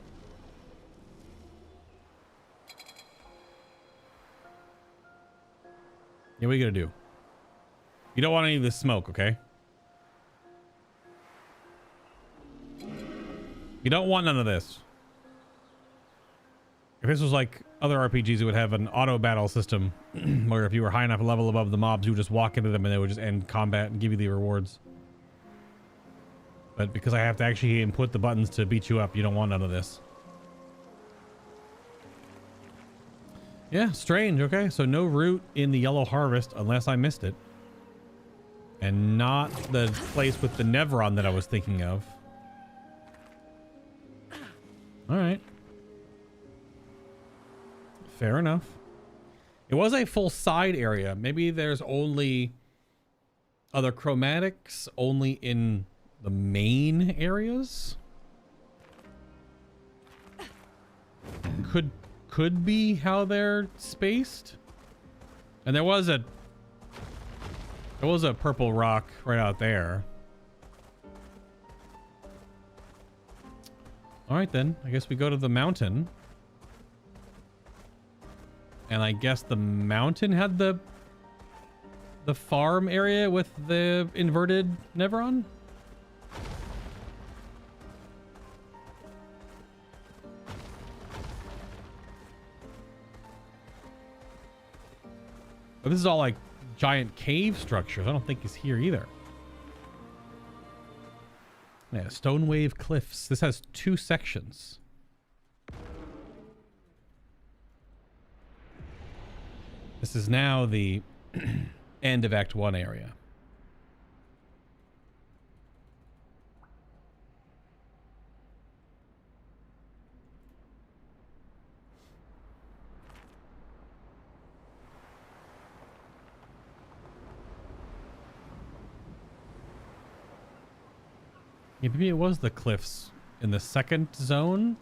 Yeah, what are you gonna do? You don't want any of this smoke, okay? You don't want none of this. If this was like other RPGs, it would have an auto battle system where if you were high enough level above the mobs, you would just walk into them and they would just end combat and give you the rewards. But because I have to actually input the buttons to beat you up, you don't want none of this. Yeah, strange. Okay, so no route in the Yellow Harvest unless I missed it. And not the place with the Neveron that I was thinking of. All right. Fair enough. It was a full side area. Maybe there's only other chromatics only in the main areas. Could be how they're spaced. And there was a purple rock right out there. All right then. I guess we go to the mountain. And I guess the mountain had the farm area with the inverted Neveron? But this is all like giant cave structures. I don't think he's here either. Yeah, Stone Wave Cliffs. This has 2 sections. This is now the end of Act 1 area. Yeah, maybe it was the cliffs in the second zone.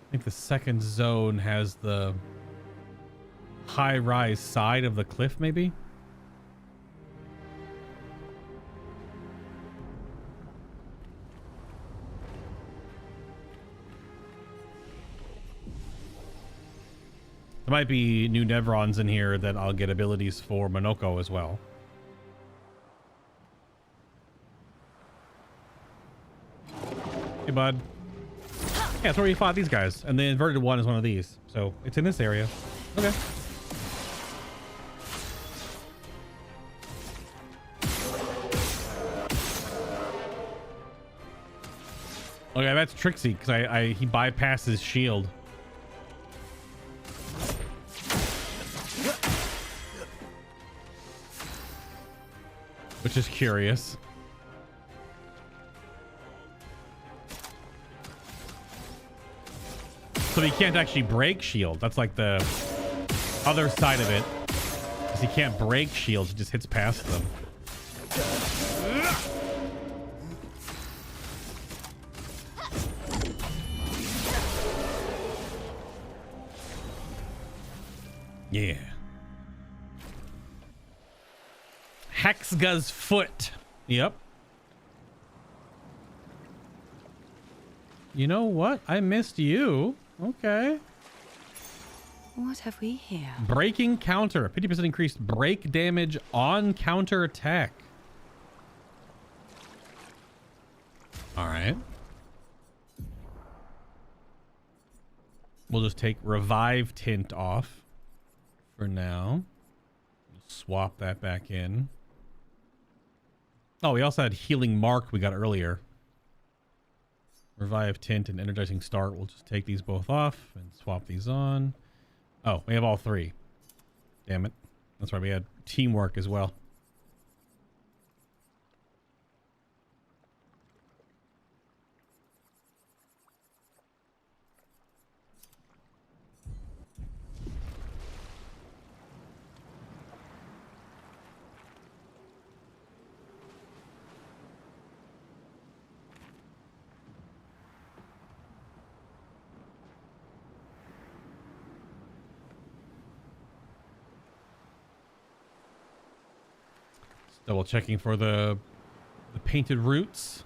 I think the second zone has the high-rise side of the cliff, maybe? There might be new Nevrons in here that I'll get abilities for Monoko as well. Hey, bud. Yeah, that's where we fought these guys. And the inverted one is one of these. So it's in this area. Okay. Okay, that's Trixie because he bypasses shield. Which is curious. So he can't actually break shield. That's like the other side of it. Because he can't break shields, he just hits past them. Yeah. Hexga's foot. Yep. You know what? I missed you. Okay. What have we here? Breaking counter. 50% increased break damage on counter attack. All right. We'll just take revive tint off for now. Swap that back in. Oh, we also had healing mark we got earlier. Revive tint and energizing start. We'll just take these both off and swap these on. Oh, we have all three. Damn it. That's right. We had teamwork as well. Double checking for the painted roots.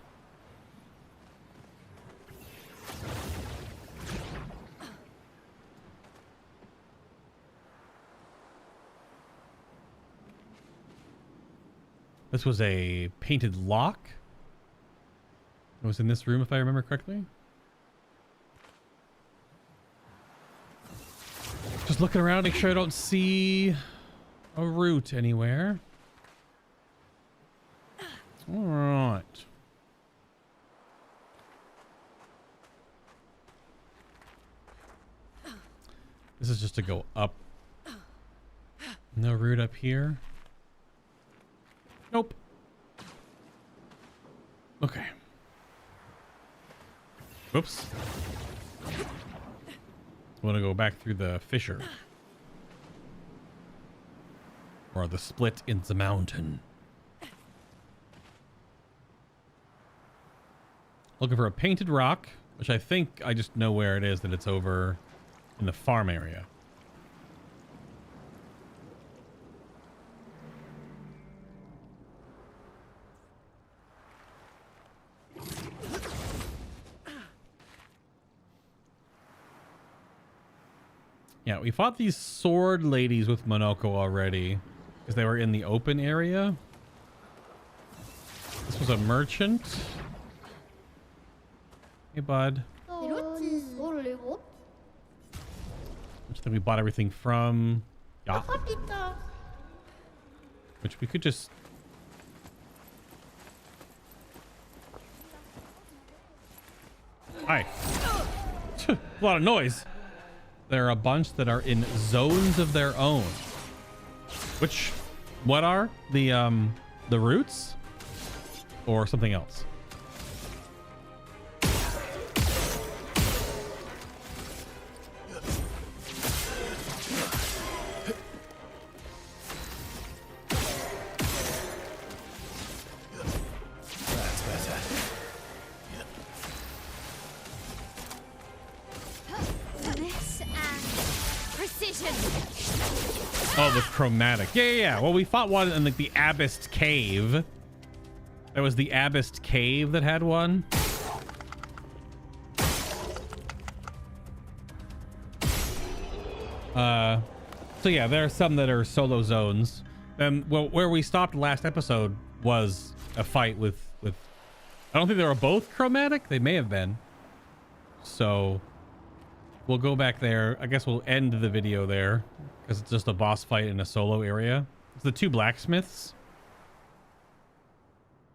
This was a painted lock. It was in this room, if I remember correctly. Just looking around, make sure I don't see a root anywhere. All right. This is just to go up. No root up here. Nope. Okay. Oops. I want to go back through the fissure. Or the split in the mountain. Looking for a painted rock, which I think I just know where it is, that it's over in the farm area. Yeah, we fought these sword ladies with Monoko already because they were in the open area. This was a merchant. Hey, bud. Which then we bought everything from. Yeah. Which we could just. Hi. A lot of noise. There are a bunch that are in zones of their own. Which, what are the roots or something else? Oh, the chromatic. Yeah. Well, we fought one in like the Abyss Cave. There was the Abyss Cave that had one. So yeah, there are some that are solo zones. Well, where we stopped last episode was a fight with I don't think they were both chromatic. They may have been. So we'll go back there. I guess we'll end the video there because it's just a boss fight in a solo area. It's the 2 blacksmiths.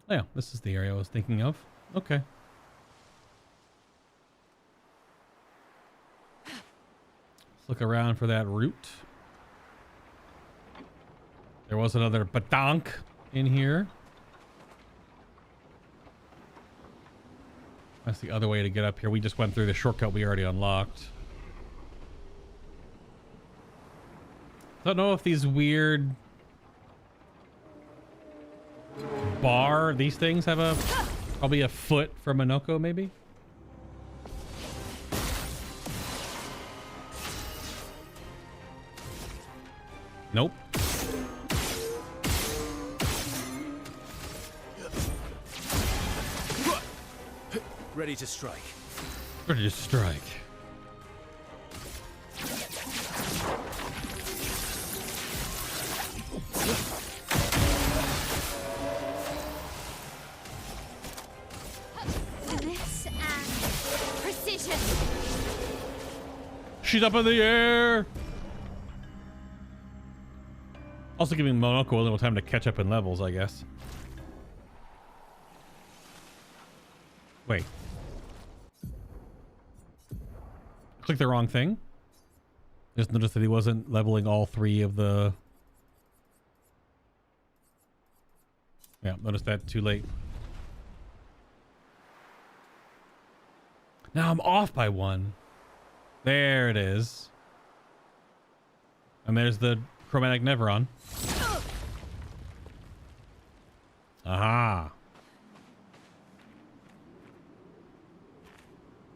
Oh, yeah, this is the area I was thinking of. Okay. Let's look around for that route. There was another batank in here. That's the other way to get up here. We just went through the shortcut we already unlocked. Don't know if these weird these things have probably a foot for Minoko, maybe. Nope. Ready to strike. Ready to strike. Finesse and precision. She's up in the air. Also giving Monoko a little time to catch up in levels, I guess. Wait. Clicked the wrong thing. Just noticed that he wasn't leveling all 3 of the... Yeah, noticed that too late. Now I'm off by 1. There it is. And there's the chromatic Neveron. Aha.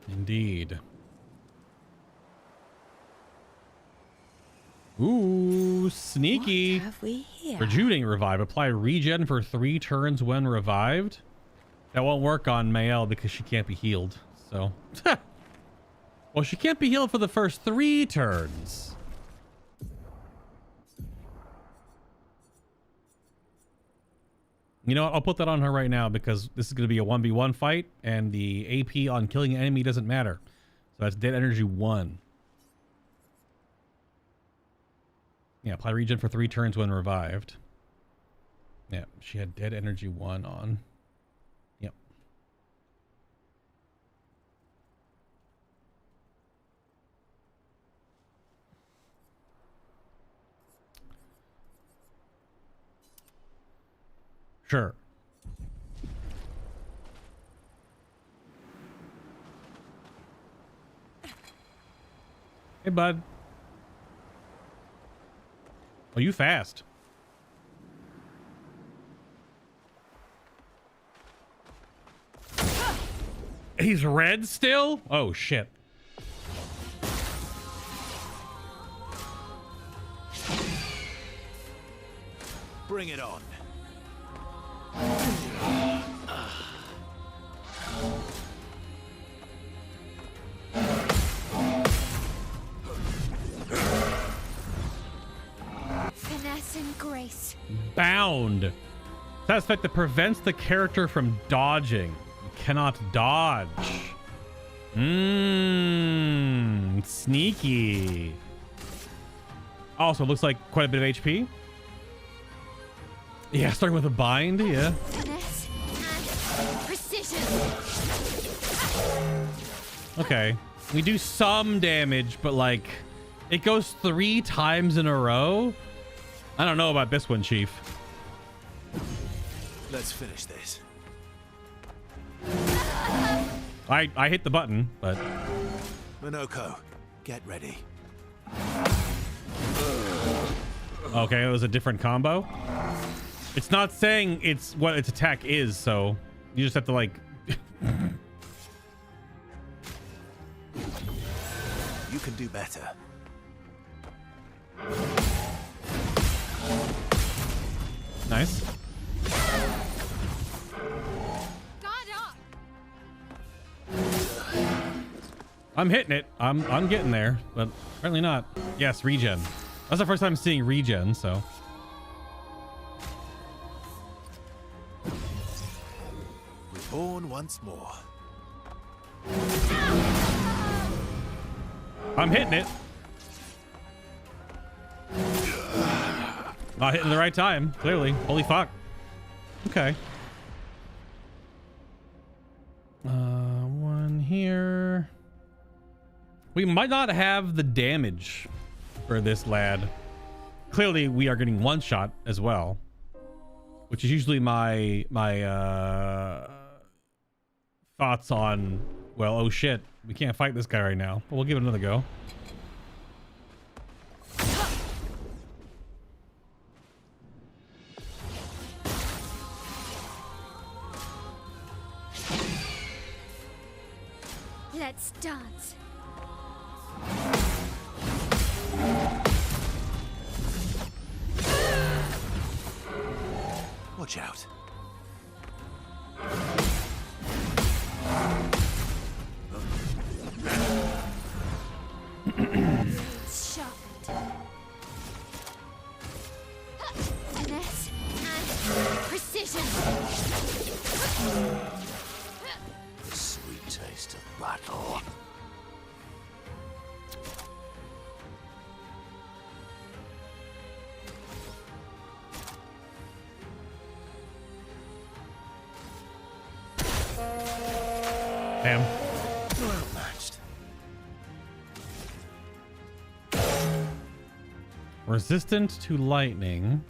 Indeed. Ooh, sneaky. What have we here? Rejuvenating revive. Apply regen for 3 turns when revived. That won't work on Mael because she can't be healed. So, well, she can't be healed for the first 3 turns. You know what? I'll put that on her right now because this is going to be a 1v1 fight and the AP on killing an enemy doesn't matter. So that's dead energy 1. Yeah, apply regen for 3 turns when revived. Yeah, she had dead energy 1 on. Yep. Sure. Hey, bud. Oh, you fast. He's red still? Oh, shit. Bring it on. Finesse and grace. Bound. That effect that prevents the character from dodging. You cannot dodge. Sneaky. Also, looks like quite a bit of HP. Yeah, starting with a bind, yeah. Finesse and precision. Okay. We do some damage, but like, it goes 3 times in a row. I don't know about this one, Chief. Let's finish this. I hit the button, but... Minoko, get ready. Okay, it was a different combo. It's not saying it's what its attack is, so you just have to like... You can do better. Nice. Guard up. I'm hitting it. I'm getting there, but apparently not. Yes, regen. That's the first time seeing regen, so. Reborn once more. I'm hitting it. Not hitting the right time, clearly. Holy fuck. Okay. One here. We might not have the damage for this lad. Clearly, we are getting one shot as well, which is usually my thoughts on. Well, oh shit, we can't fight this guy right now, but we'll give it another go. Let's dance. Watch out. It's sharpened. Finesse and precision. The sweet taste of battle. Damn. Well matched. Resistant to lightning.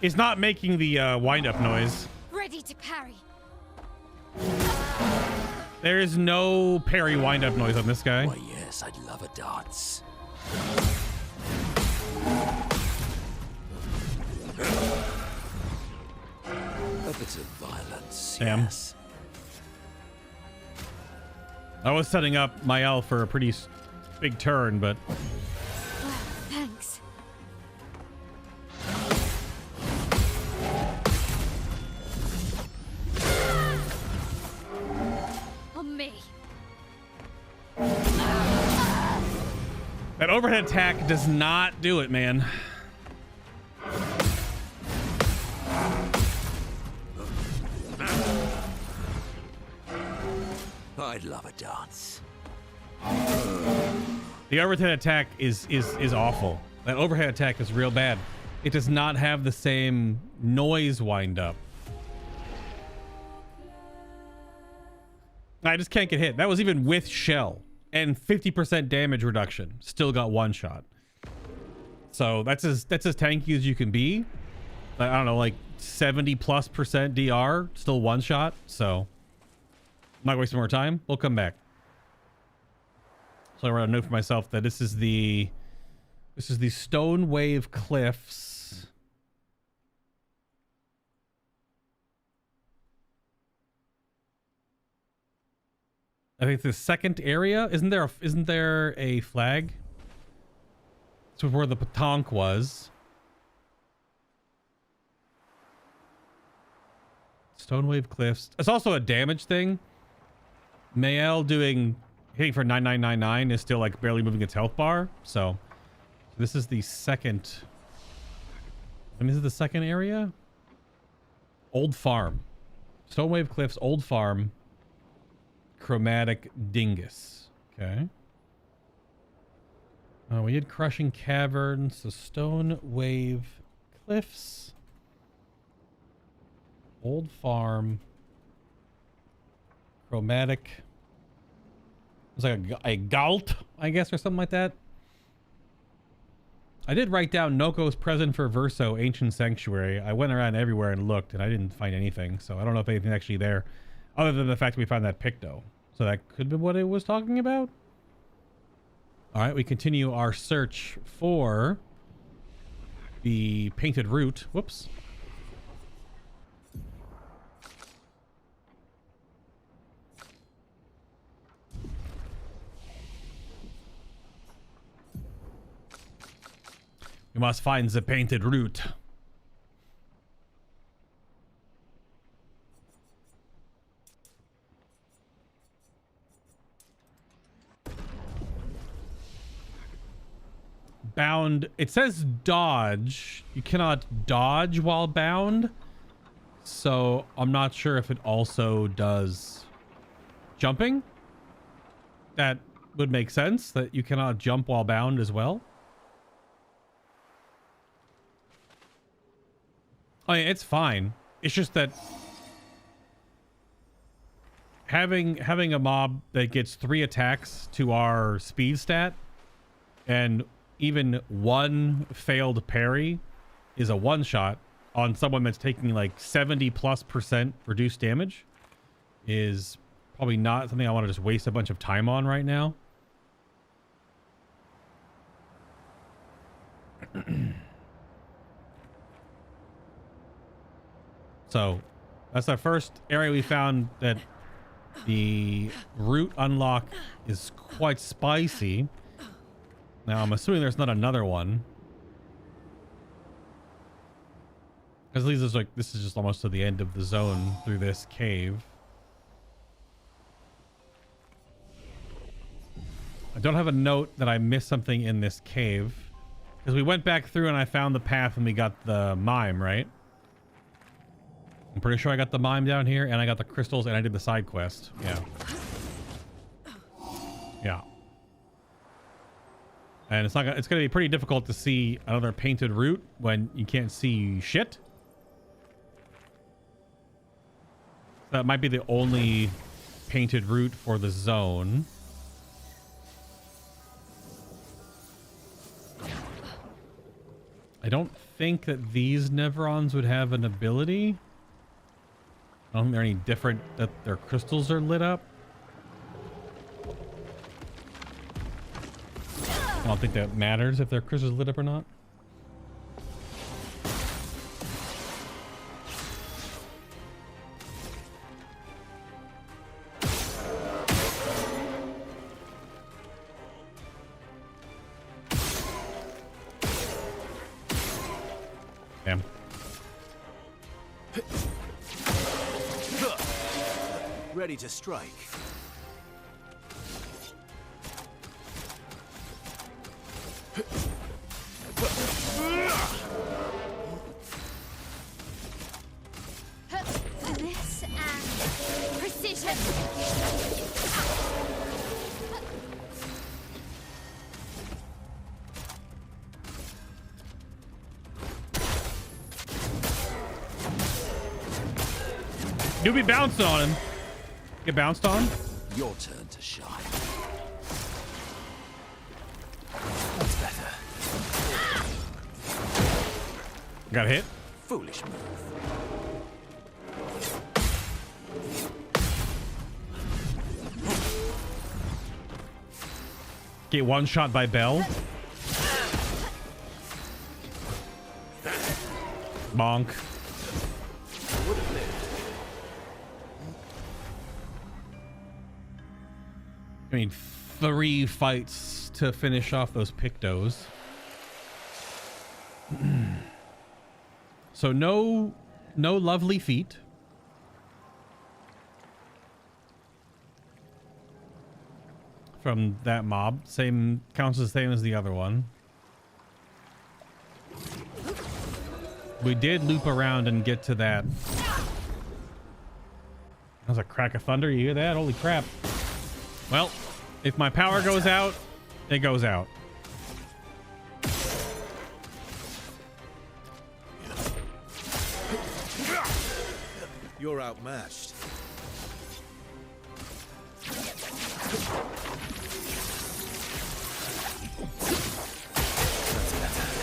It's not making the wind-up noise. Ready to parry. There is no parry wind-up noise on this guy. Why, yes, I'd love a dance. A bit of violence, Damn. yes. I was setting up my L for a pretty big turn, but Well, thanks. On me. that overhead attack does not do it, man. I'd love a dance. The overhead attack is awful. That overhead attack is real bad. It does not have the same noise wind up. I just can't get hit. That was even with shell and 50% damage reduction. Still got one shot. So that's as tanky as you can be. I don't know, like 70+% DR, still one shot. So I'm not wasting more time. We'll come back. So I wrote a note for myself that this is the Stone Wave Cliffs. I think the second area. Isn't there a flag? This was where the Petanque was. Stone Wave Cliffs. It's also a damage thing. Mael hitting for 9999 is still like barely moving its health bar. So this is the second. I mean, this is the second area. Old Farm. Stone Wave Cliffs, Old Farm. Chromatic Dingus. Okay. We had Crushing Cavern. So Stone Wave Cliffs. Old Farm. Chromatic. It's like a galt, I guess, or something like that. I did write down Noko's present for Verso, Ancient Sanctuary. I went around everywhere and looked, and I didn't find anything. So I don't know if anything's actually there, other than the fact that we found that Picto. So that could be what it was talking about. All right, we continue our search for the painted root. Whoops. We must find the painted root. Bound. It says dodge. You cannot dodge while bound. So I'm not sure if it also does jumping. That would make sense, that you cannot jump while bound as well. I mean, it's fine. It's just that having a mob that gets 3 attacks to our speed stat and even 1 failed parry is a one-shot on someone that's taking like 70+% reduced damage is probably not something I want to just waste a bunch of time on right now. So that's our first area we found that the root unlock is quite spicy. Now I'm assuming there's not another one, because this is just almost to the end of the zone through this cave. I don't have a note that I missed something in this cave, because we went back through and I found the path and we got the mime, right? I'm pretty sure I got the mime down here, and I got the crystals, and I did the side quest. Yeah. Yeah. And it's going to be pretty difficult to see another painted root when you can't see shit. That might be the only painted root for the zone. I don't think that these Nevrons would have an ability. I don't think they're any different, that their crystals are lit up. I don't think that matters if their crystals are lit up or not. Damn. Ready to strike. Finesse and precision. You be bouncing on him. Get bounced on? Your turn to shine. That's better. Got hit. Foolish move. Get one shot by Belle. Bonk. I mean, 3 fights to finish off those Pictos. So no lovely feet. From that mob. Same, counts the same as the other one. We did loop around and get to that. That was a crack of thunder. You hear that? Holy crap. Well, if my power goes out, it goes out. You're outmatched. That's better.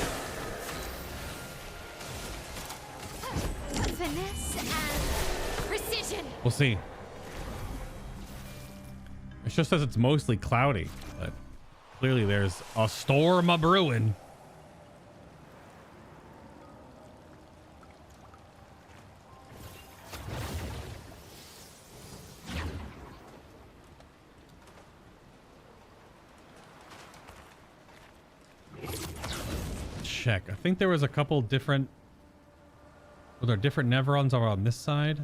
and precision. We'll see. It just says it's mostly cloudy, but clearly there's a storm a-brewing. Check. I think there was a couple different... Were there different Neverons over on this side?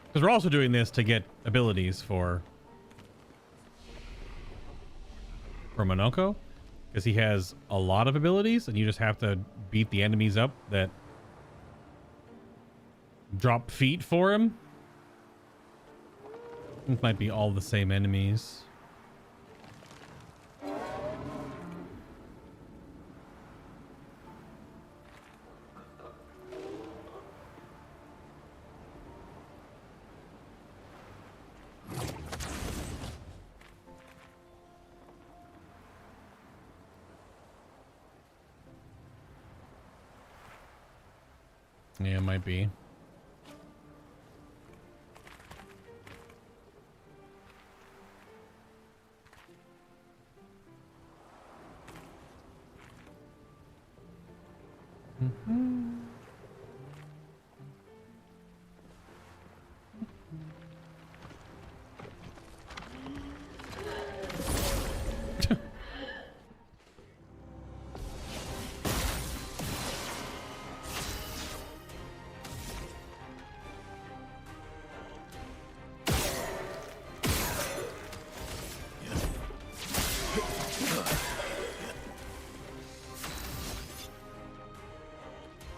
Because we're also doing this to get abilities for Monoko. Because he has a lot of abilities, and you just have to beat the enemies up that drop feet for him. It might be all the same enemies. Yeah, it might be.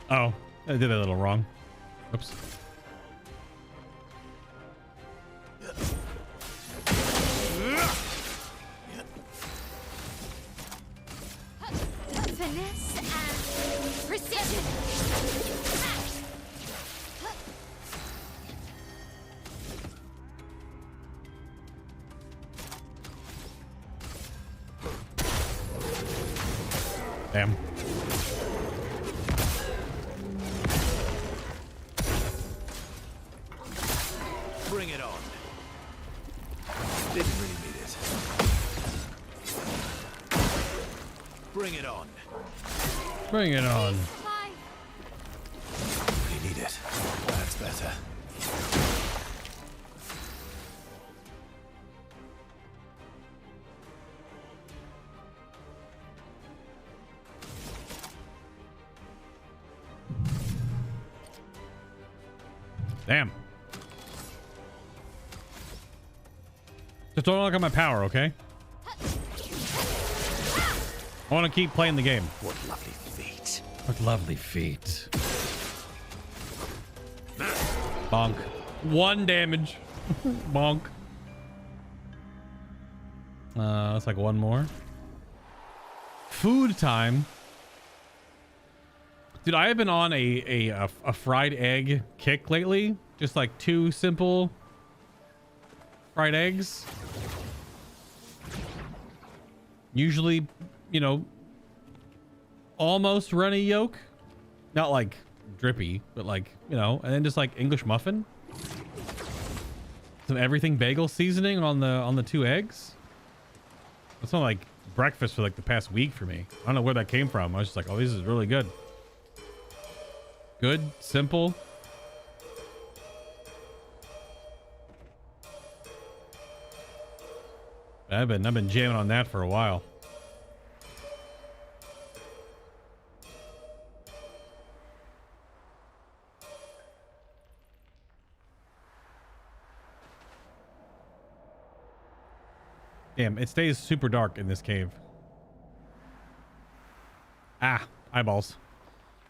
Oh, I did it a little wrong. Oops. Finesse and precision. Damn. Bring it on. Didn't really need it. Bring it on. Bring it on. Really need it. That's better. Damn. Just don't look at my power, okay? I want to keep playing the game. What lovely feet. What lovely feet. Bonk. 1 damage. Bonk. That's like 1 more. Food time. Dude, I have been on a fried egg kick lately. Just like 2 simple fried eggs. Usually, you know, almost runny yolk. Not like drippy, but like, you know, and then just like English muffin. Some everything bagel seasoning on the 2 eggs. That's not like breakfast for like the past week for me. I don't know where that came from. I was just like, oh, this is really good. Good, simple. I've been jamming on that for a while. Damn, it stays super dark in this cave. Ah, eyeballs.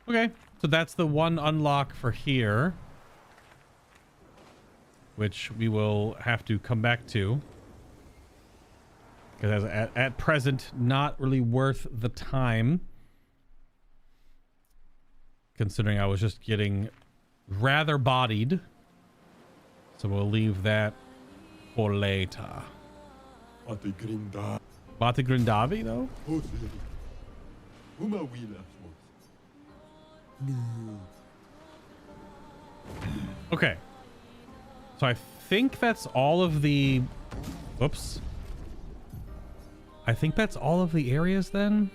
Okay, so that's the 1 unlock for here, which we will have to come back to. Because at present, not really worth the time. Considering I was just getting rather bodied. So we'll leave that for later. Battlegrindavi, though? Okay. So I think that's all of the... Whoops. I think that's all of the areas then.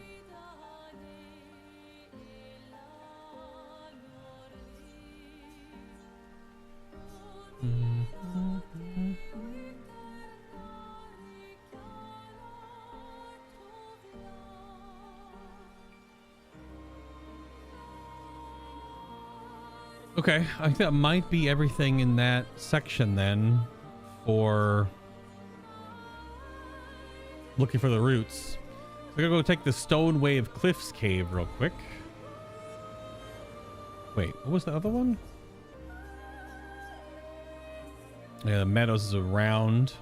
Okay, I think that might be everything in that section then for looking for the roots. So I'm gonna go take the Stone Wave Cliffs Cave real quick. Wait, what was the other one? Yeah, the Meadows is around.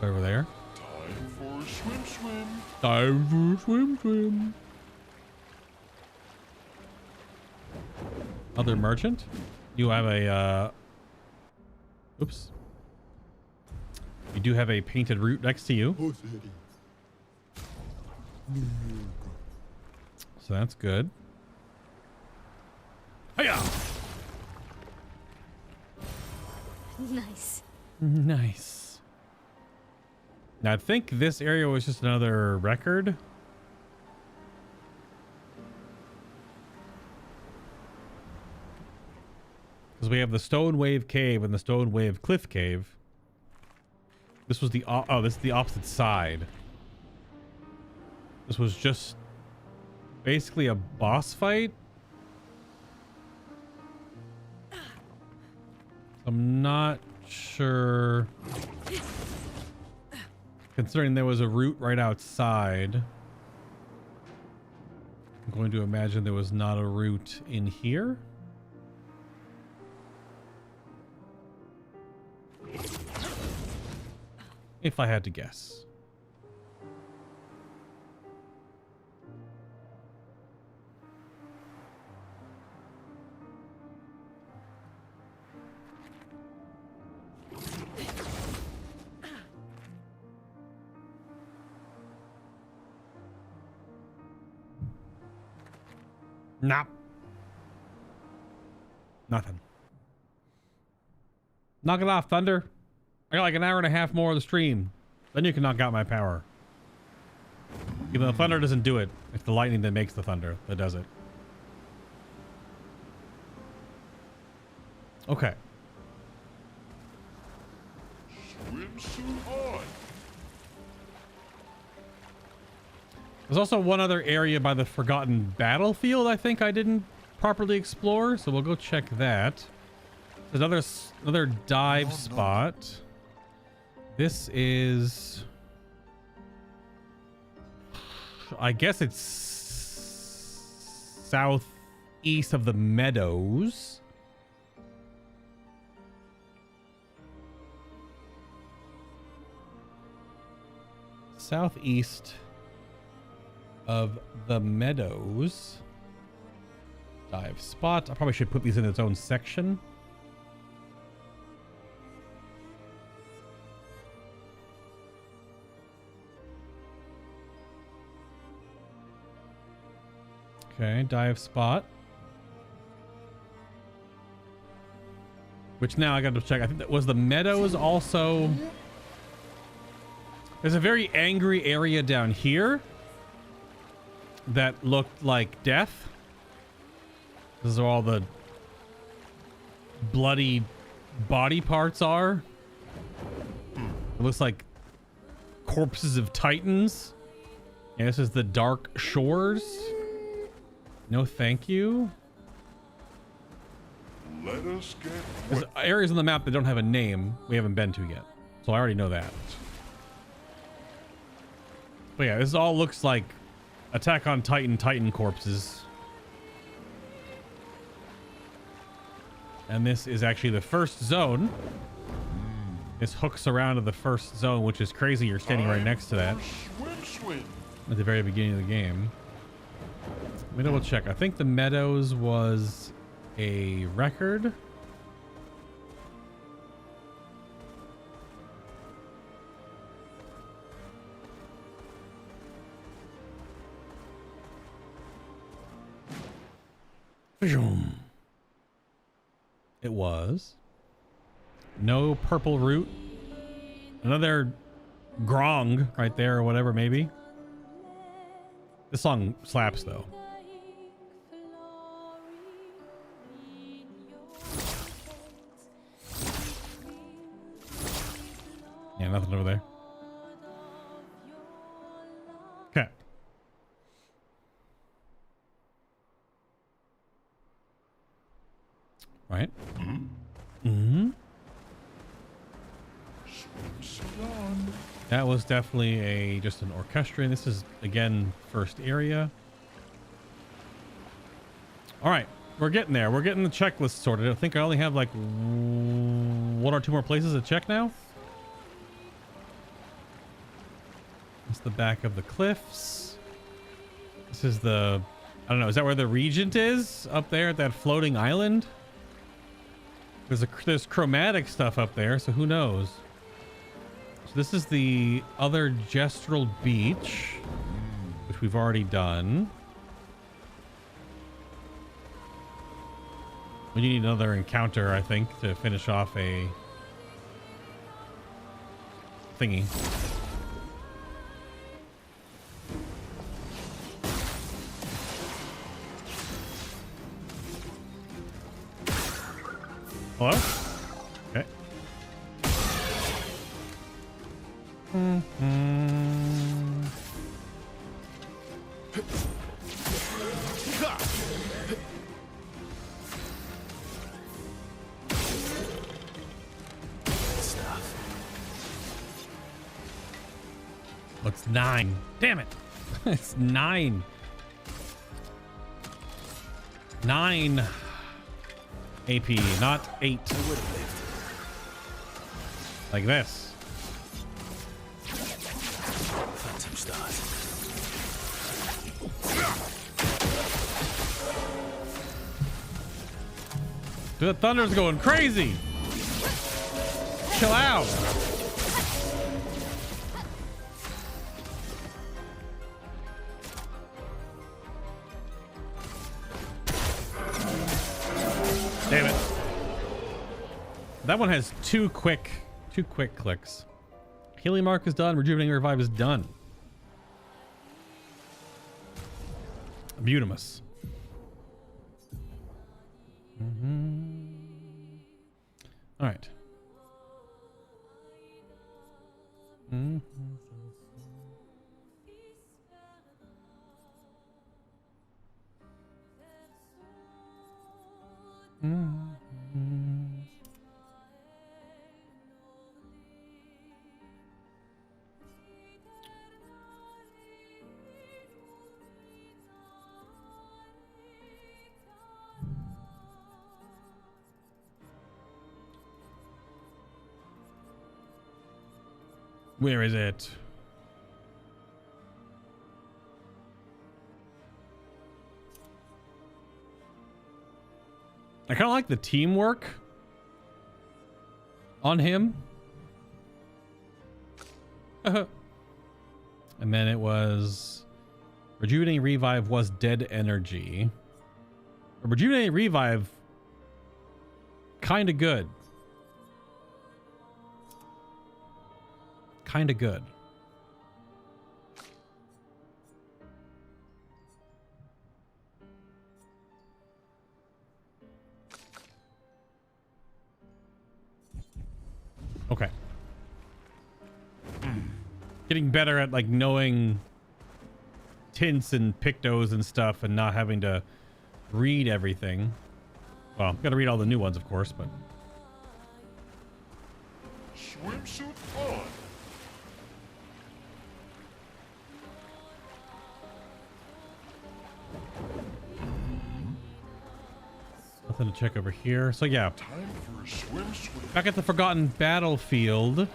Over there. Time for a swim. Time for a swim. Other merchant? You have a, oops. You do have a painted root next to you. So that's good. Hiya! Nice. Nice. Now I think this area was just another record. Because we have the Stone Wave Cave and the Stone Wave Cliff Cave. This was the this is the opposite side. This was just basically a boss fight. I'm not sure. Considering there was a route right outside, I'm going to imagine there was not a route in here. If I had to guess. Nah. Nothing. Knock it off, Thunder. I got like an hour and a half more of the stream. Then you can knock out my power. Even though the thunder doesn't do it. It's the lightning that makes the thunder that does it. Okay. Swimsuit on. There's also one other area by the Forgotten Battlefield I think I didn't properly explore, so we'll go check that. There's another dive spot. This is... I guess it's southeast of the Meadows. Southeast of the Meadows. Dive spot. I probably should put these in its own section. Okay, dive spot. Which now I got to check. I think that was the Meadows also. There's a very angry area down here that looked like death. This is where all the bloody body parts are. It looks like corpses of titans. Yeah, this is the Dark Shores. No, thank you. Let us get There's areas on the map that don't have a name we haven't been to yet. So I already know that. But yeah, this all looks like Attack on Titan corpses. And this is actually the first zone. This hooks around to the first zone, which is crazy. You're standing right next to that. swim. At the very beginning of the game. Let me double check. I think the Meadows was a record. It was. No purple root. Another grong right there or whatever, maybe. This song slaps though. Yeah, nothing over there. Okay. Right. Mm-hmm. That was definitely just an orchestrion. This is again first area. All right, we're getting there. We're getting the checklist sorted. I think I only have like 1 or 2 more places to check now. It's the back of the cliffs. This is the, I don't know, is that where the Regent is? Up there at that floating island? There's chromatic stuff up there, so who knows? So this is the other Gestral beach, which we've already done. We need another encounter, I think, to finish off a thingy. Hello? Okay. What's 9? Damn it. It's 9. 9 AP, not 8. Like this. Phantom stars. The thunder's going crazy. Chill out. Damn it. That one has two quick clicks. Healing mark is done. Rejuvenating revive is done. Beautimus. All right. Where is it? I kind of like the teamwork on him. And then it was rejuvenating revive was dead energy. Rejuvenating revive, kind of good. Kind of good. Okay. Getting better at like knowing tints and pictos and stuff and not having to read everything. Well, I'm gonna read all the new ones, of course, but Swimsuit on. nothing to check over here. So yeah, Time for a swim. back at the Forgotten Battlefield.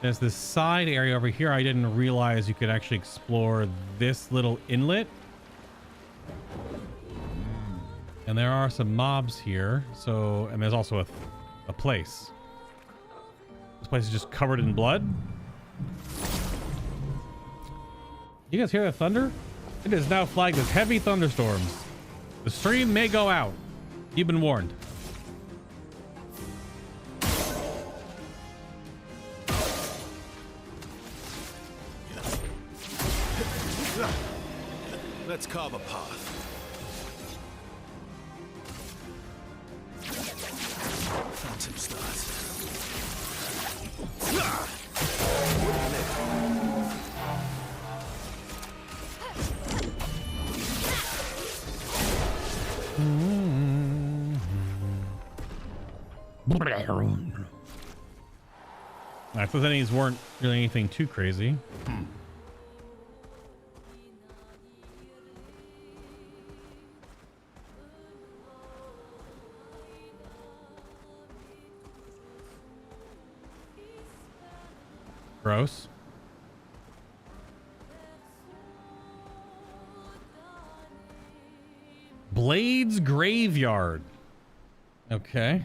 There's this side area over here. I didn't realize you could actually explore this little inlet. And there are some mobs here. So, and there's also a place. This place is just covered in blood. You guys hear that thunder? It is now flagged as heavy thunderstorms. The stream may go out. You've been warned. Let's carve a path. Phantom stars. I thought these weren't really anything too crazy. Gross. Blades Graveyard. Okay.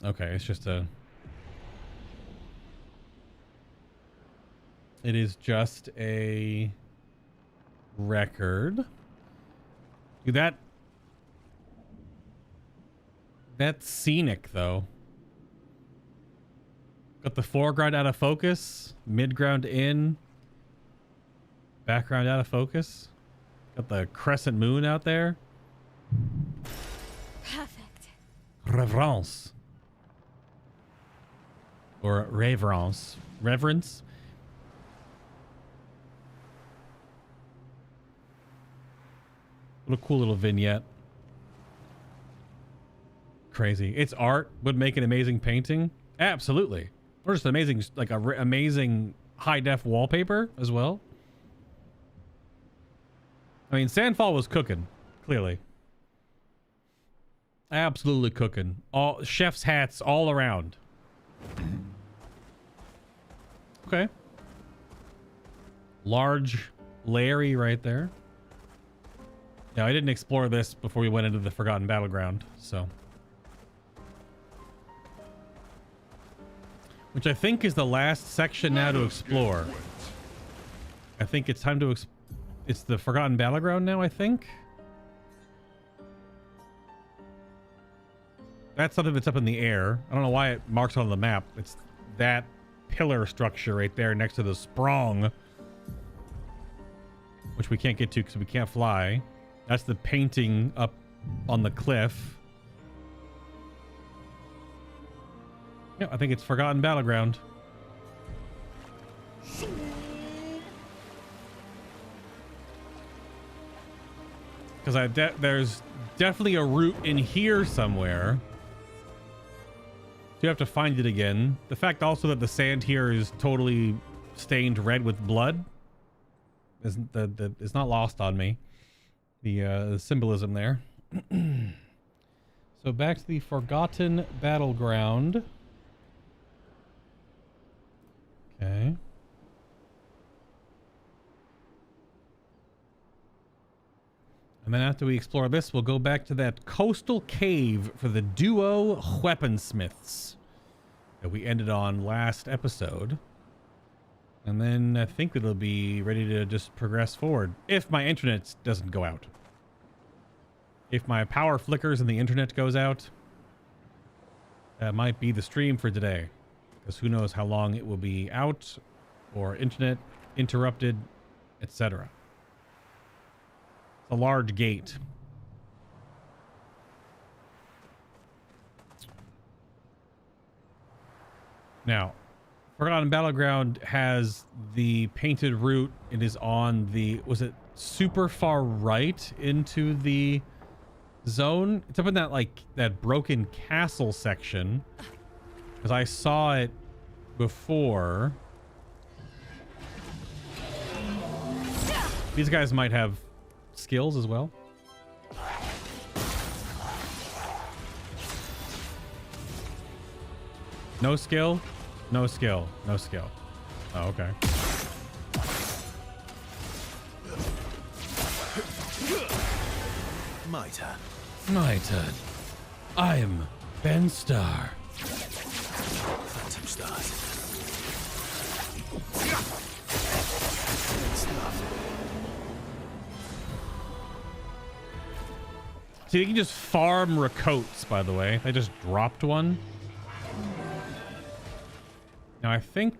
Okay, it's just a... It is just a record. Dude, that's scenic, though. Got the foreground out of focus, midground in, background out of focus. Got the crescent moon out there. Perfect. Reverence. Or reverence. Reverence. What a cool little vignette. Crazy. It's art, would make an amazing painting. Absolutely. Or just amazing, like amazing high def wallpaper as well. I mean, Sandfall was cooking, clearly. Absolutely cooking. All chef's hats all around. Okay. Large Larry right there. Yeah, I didn't explore this before we went into the Forgotten Battleground, so. Which I think is the last section now to explore. I think it's time to it's the Forgotten Battleground now, I think. That's something that's up in the air. I don't know why it marks on the map. It's that pillar structure right there next to the sprong, which we can't get to because we can't fly. That's the painting up on the cliff. Yeah, I think it's Forgotten Battleground. Because there's definitely a route in here somewhere. You have to find it again. The fact also that the sand here is totally stained red with blood is not lost on me. The symbolism there. So back to the Forgotten Battleground. Okay. And then after we explore this, we'll go back to that coastal cave for the duo Weaponsmiths that we ended on last episode. And then I think it'll be ready to just progress forward if my internet doesn't go out. If my power flickers and the internet goes out, that might be the stream for today. Because who knows how long it will be out or internet interrupted, etc. It's a large gate. Now, Forgotten Battleground has the painted route. It is on the, was it super far right into the zone? It's up in that, like, that broken castle section. Because I saw it before. These guys might have skills as well. No skill? No skill. No skill. Oh, okay. My turn. My turn. I'm Ben Starr. Phantom stars. It's nothing. So you can just farm Rakotes, by the way. I just dropped one. Now I think...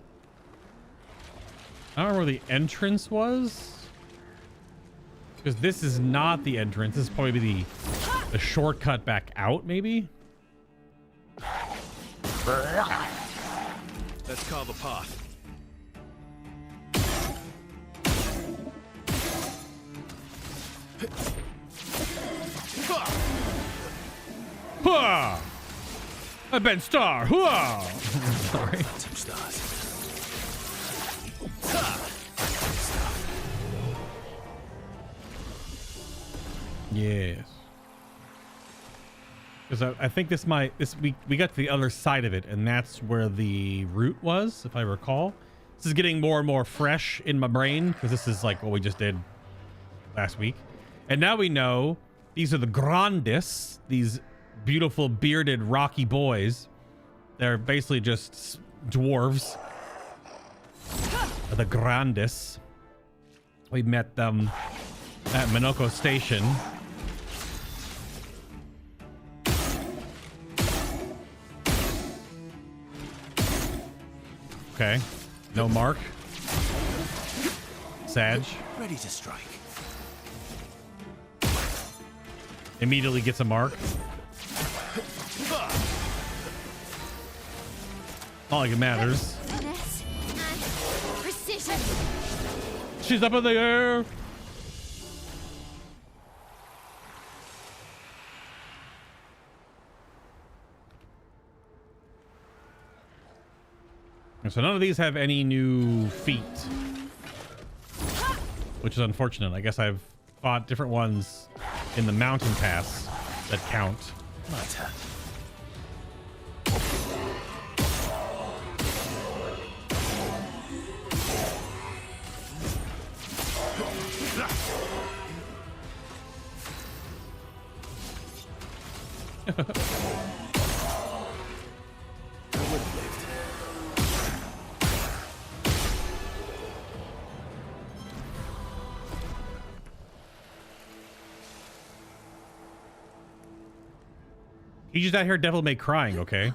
I don't know where the entrance was. Because this is not the entrance. This is probably the shortcut back out, maybe? Let's carve a path. Hooah! I've been star. Hooah! Sorry. Some stars. Yes. Because I think we got to the other side of it, and that's where the route was, if I recall. This is getting more and more fresh in my brain because this is like what we just did last week. And now we know these are the Grandes, these beautiful bearded rocky boys. They're basically just dwarves. The Grandes. We met them at Minoko Station. Okay. No mark. Sag. Ready to strike. Immediately gets a mark. Not like it matters. Finesse and precision. She's up in the air. So none of these have any new feat, which is unfortunate. I guess I've fought different ones in the mountain pass that count. My turn. He's just out here devil may crying, okay?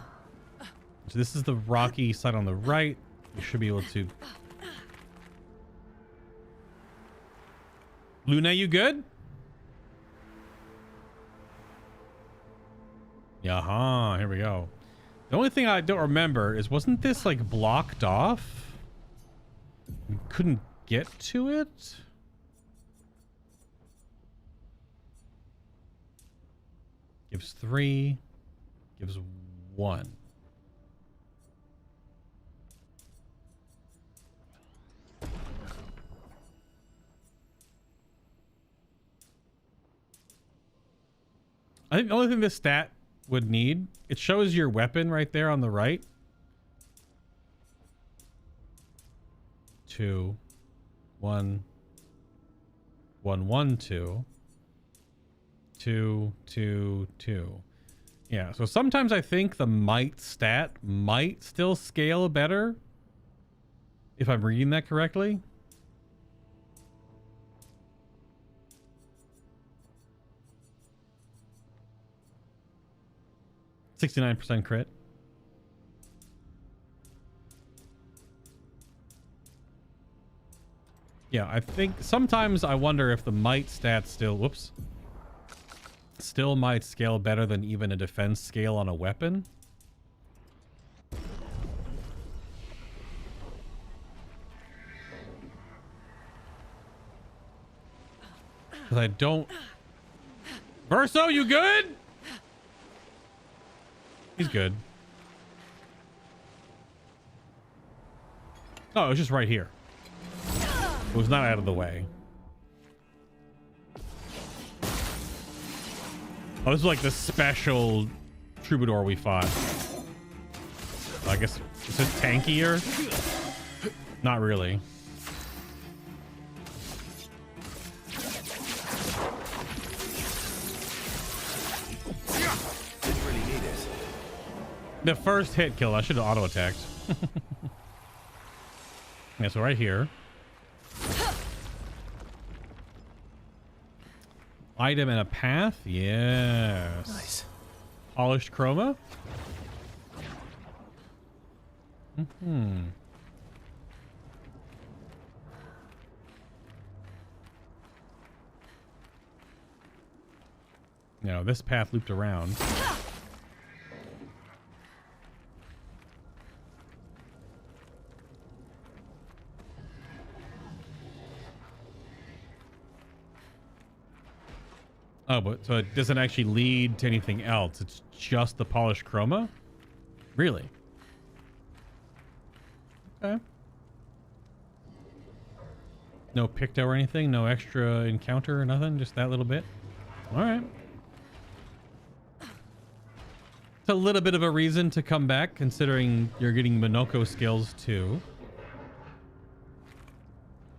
So this is the rocky side on the right. You should be able to... Luna, you good? Yeah, here we go. The only thing I don't remember is, wasn't this like blocked off? We couldn't get to it? Gives 3. Gives 1. I think the only thing this stat would need, it shows your weapon right there on the right. 2 1 1 1 2 2 2 2. Yeah, so sometimes I think the might stat might still scale better, if I'm reading that correctly. %69% crit. Yeah, I think sometimes I wonder if the might stat still might scale better than even a defense scale on a weapon. Because I don't... Verso, you good? He's good. Oh, it was just right here. It was not out of the way. Oh, this is like the special troubadour we fought. I guess, is it tankier? Not really. Didn't really need it. The first hit kill, I should have auto-attacked. Yeah, so right here. Item and a path? Yes. Nice. Polished chroma? Mm-hmm. No, this path looped around. Oh, but so it doesn't actually lead to anything else. It's just the polished chroma? Really? Okay. No picto or anything? No extra encounter or nothing? Just that little bit? Alright. It's a little bit of a reason to come back, considering you're getting Minoko skills too.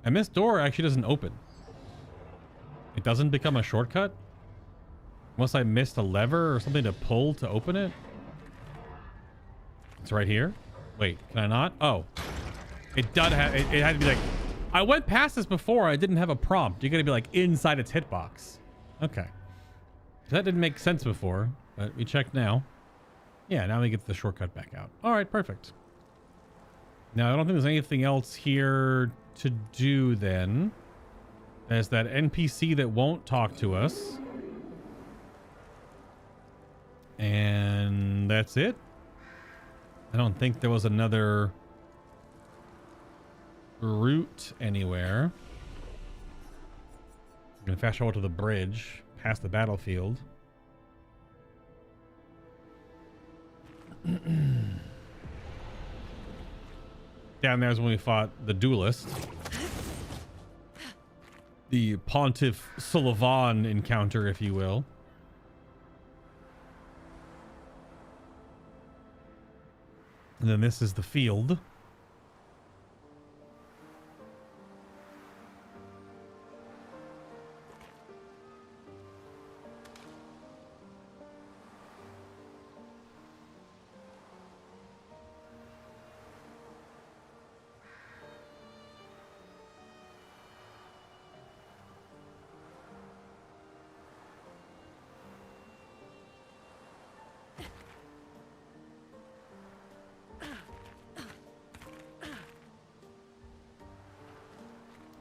And this door actually doesn't open. It doesn't become a shortcut? Unless I missed a lever or something to pull to open it? It's right here? Wait, can I not? Oh. It does have... It had to be like... I went past this before. I didn't have a prompt. You gotta be like inside its hitbox. Okay. That didn't make sense before, but we checked now. Yeah, now we get the shortcut back out. All right, perfect. Now, I don't think there's anything else here to do then. There's that NPC that won't talk to us. And that's it. I don't think there was another route anywhere. I'm gonna fast forward to the bridge, past the battlefield. Down there's when we fought the duelist. The Pontiff Sullivan encounter, if you will. And then this is the field.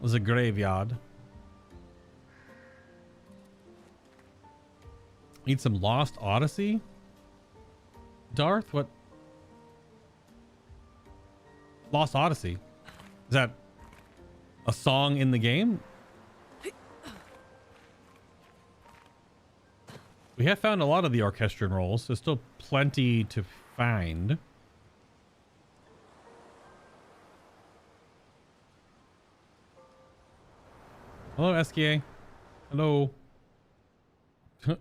Was a graveyard. Need some Lost Odyssey? Darth? What? Lost Odyssey? Is that a song in the game? We have found a lot of the orchestrion rolls. There's still plenty to find. Hello, SKA. Hello. All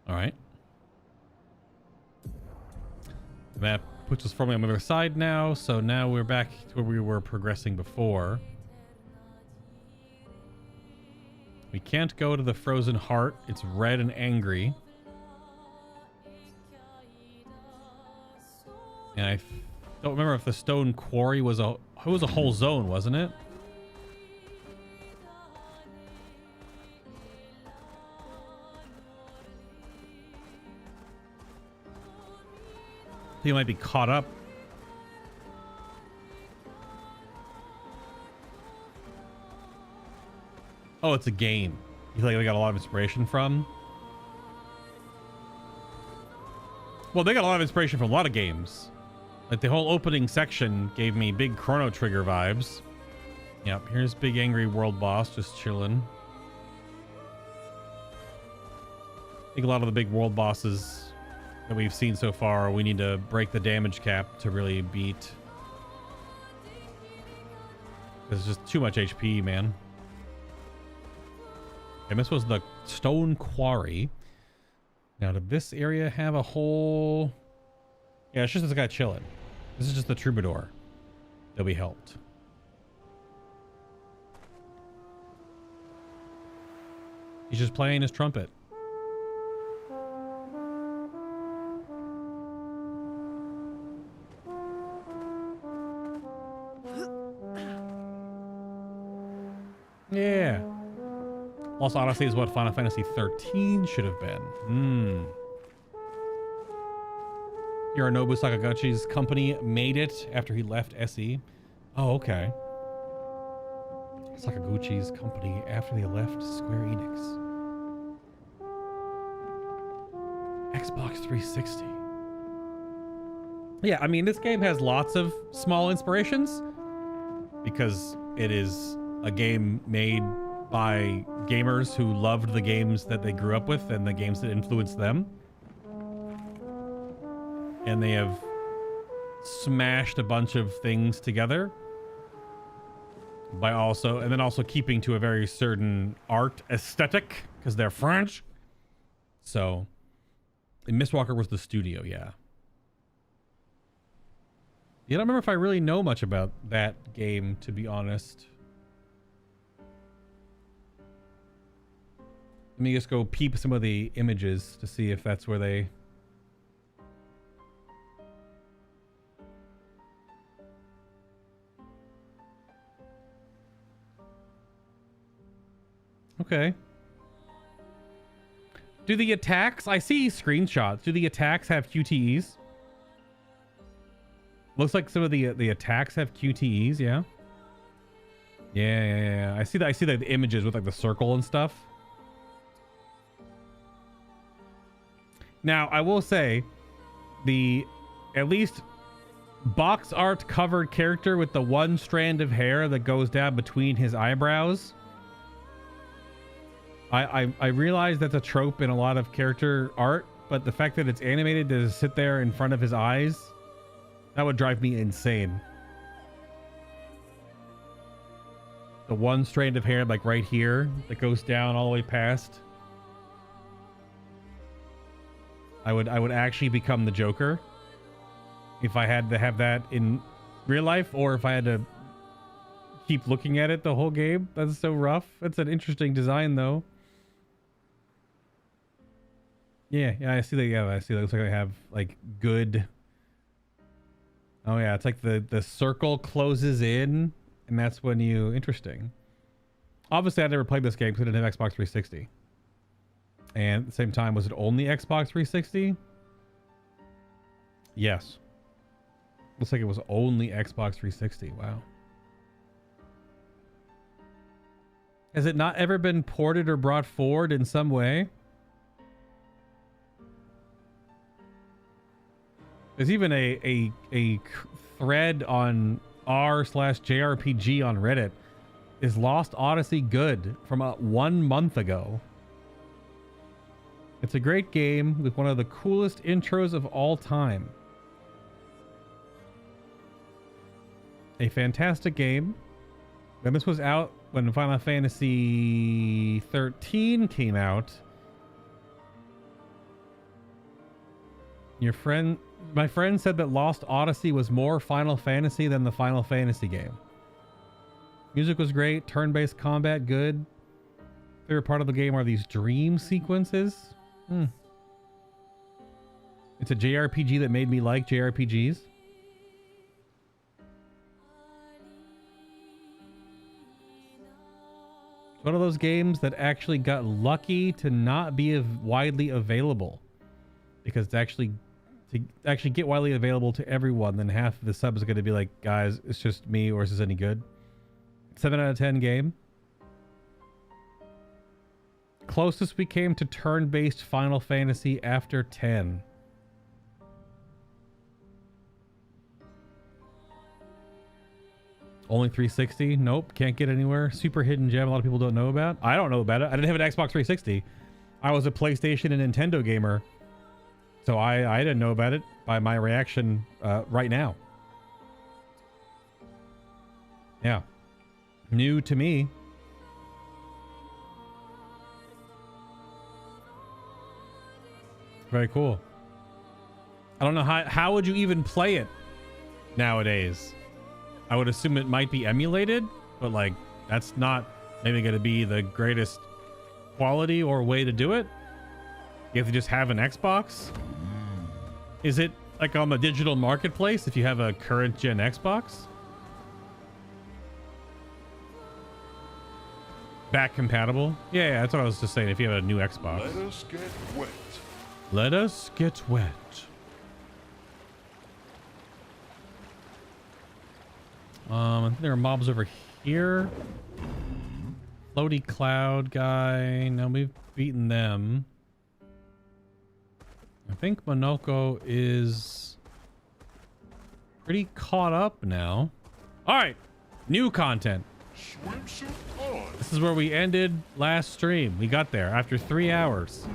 right. That puts us firmly on the other side now. So now we're back to where we were progressing before. We can't go to the frozen heart. It's red and angry. And I don't remember if the stone quarry was a whole zone, wasn't it? I think it might be caught up. Oh, it's a game. You feel like they got a lot of inspiration from? Well, they got a lot of inspiration from a lot of games. Like the whole opening section gave me big Chrono Trigger vibes. Yep, here's big angry world boss just chilling. I think a lot of the big world bosses that we've seen so far, we need to break the damage cap to really beat. There's just too much HP, man. And this was the stone quarry. Now, did this area have a whole... Yeah, it's just this guy chilling. This is just the troubadour that we helped. He's just playing his trumpet. Yeah. Lost Odyssey is what Final Fantasy 13 should have been. Yorinobu Sakaguchi's company made it after he left SE. Oh, okay. Sakaguchi's company after they left Square Enix. Xbox 360. Yeah, I mean, this game has lots of small inspirations because it is a game made by gamers who loved the games that they grew up with and the games that influenced them. And they have smashed a bunch of things together by also keeping to a very certain art aesthetic because they're French. So, and Mistwalker was the studio, yeah. I don't remember if I really know much about that game, to be honest. Let me just go peep some of the images to see if that's where they... Okay. Do the attacks... I see screenshots. Do the attacks have QTEs? Looks like some of the attacks have QTEs, yeah. Yeah. I see that. I see the images with like the circle and stuff. Now, I will say the at least box art covered character with the one strand of hair that goes down between his eyebrows. I realize that's a trope in a lot of character art, but the fact that it's animated to sit there in front of his eyes, that would drive me insane. The one strand of hair, like right here, that goes down all the way past. I would actually become the Joker if I had to have that in real life, or if I had to keep looking at it the whole game. That's so rough. That's an interesting design, though. Yeah, I see that. Yeah, I see that. Looks like they have like good. Oh yeah, it's like the circle closes in, and that's when you... Interesting. Obviously, I never played this game because I didn't have Xbox 360. And at the same time, was it only Xbox 360? Yes. Looks like it was only Xbox 360. Wow. Has it not ever been ported or brought forward in some way? There's even a thread on r/JRPG on Reddit. Is Lost Odyssey good? From 1 month ago. It's a great game with one of the coolest intros of all time. A fantastic game. When this was out, when Final Fantasy 13 came out, my friend said that Lost Odyssey was more Final Fantasy than the Final Fantasy game. Music was great, turn-based combat good. Favorite part of the game are these dream sequences. It's a JRPG that made me like JRPGs. It's one of those games that actually got lucky to not be widely available, because to actually get widely available to everyone, then half of the subs are going to be like, guys, it's just me, or is this any good? 7 out of 10 game. Closest we came to turn-based Final Fantasy after 10. Only 360? Nope, can't get anywhere. Super hidden gem a lot of people don't know about. I don't know about it. I didn't have an Xbox 360. I was a PlayStation and Nintendo gamer. So I didn't know about it by my reaction right now. Yeah. New to me. Very cool. I don't know how would you even play it nowadays? I would assume it might be emulated, but like that's not maybe going to be the greatest quality or way to do it. You have to just have an Xbox. Is it like on the digital marketplace if you have a current gen Xbox? Back compatible? Yeah, that's what I was just saying. If you have a new Xbox. Let us get wet. Let us get wet. I think there are mobs over here. Floaty cloud guy. No, we've beaten them. I think Monoko is pretty caught up now. All right, new content. Swimsuit on. This is where we ended last stream. We got there after 3 hours.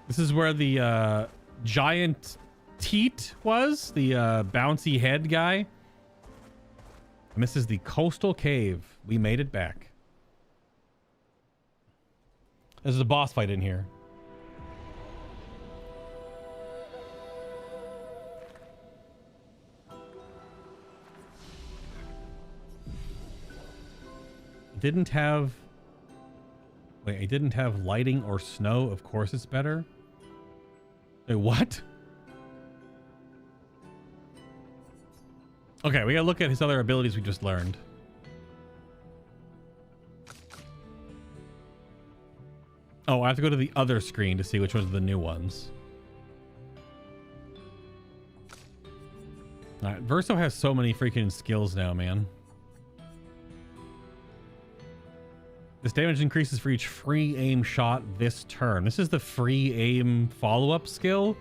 This is where the giant teat was, the bouncy head guy. And this is the coastal cave. We made it back. There's a boss fight in here. Didn't have... Wait, it didn't have lighting or snow. Of course it's better. Wait, what? Okay, we gotta look at his other abilities we just learned. Oh, I have to go to the other screen to see which ones are the new ones. Alright, Verso has so many freaking skills now, man. This damage increases for each free aim shot this turn. This is the free aim follow-up skill.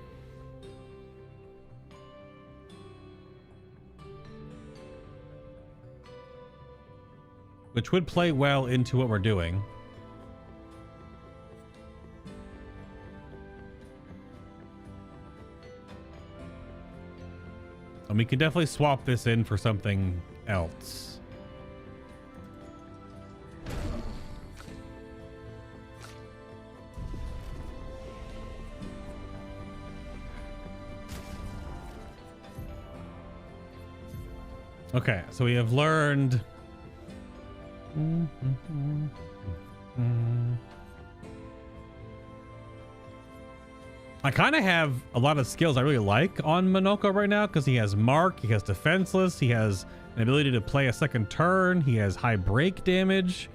Which would play well into what we're doing. And we can definitely swap this in for something else. Okay, so we have learned... I kind of have a lot of skills I really like on Monoko right now because he has Mark, he has Defenseless, he has an ability to play a second turn, he has high break damage,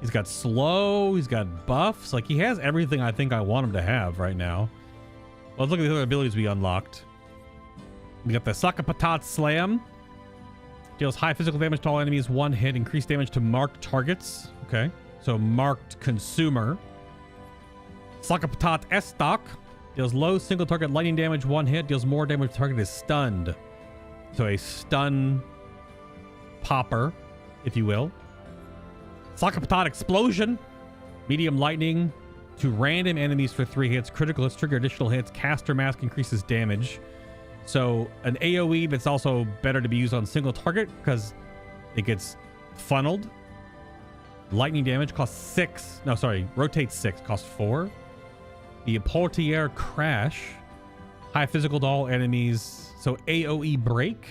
he's got slow, he's got buffs. Like, he has everything I think I want him to have right now. Let's look at the other abilities we unlocked. We got the Sakapatat Slam. Deals high physical damage to all enemies, one hit, increased damage to marked targets. Okay, so marked consumer. Sakapatat S-Stock. Deals low single target lightning damage, one hit. Deals more damage to target is stunned. So a stun popper, if you will. Sakapatat Explosion. Medium lightning to random enemies for 3 hits. Critical hits trigger additional hits. Caster Mask increases damage. So an AoE that's also better to be used on single target because it gets funneled. Lightning damage costs 6. No, sorry, rotates 6, costs 4. The Portiere Crash. High physical to all enemies. So AoE break.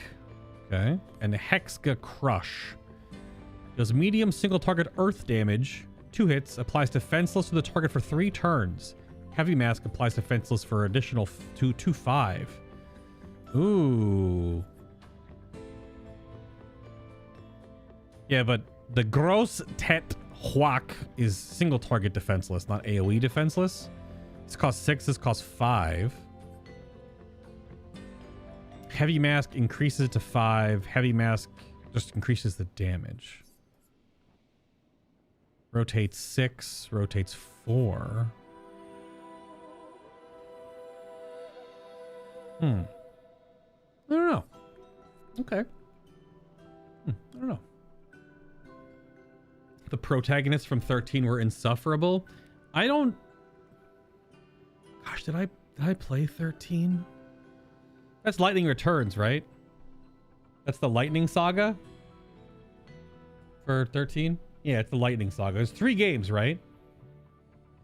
Okay. And Hexga Crush. Does medium single target earth damage. 2 hits. Applies defenseless to the target for 3 turns. Heavy Mask applies defenseless for additional 2-5. Ooh. Yeah, but the Gross Tet Huak is single target defenseless, not AoE defenseless. This costs 6, this costs 5. Heavy Mask increases to 5. Heavy Mask just increases the damage. Rotates 6, rotates 4. I don't know. Okay. I don't know. The protagonists from 13 were insufferable. I don't... Gosh, did I play 13? That's Lightning Returns, right? That's the Lightning Saga? For 13? Yeah, it's the Lightning Saga. There's 3 games, right?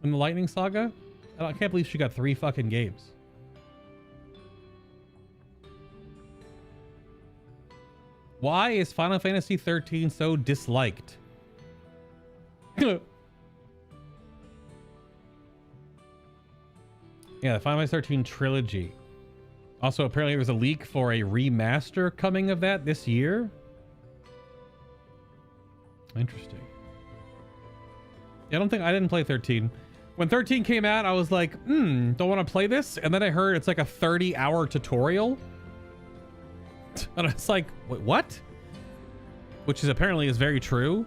In the Lightning Saga? I can't believe she got 3 fucking games. Why is Final Fantasy 13 so disliked? Yeah, the Final Fantasy 13 trilogy. Also, apparently there was a leak for a remaster coming of that this year. Interesting. I didn't play 13. When 13 came out, I was like, don't want to play this. And then I heard it's like a 30-hour tutorial. And I was like, wait, what? Which is apparently is very true.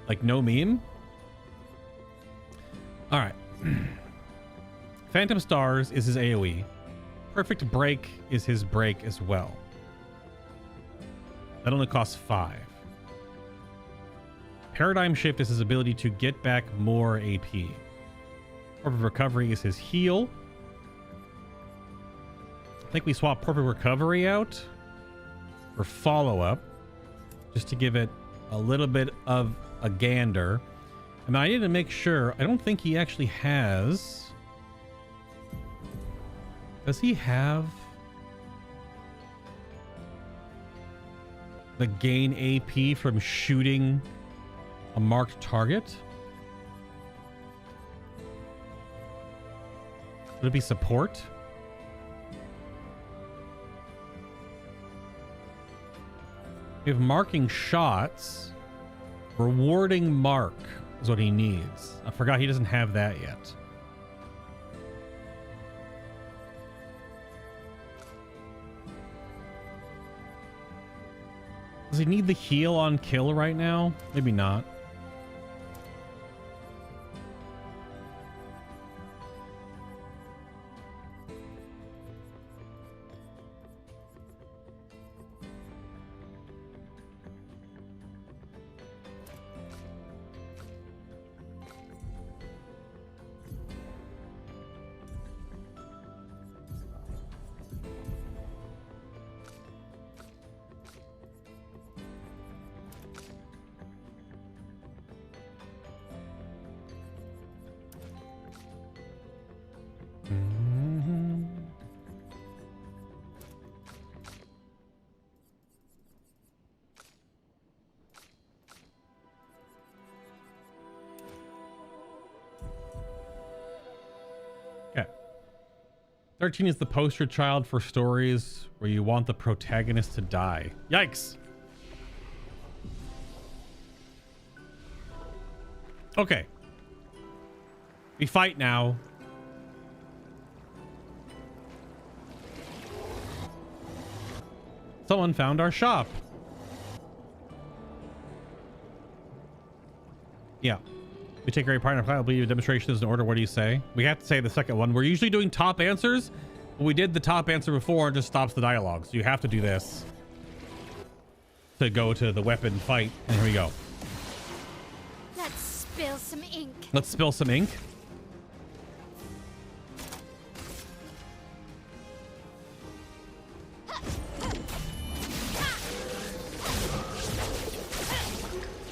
Like no meme. All right. Phantom Stars is his AoE. Perfect Break is his break as well. That only costs 5. Paradigm Shift is his ability to get back more AP. Orb of Recovery is his heal. I think we swap Perfect Recovery out for follow-up, just to give it a little bit of a gander. And I need to make sure. I don't think he actually has. Does he have the gain AP from shooting a marked target? Would it be support? We have marking shots. Rewarding mark is what he needs. I forgot he doesn't have that yet. Does he need the heal on kill right now? Maybe not. Okay. 13 is the poster child for stories where you want the protagonist to die. Yikes. Okay. We fight now. Someone found our shop. Yeah. We take great part in our class. I believe a demonstration is in order. What do you say? We have to say the second one. We're usually doing top answers, but we did the top answer before and just stops the dialogue. So you have to do this to go to the weapon fight. And here we go. Let's spill some ink. Let's spill some ink.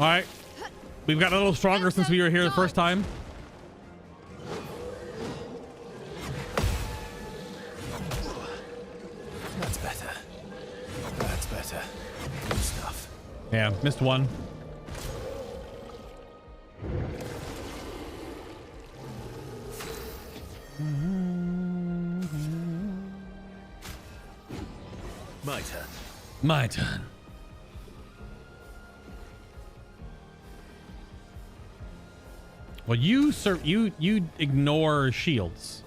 All right. We've gotten a little stronger since we were here the first time. That's better. That's better. Good stuff. Yeah, missed one. My turn. My turn. Well, you ignore shields.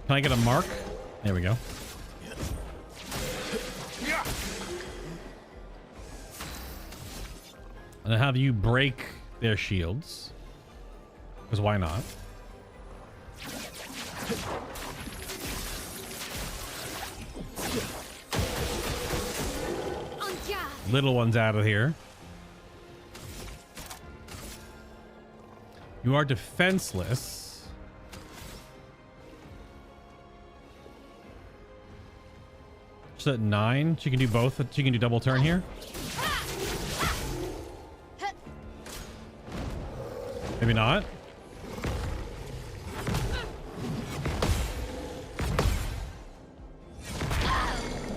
Can I get a mark? There we go. And then have you break their shields. Because why not? Little ones out of here. You are defenseless. She's at 9. She can do both. She can do double turn here. Maybe not.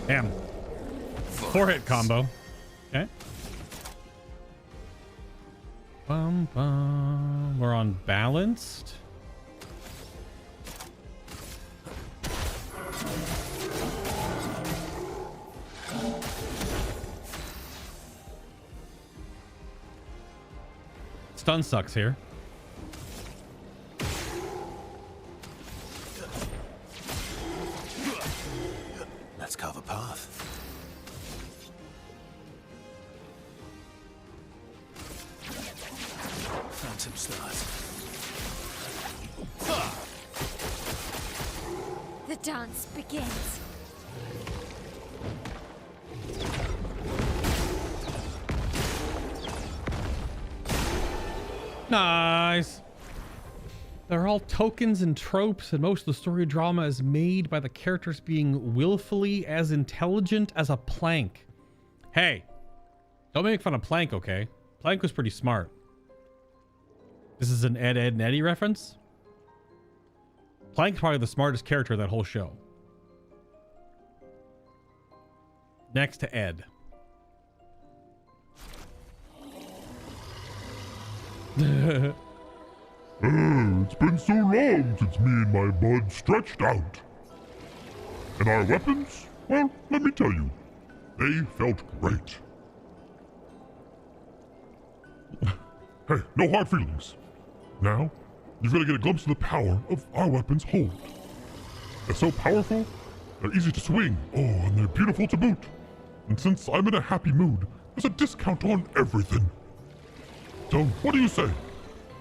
Damn. 4-hit combo. Okay. Bum, bum. We're on balanced. stun sucks here. Let's carve a path. Phantom stars. The dance begins. Nice. They're all tokens and tropes, and most of the story drama is made by the characters being willfully as intelligent as a Plank. Hey, don't make fun of Plank, okay? Plank was pretty smart. This is an Ed, Ed, and Eddie reference. Plank's probably the smartest character of that whole show. Next to Ed. It's been so long since me and my bud stretched out. And our weapons? Well, let me tell you, they felt great. Hey, no hard feelings. Now, you're gonna get a glimpse of the power of our weapons hold. They're so powerful, they're easy to swing, oh, and they're beautiful to boot. And since I'm in a happy mood, there's a discount on everything. So, what do you say?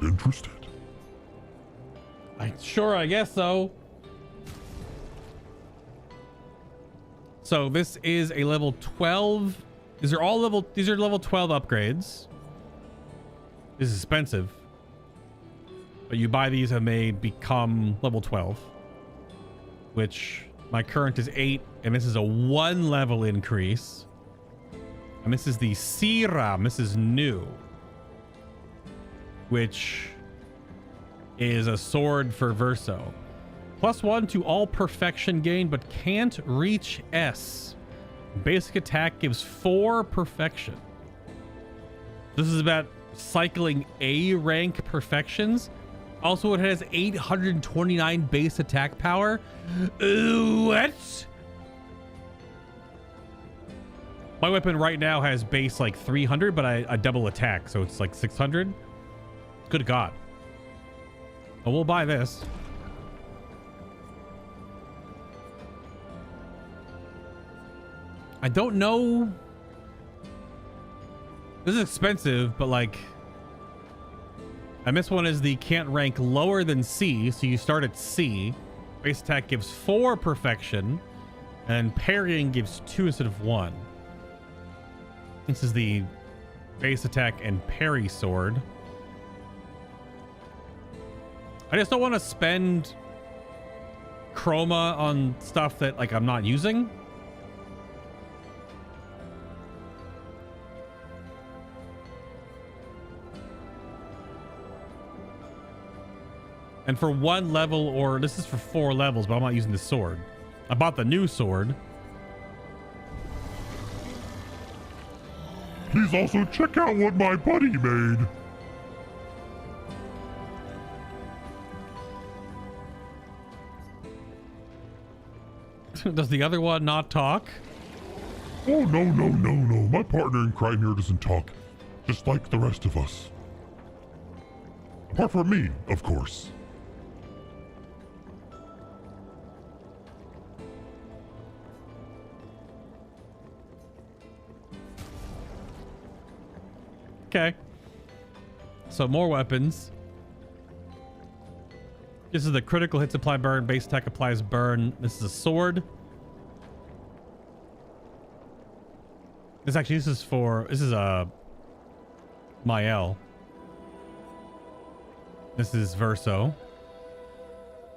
Interested? I guess so. So this is a level 12. These are level 12 upgrades. This is expensive. But you buy these and they become level 12. Which my current is 8, and this is a 1 level increase. And this is the Serum. This is new. Which is a sword for Verso. +1 to all perfection gain, but can't reach S. Basic attack gives 4 perfection. This is about cycling A rank perfections. Also, it has 829 base attack power. What? My weapon right now has base like 300, but I double attack, so it's like 600. Good God. Well, we'll buy this. I don't know. This is expensive, but like, and this one is the can't rank lower than C, so you start at C. Base attack gives 4 perfection, and parrying gives 2 instead of 1. This is the base attack and parry sword. I just don't want to spend chroma on stuff that like I'm not using. And for 1 level, or this is for 4 levels, but I'm not using the sword. I bought the new sword. Please also check out what my buddy made. Does the other one not talk? Oh, no, no, no, no. My partner in crime here doesn't talk. Just like the rest of us. Apart from me, of course. Okay. So more weapons. This is the critical hits apply burn, base attack applies burn. This is a sword. This is a Mael. This is Verso.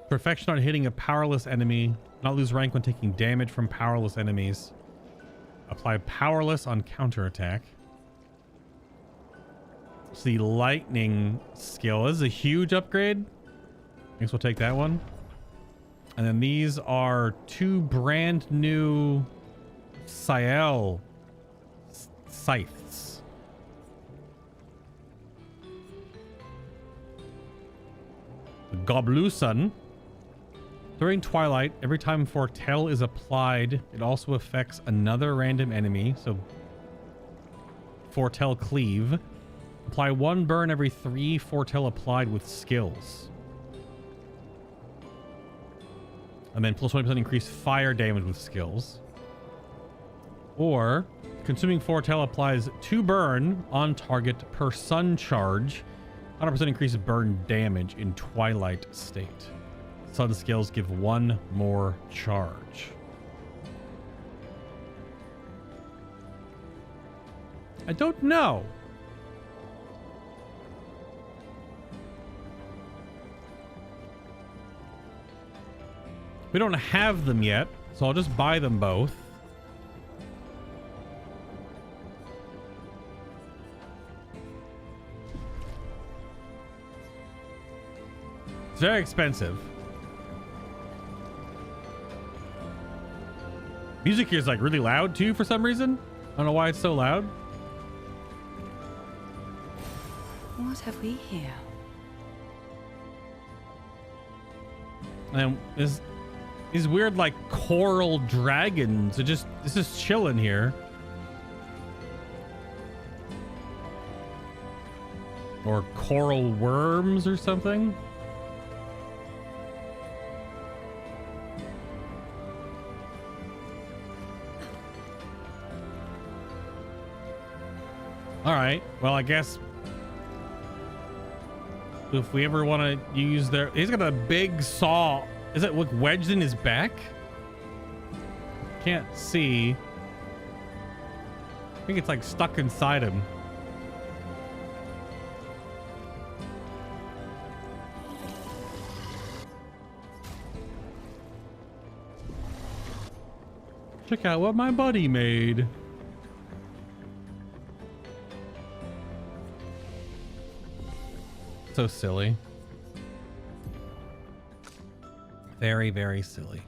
Perfection on hitting a powerless enemy. Not lose rank when taking damage from powerless enemies. Apply powerless on counterattack. It's the lightning skill. This is a huge upgrade. I guess we'll take that one. And then these are 2 brand new Ciel scythes. The Gobluson. During Twilight, every time Foretell is applied, it also affects another random enemy. So Foretell Cleave. Apply 1 burn every 3 foretell applied with skills. And then plus 20% increase fire damage with skills. Or consuming foretell applies 2 burn on target per sun charge. 100% increase burn damage in twilight state. Sun skills give 1 more charge. I don't know. We don't have them yet, so I'll just buy them both. It's very expensive. Music here is like really loud too for some reason. I don't know why it's so loud. What have we here? And these weird like coral dragons. It's just chilling here. Or coral worms or something. All right. Well, I guess if we ever want to use their... He's got a big saw. Is it look wedged in his back? Can't see. I think it's like stuck inside him. Check out what my buddy made. So silly. Very, very silly.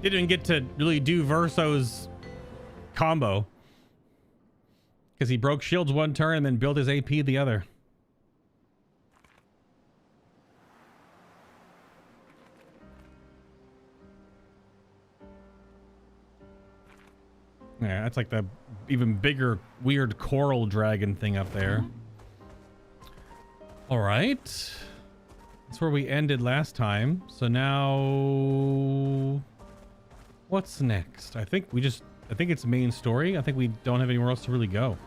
Didn't get to really do Verso's combo because he broke shields 1 turn and then built his AP the other. Yeah, that's like the even bigger weird coral dragon thing up there. All right. That's where we ended last time. So now what's next? I think it's main story. I think we don't have anywhere else to really go.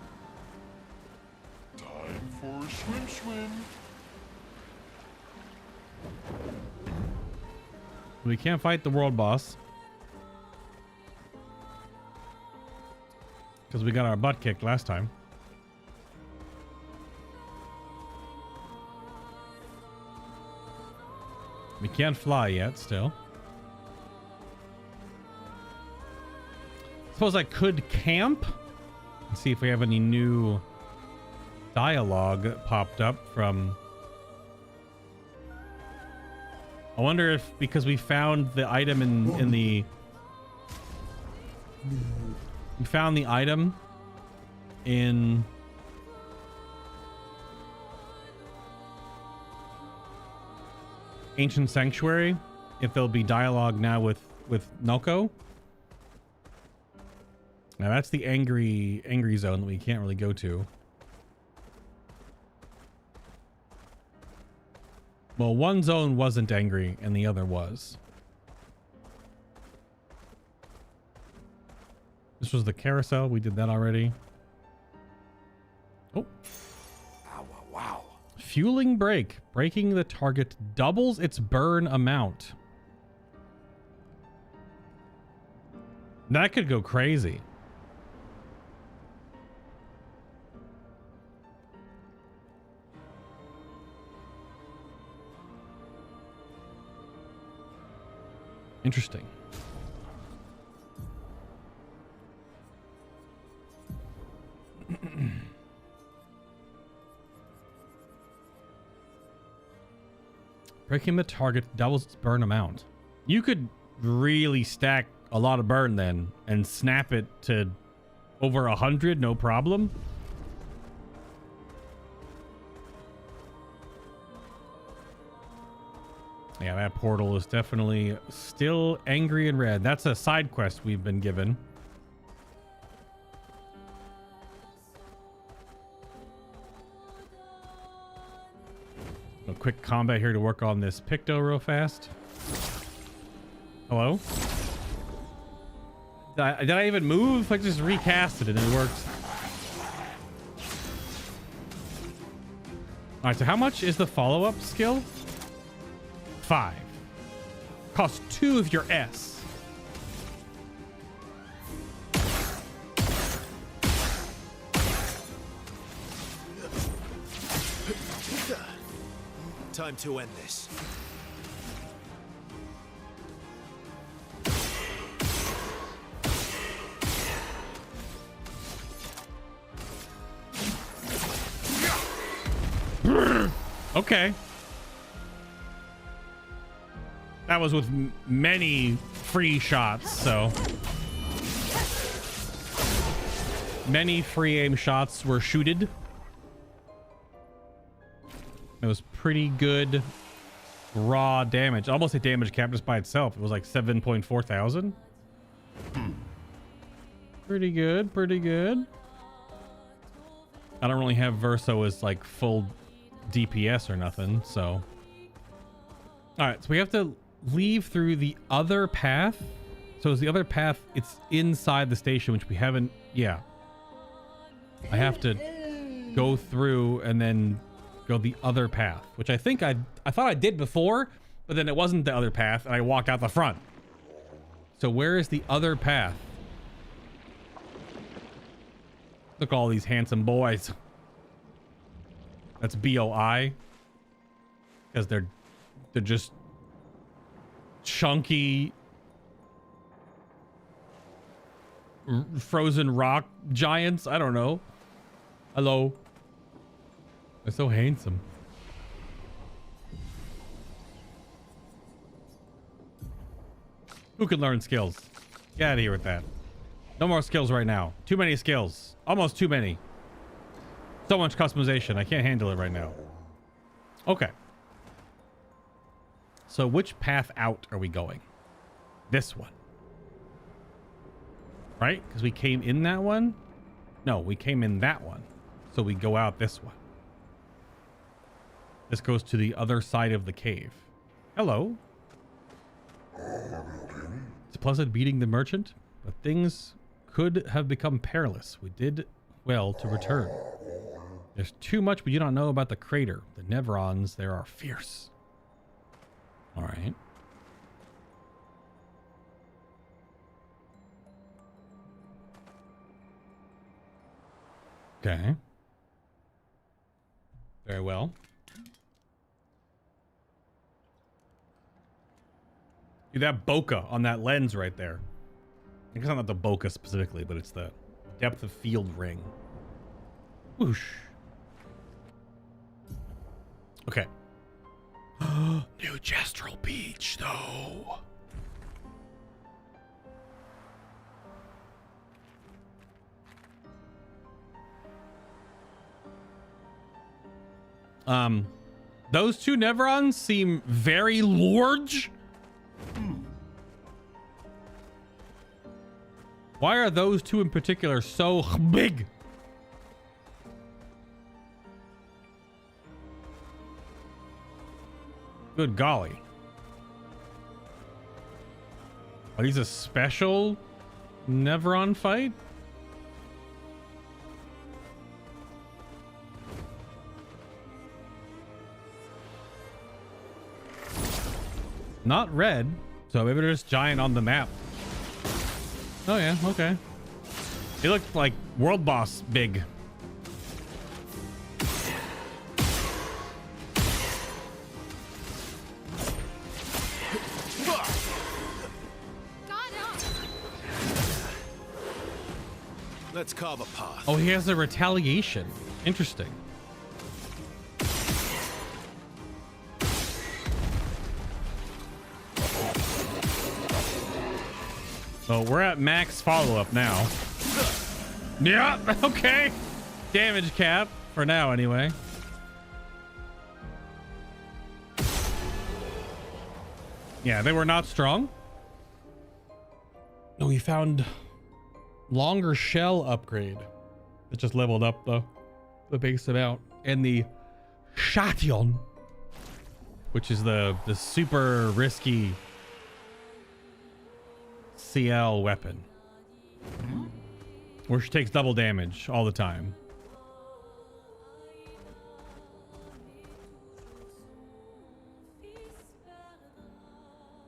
Time for a swim. We can't fight the world boss because we got our butt kicked last time. We can't fly yet still. Suppose I could camp and see if we have any new dialogue popped up from... I wonder if because we found the item in the... We found the item in... Ancient Sanctuary, if there'll be dialogue now with Noko. Now that's the angry zone that we can't really go to. Well, one zone wasn't angry and the other was. This was the carousel. We did that already. Oh. Wow. Fueling break. Breaking the target doubles its burn amount. That could go crazy. Interesting. Breaking the target doubles its burn amount. You could really stack a lot of burn then and snap it to over 100, no problem. Yeah, that portal is definitely still angry and red. That's a side quest we've been given. A quick combat here to work on this Picto real fast. Hello? Did I even move? I just recast it and it worked. All right, so how much is the follow-up skill? 5. Costs 2 of your S. Time to end this. Okay. That was with many free shots, so many free aim shots were shooted. It was pretty good raw damage. Almost a damage cap just by itself. It was like 7.4 thousand. Pretty good, pretty good. I don't really have Verso as like full DPS or nothing, so. All right, so we have to leave through the other path. So is the other path, it's inside the station, which we haven't, yeah. I have to go through and then go the other path, which I think I thought I did before, but then it wasn't the other path and I walked out the front. So where is the other path? Look at all these handsome boys. That's BOI. Because they're just chunky frozen rock giants. I don't know. Hello. They're so handsome. Who can learn skills? Get out of here with that. No more skills right now. Too many skills. Almost too many. So much customization. I can't handle it right now. Okay. So which path out are we going? This one. Right? Because we came in that one? No, we came in that one. So we go out this one. This goes to the other side of the cave. Hello. It's pleasant beating the merchant, but things could have become perilous. We did well to return. There's too much we do not know about the crater. The Nevrons there are fierce. All right. Okay. Very well. Dude, that bokeh on that lens right there. I guess not the bokeh specifically, but it's the depth of field ring. Whoosh. Okay. New Gestral Beach, though. Those two Nevrons seem very large. Why are those two in particular so big? Good golly. Are these a special Nevron fight? Not red, so maybe they're just giant on the map. Oh yeah, okay. They look like world boss big. Let's carve a path. Oh, he has a retaliation. Interesting. So we're at max follow-up now. Yeah, okay. Damage cap for now, anyway. Yeah, they were not strong. No, we found longer shell upgrade. It just leveled up the base amount. And the Shation, which is the super risky CL weapon, where she takes double damage all the time.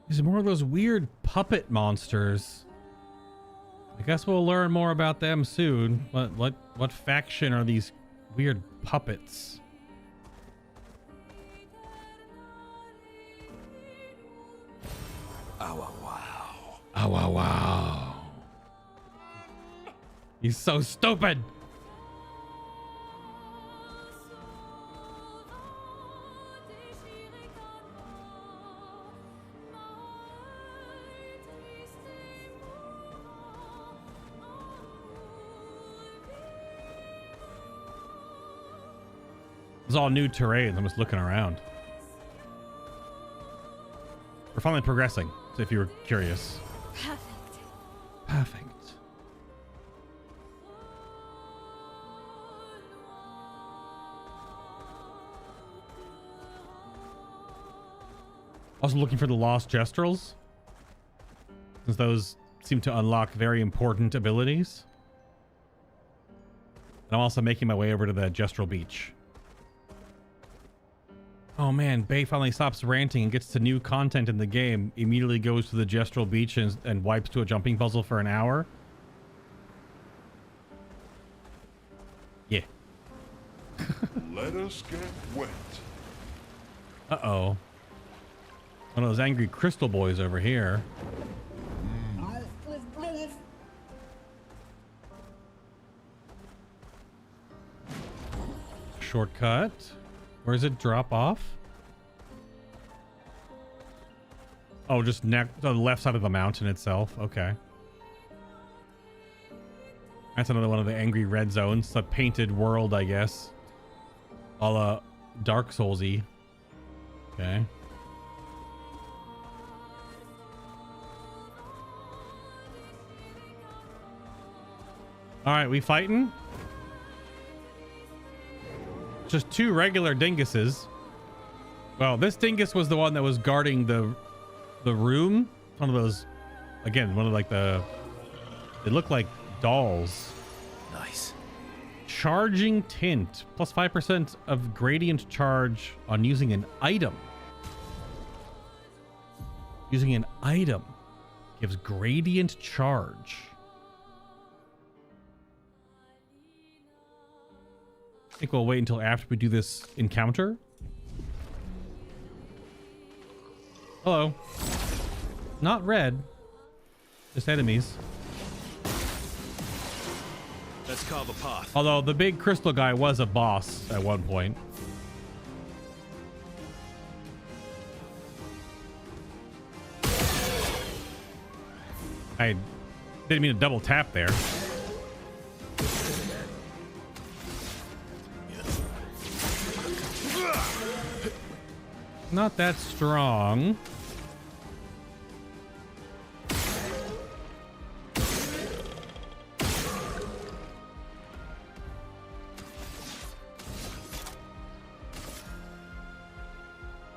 There's more of those weird puppet monsters. I guess we'll learn more about them soon. What faction are these weird puppets? Oh, wow. Oh, wow, wow. He's so stupid. It's all new terrain. I'm just looking around. We're finally progressing, so if you were curious. Perfect. Perfect. Also looking for the lost Gestrals, since those seem to unlock very important abilities. And I'm also making my way over to the Gestral beach. Oh man, Bay finally stops ranting and gets to new content in the game. Immediately goes to the Gestral beach and wipes to a jumping puzzle for an hour. Yeah. Let us get wet. Uh-oh. One of those angry crystal boys over here. Shortcut. Where does it drop off? Oh, just on the left side of the mountain itself. Okay. That's another one of the angry red zones. The painted world, I guess. A la Dark Souls-y. Okay. All right, we fighting? Just two regular dinguses. Well, this dingus was the one that was guarding the room. One of those, again, one of like they look like dolls. Nice. Charging tint, plus 5% of gradient charge on using an item. Using an item gives gradient charge. I think we'll wait until after we do this encounter. Hello. Not red. Just enemies. Let's carve a path. Although the big crystal guy was a boss at one point. I didn't mean to double tap there. Not that strong.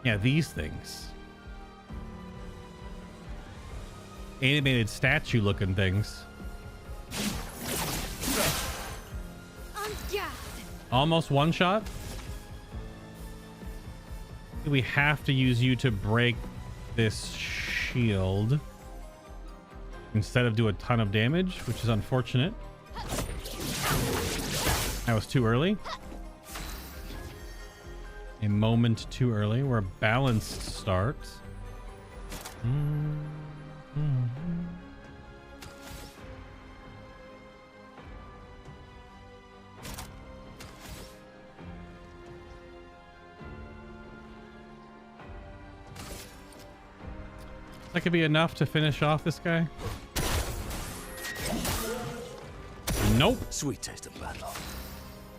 Yeah, these things. Animated statue looking things. On guard. Almost one shot. We have to use you to break this shield instead of do a ton of damage, which is unfortunate. That was too early. A moment too early. We're a balanced start. That could be enough to finish off this guy. Nope. Sweet taste of battle.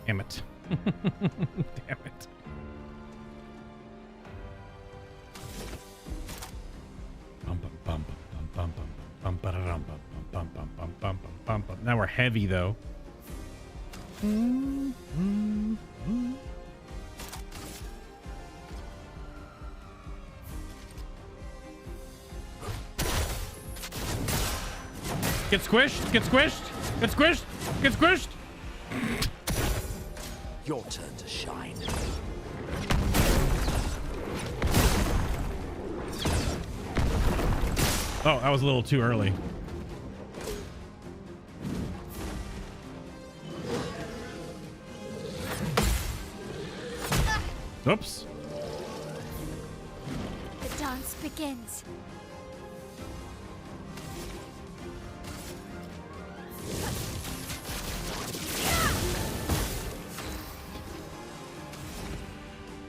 Damn it. Damn it. Now we're heavy though. Get squished, get squished, get squished, get squished. Your turn to shine. Oh, that was a little too early. Oops. The dance begins.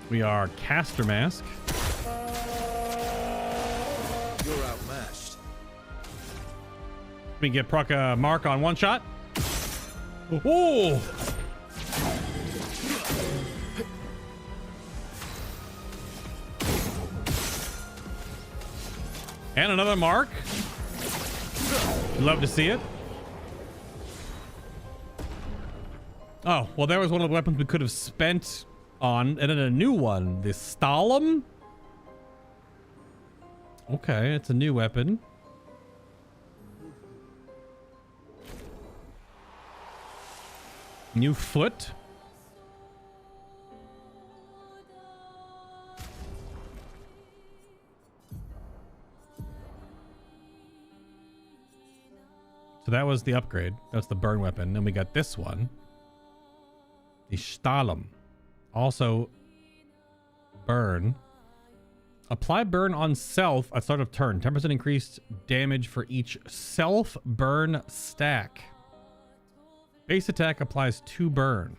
We are Caster Mask. You're outmatched. We get proc a mark on one shot. Oh! And another mark. Love to see it. Oh, well, there was one of the weapons we could have spent on, and then a new one. The Stalem. Okay, it's a new weapon. New foot. So that was the upgrade. That's the burn weapon. Then we got this one. The Stalem. Also, burn. Apply burn on self at start of turn. 10% increased damage for each self burn stack. Base attack applies 2 burn.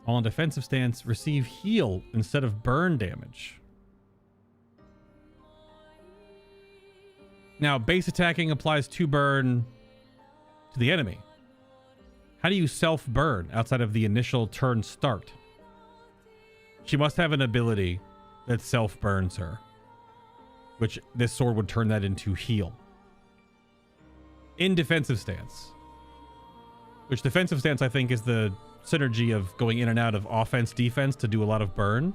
All in defensive stance, receive heal instead of burn damage. Now, base attacking applies 2 burn to the enemy. How do you self burn outside of the initial turn start? She must have an ability that self burns her, which this sword would turn that into heal. In defensive stance. Which defensive stance, I think, is the synergy of going in and out of offense, defense to do a lot of burn.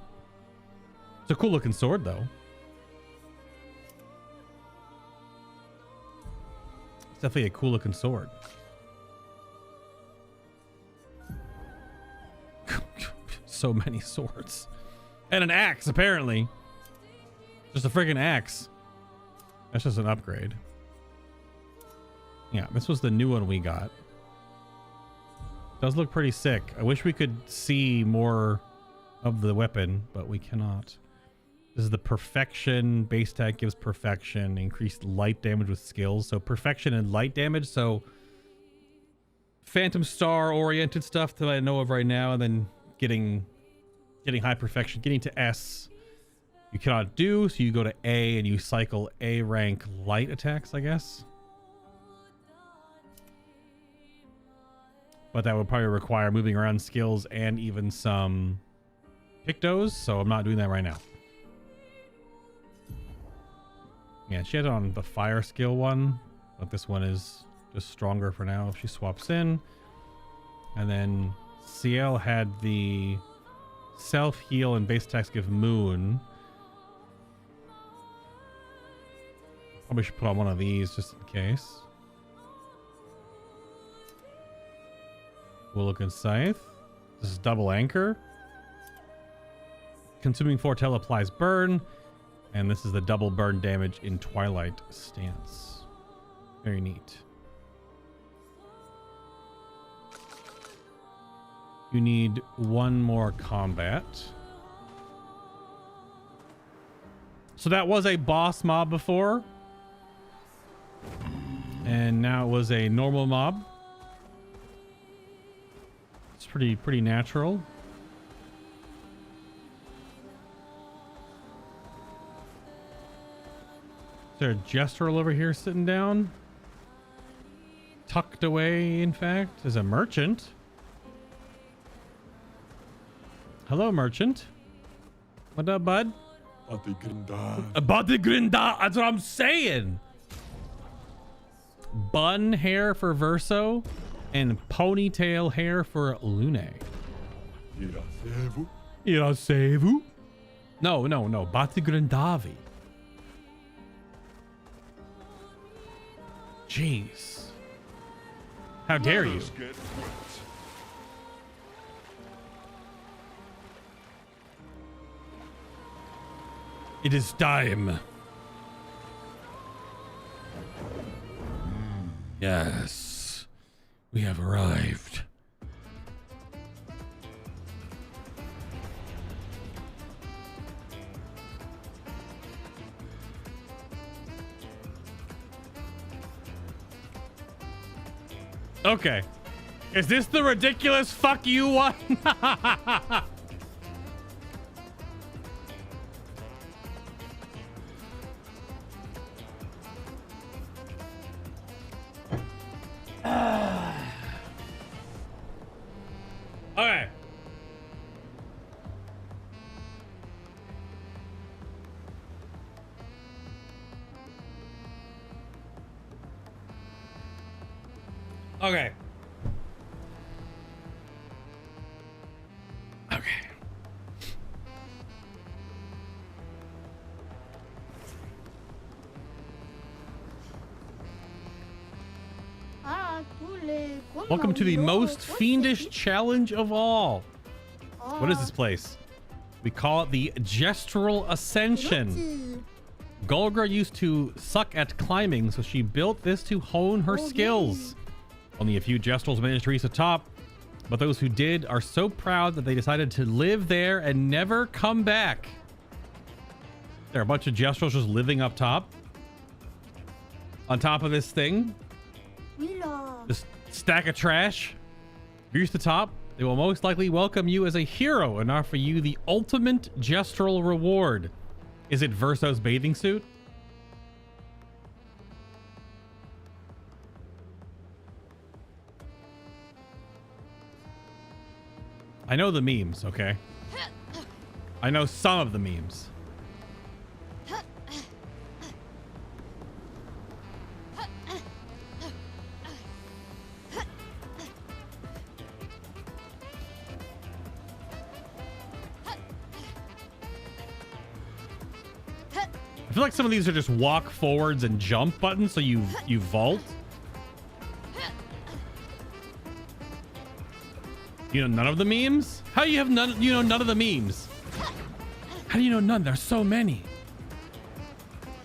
It's a cool looking sword, though. It's definitely a cool looking sword. So many swords. And an axe, apparently. Just a freaking axe. That's just an upgrade. Yeah, this was the new one we got. Does look pretty sick. I wish we could see more of the weapon, but we cannot. This is the perfection. Base attack gives perfection. Increased light damage with skills. So perfection and light damage. So Phantom Star oriented stuff that I know of right now, and then getting high perfection, getting to S you cannot do, so you go to A and you cycle A rank light attacks, I guess. But that would probably require moving around skills and even some pictos, so I'm not doing that right now. Yeah, she had it on the fire skill one, but this one is just stronger for now if she swaps in. And then CL had the self heal and base attacks give moon. Probably should put on one of these just in case. We'll look in Scythe. This is double anchor. Consuming foretell applies burn. And this is the double burn damage in Twilight stance. Very neat. You need one more combat. So that was a boss mob before. And now it was a normal mob. It's pretty natural. Is there a Gestral over here sitting down? Tucked away, in fact. There's a merchant. Hello, merchant. What up, bud? Battlegrounds. Battlegrounds. That's what I'm saying. bun hair for Verso and ponytail hair for Lune. Irasevu? No, Battlegrandavi. Jeez. How dare you? It is time. Yes, we have arrived. Okay. Is this the ridiculous fuck you one? Okay. Okay. Okay. Welcome to the most fiendish challenge of all. What is this place? We call it the Gestral Ascension. Golgra used to suck at climbing, so she built this to hone her skills. Only a few Gestrals managed to reach the top, but those who did are so proud that they decided to live there and never come back. There are a bunch of Gestrals just living up top. On top of this thing. This stack of trash. Reach the top. They will most likely welcome you as a hero and offer you the ultimate Gestral reward. Is it Verso's bathing suit? I know the memes, okay? I know some of the memes. I feel like some of these are just walk forwards and jump buttons, so you vault. You know none of the memes? How do you have none? You know none of the memes? How do you know none? There's so many.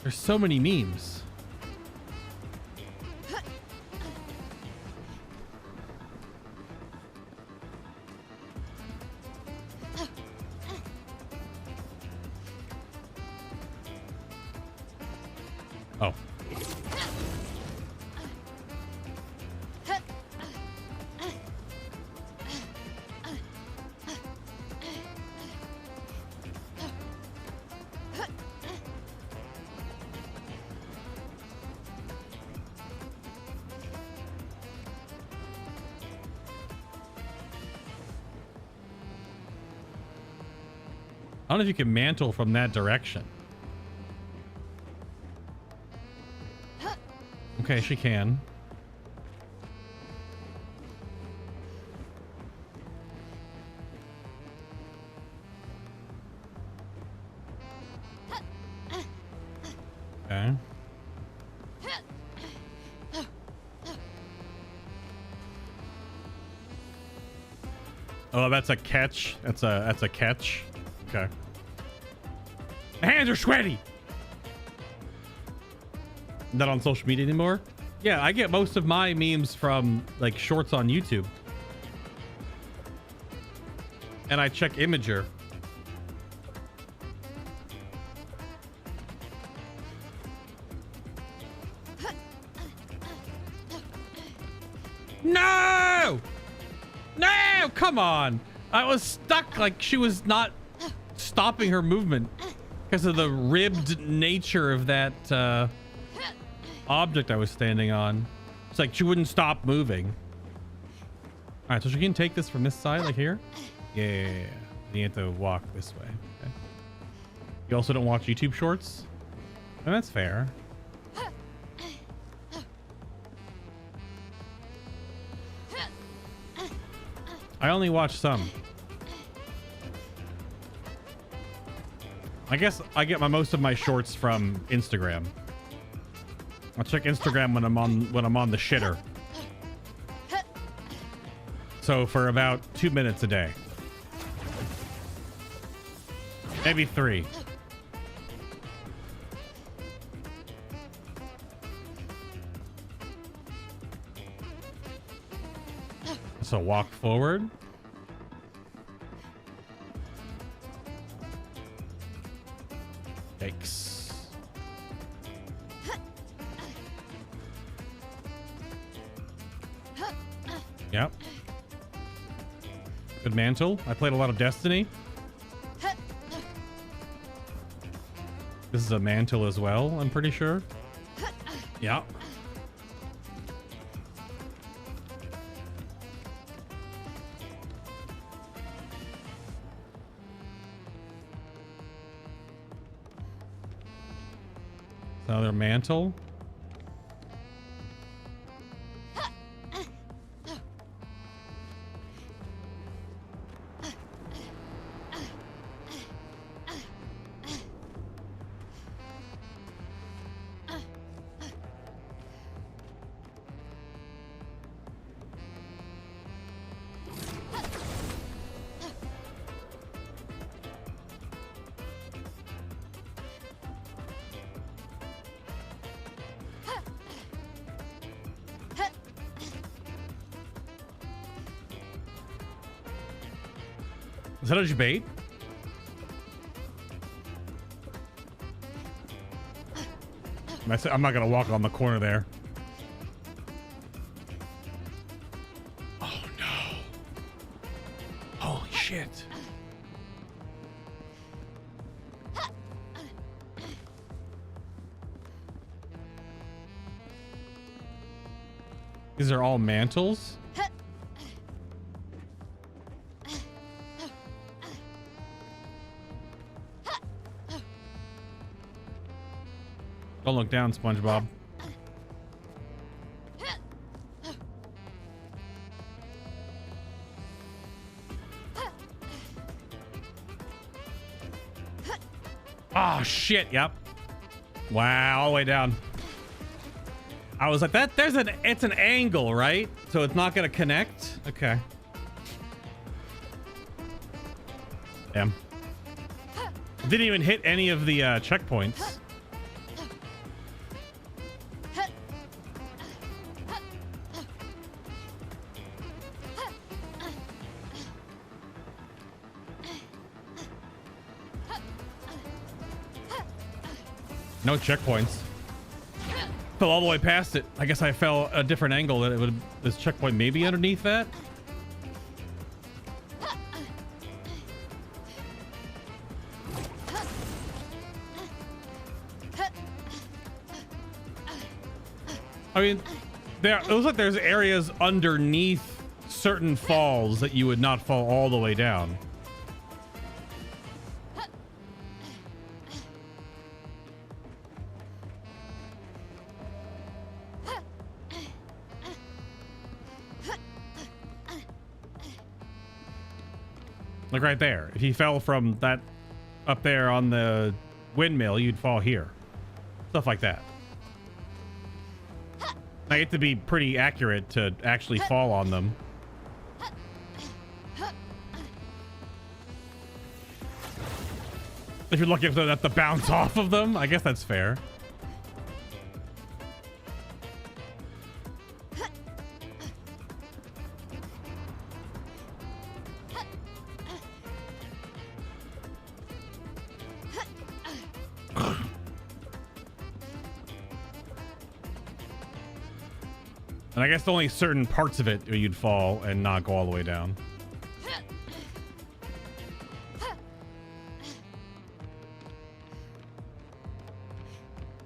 There's so many memes. Oh. I don't know if you can mantle from that direction. Okay, she can. Okay. Oh, that's a catch. That's a catch. Okay. My hands are sweaty. Not on social media anymore? Yeah, I get most of my memes from like shorts on YouTube. And I check Imager. No! No! Come on! I was stuck, like she was not stopping her movement because of the ribbed nature of that object I was standing on. It's like she wouldn't stop moving. All right, so she can take this from this side, like here. Yeah. You have to walk this way. Okay. You also don't watch YouTube shorts? And that's fair. I only watch some. I guess I get most of my shorts from Instagram. I check Instagram when I'm on the shitter. So for about 2 minutes a day. Maybe 3. So walk forward. Yikes. Yep. Good mantle. I played a lot of Destiny. This is a mantle as well, I'm pretty sure. Yeah. Another mantle. Is that a bait? I'm not gonna walk on the corner there. Oh no. Holy shit. These are all mantles? Don't look down, SpongeBob. Oh shit, yep. Wow, all the way down. I was like, it's an angle, right? So it's not gonna connect? Okay. Damn. Didn't even hit any of the checkpoints. No checkpoints. Fell all the way past it. I guess I fell a different angle that it would. This checkpoint maybe underneath that. I mean, it looks like there's areas underneath certain falls that you would not fall all the way down. Like right there. If you fell from that up there on the windmill, you'd fall here. Stuff like that. Now you have to be pretty accurate to actually fall on them. If you're lucky enough to have to bounce off of them, I guess that's fair. And I guess only certain parts of it you'd fall and not go all the way down.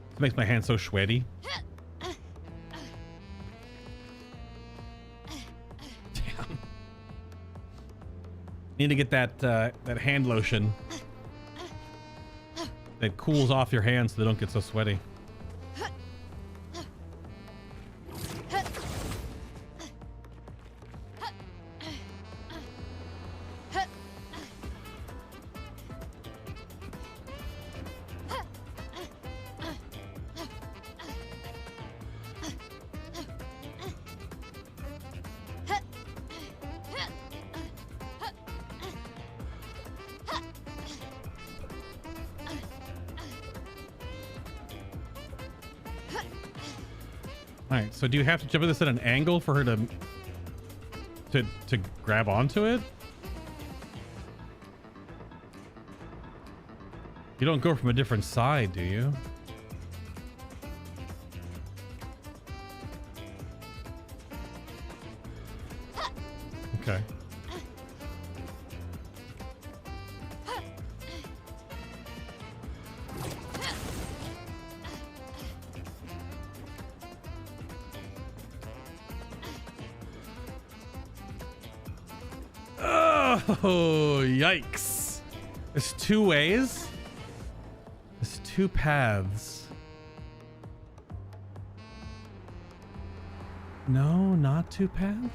This makes my hand so sweaty. Damn. Need to get that that hand lotion that cools off your hands so they don't get so sweaty. All right, so do you have to jump this at an angle for her to grab onto it? You don't go from a different side, do you? Okay. Oh, yikes. There's two ways. There's two paths. No, not two paths.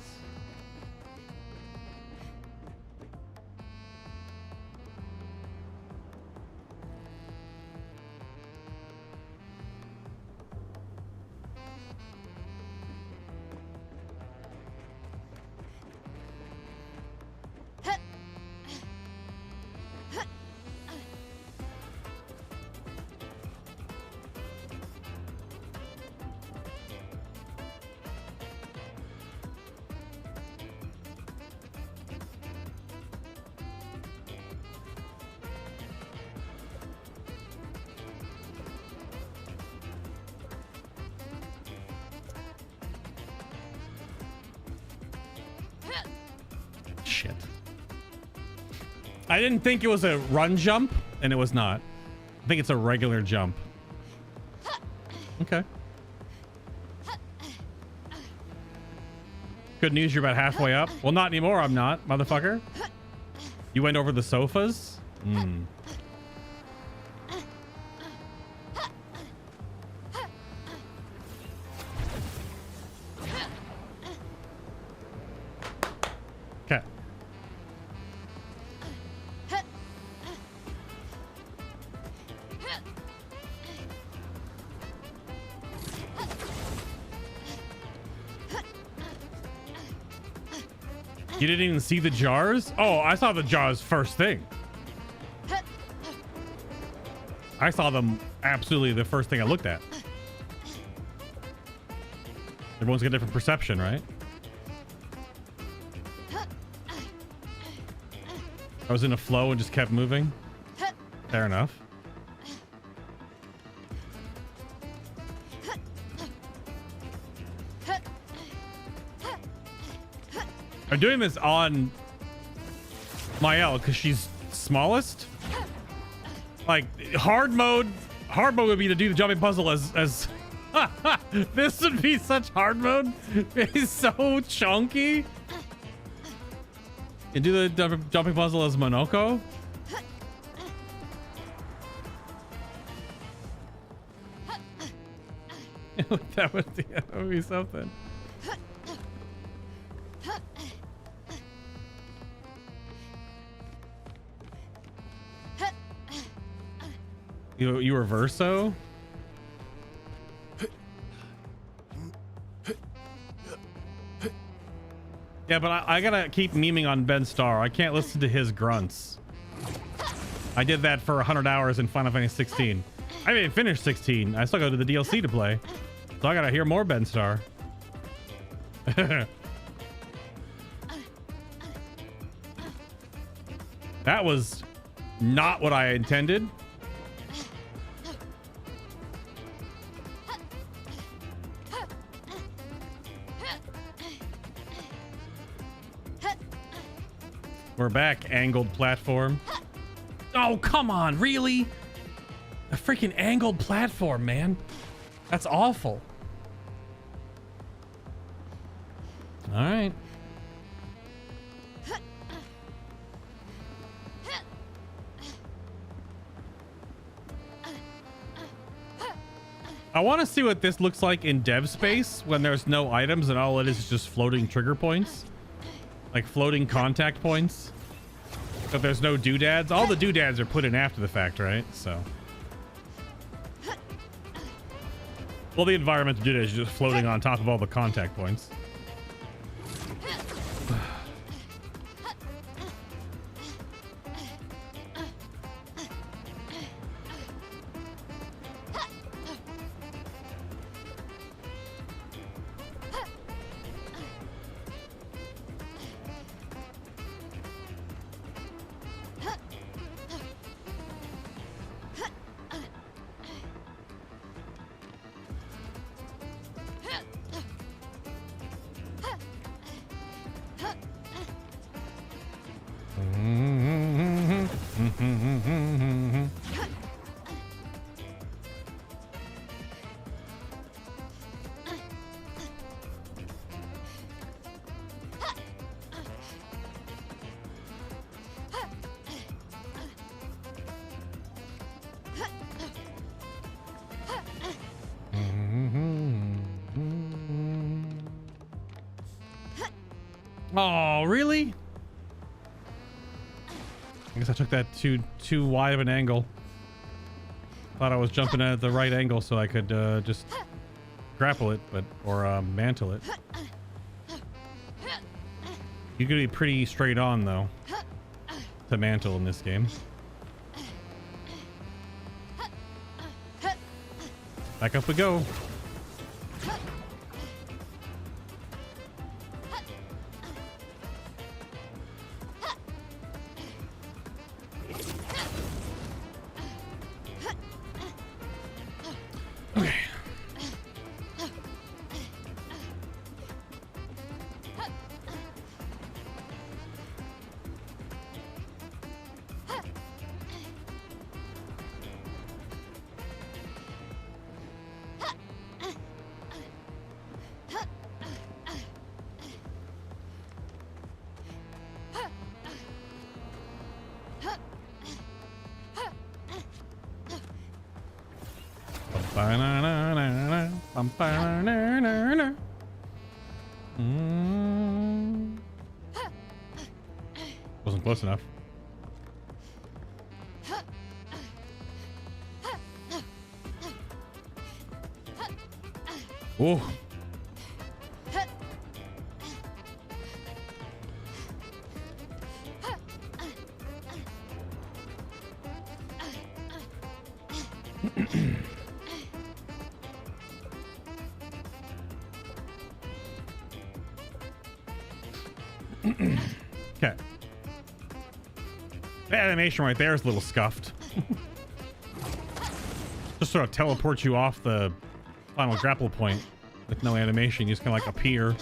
Shit. I didn't think it was a run jump, and it was not. I think it's a regular jump. Okay. Good news, you're about halfway up. Well, not anymore, I'm not, motherfucker. You went over the sofas? Hmm. Okay. You didn't even see the jars? Oh, I saw the jars first thing. I saw them absolutely the first thing I looked at. Everyone's got a different perception, right? I was in a flow and just kept moving. Fair enough. I'm doing this on Mael because she's smallest. Like hard mode would be to do the jumping puzzle as this would be such hard mode. It's so chunky. You do the jumping puzzle as Monoko. that would be something. You reverso? Yeah, but I gotta keep memeing on Ben Starr. I can't listen to his grunts. I did that for 100 hours in Final Fantasy 16. I haven't even finished 16. I still go to the DLC to play. So I gotta hear more Ben Starr. That was not what I intended. We're back, angled platform. Oh, come on, really? A freaking angled platform, man. That's awful. All right. I want to see what this looks like in dev space when there's no items and all it is just floating trigger points. Like floating contact points. But there's no doodads. All the doodads are put in after the fact, right? So. Well, the environmental doodad is just floating on top of all the contact points. Oh, really? I guess I took that too wide of an angle. Thought I was jumping at the right angle so I could just grapple it, or mantle it. You could be pretty straight on though to mantle in this game. Back up we go. Wasn't close enough. Whoa. Okay. The animation right there is a little scuffed. Just sort of teleports you off the final grapple point with no animation. You just kind of like appear.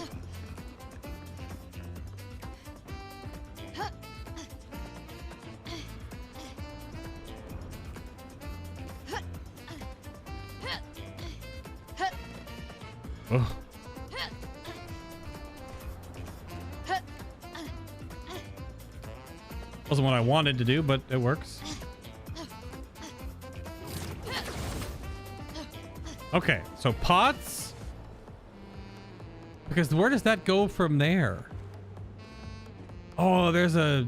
Ugh. Wasn't what I wanted to do, but it works. Okay, so pots. Because where does that go from there? Oh, there's a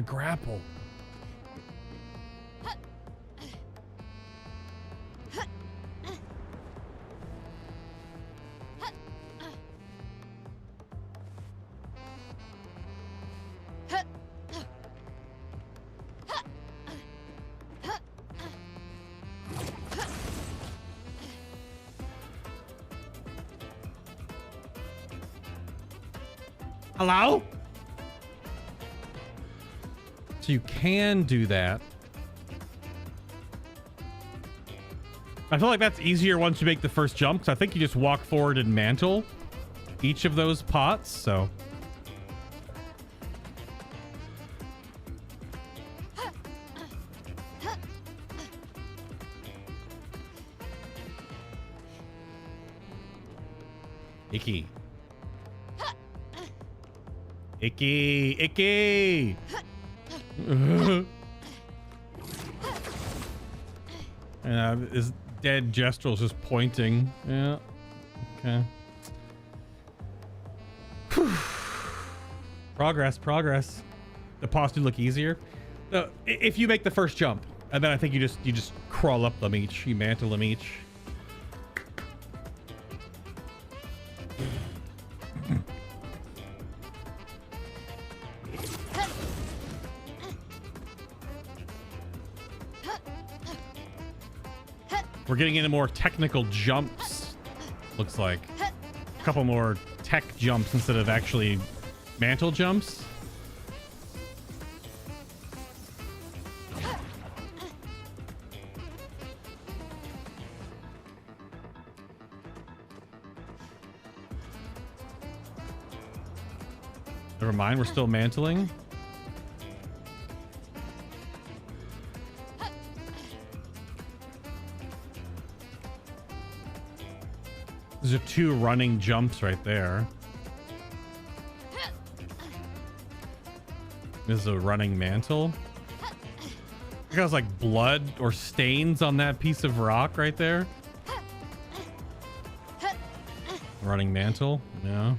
grapple. Hello? So you can do that. I feel like that's easier once you make the first jump, because I think you just walk forward and mantle each of those pots, so. Icky. Icky, icky. Is dead Gestral's just pointing. Yeah. Okay. Progress. The pots do look easier. If you make the first jump, and then I think you just crawl up them each. You mantle them each. We're getting into more technical jumps. Looks like a couple more tech jumps instead of actually mantle jumps. Never mind, we're still mantling. Those are two running jumps right there. This is a running mantle. It has like blood or stains on that piece of rock right there. Running mantle, yeah.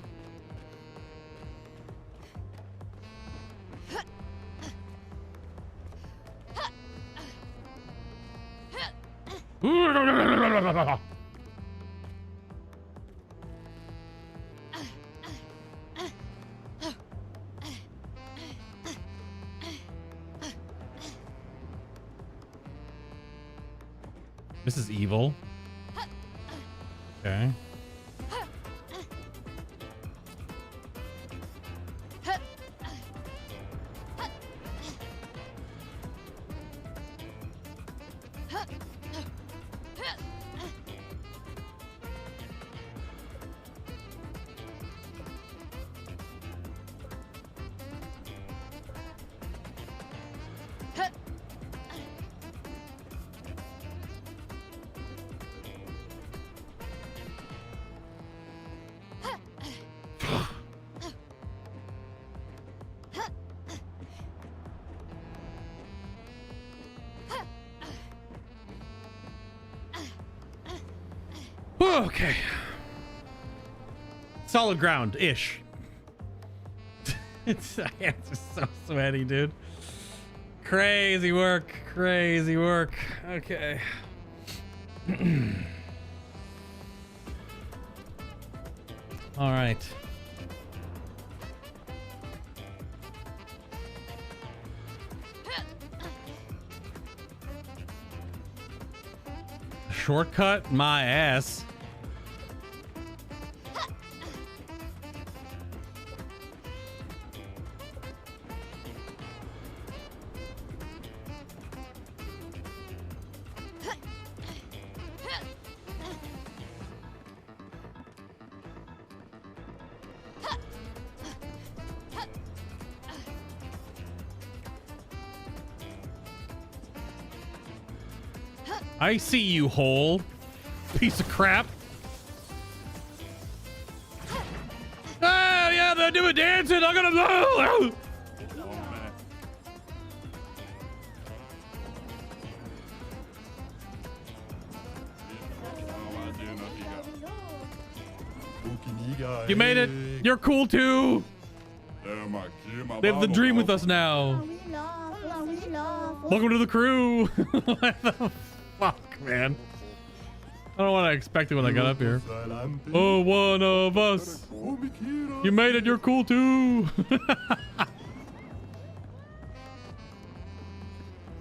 This is evil. Okay. Okay. Solid ground-ish. It's just so sweaty, dude. Crazy work. Crazy work. Okay. All right. Shortcut my ass. I see you, hole. Piece of crap. Ah, yeah, they're doing dancing. I'm gonna blow. You made it. You're cool too. Live the dream with us now. Welcome to the crew. What the fuck, man? I don't know what I expected when I got up here. Oh, one of us. You made it. You're cool too.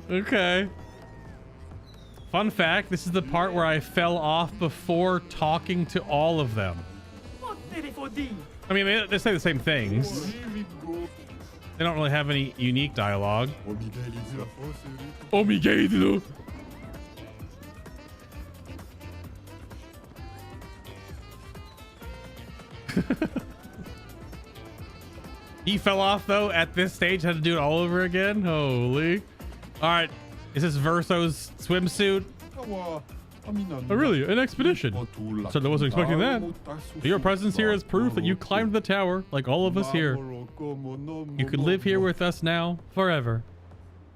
Okay. Fun fact, this is the part where I fell off before talking to all of them. I mean, they say the same things. They don't really have any unique dialogue. Omigaido. He fell off though at this stage, had to do it all over again. Holy. All right, is this Verso's swimsuit? Oh really, an expedition. So I wasn't expecting that. Your presence here is proof that you climbed the tower like all of us here. You could live here with us now forever.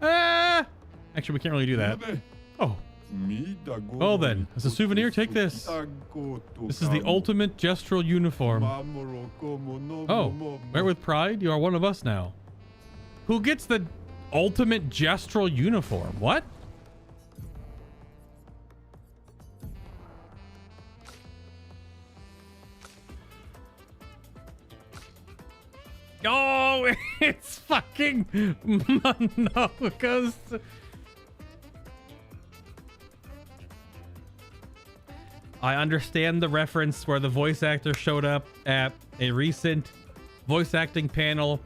Ah! Actually, we can't really do that. Oh. Well then, as a souvenir, take this. This is the ultimate Gestral uniform. Oh, wear with pride. You are one of us now. Who gets the ultimate Gestral uniform? What? Oh, it's fucking Monoca's. I understand the reference where the voice actor showed up at a recent voice acting panel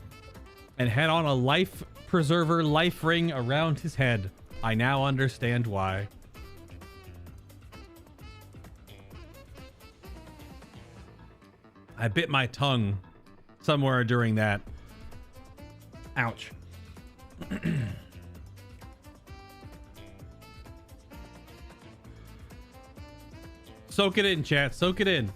and had on a life preserver life ring around his head. I now understand why. I bit my tongue somewhere during that. Ouch. Soak it in, chat. Soak it in.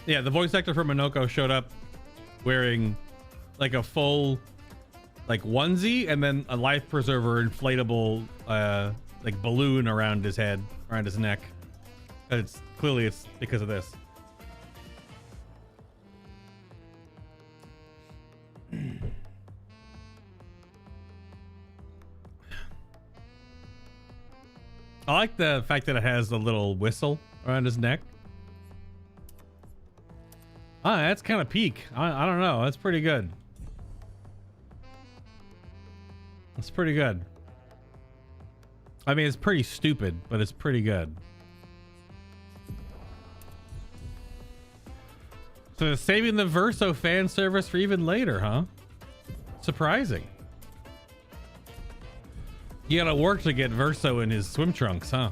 Yeah, the voice actor for Monoko showed up wearing like a full like onesie and then a life preserver inflatable like balloon around his head, around his neck. And it's clearly because of this. I like the fact that it has the little whistle around his neck. Ah, that's kind of peak. I don't know. That's pretty good. It's pretty good. I mean, it's pretty stupid, but it's pretty good. So they're saving the Verso fan service for even later, huh? Surprising. You gotta work to get Verso in his swim trunks, huh?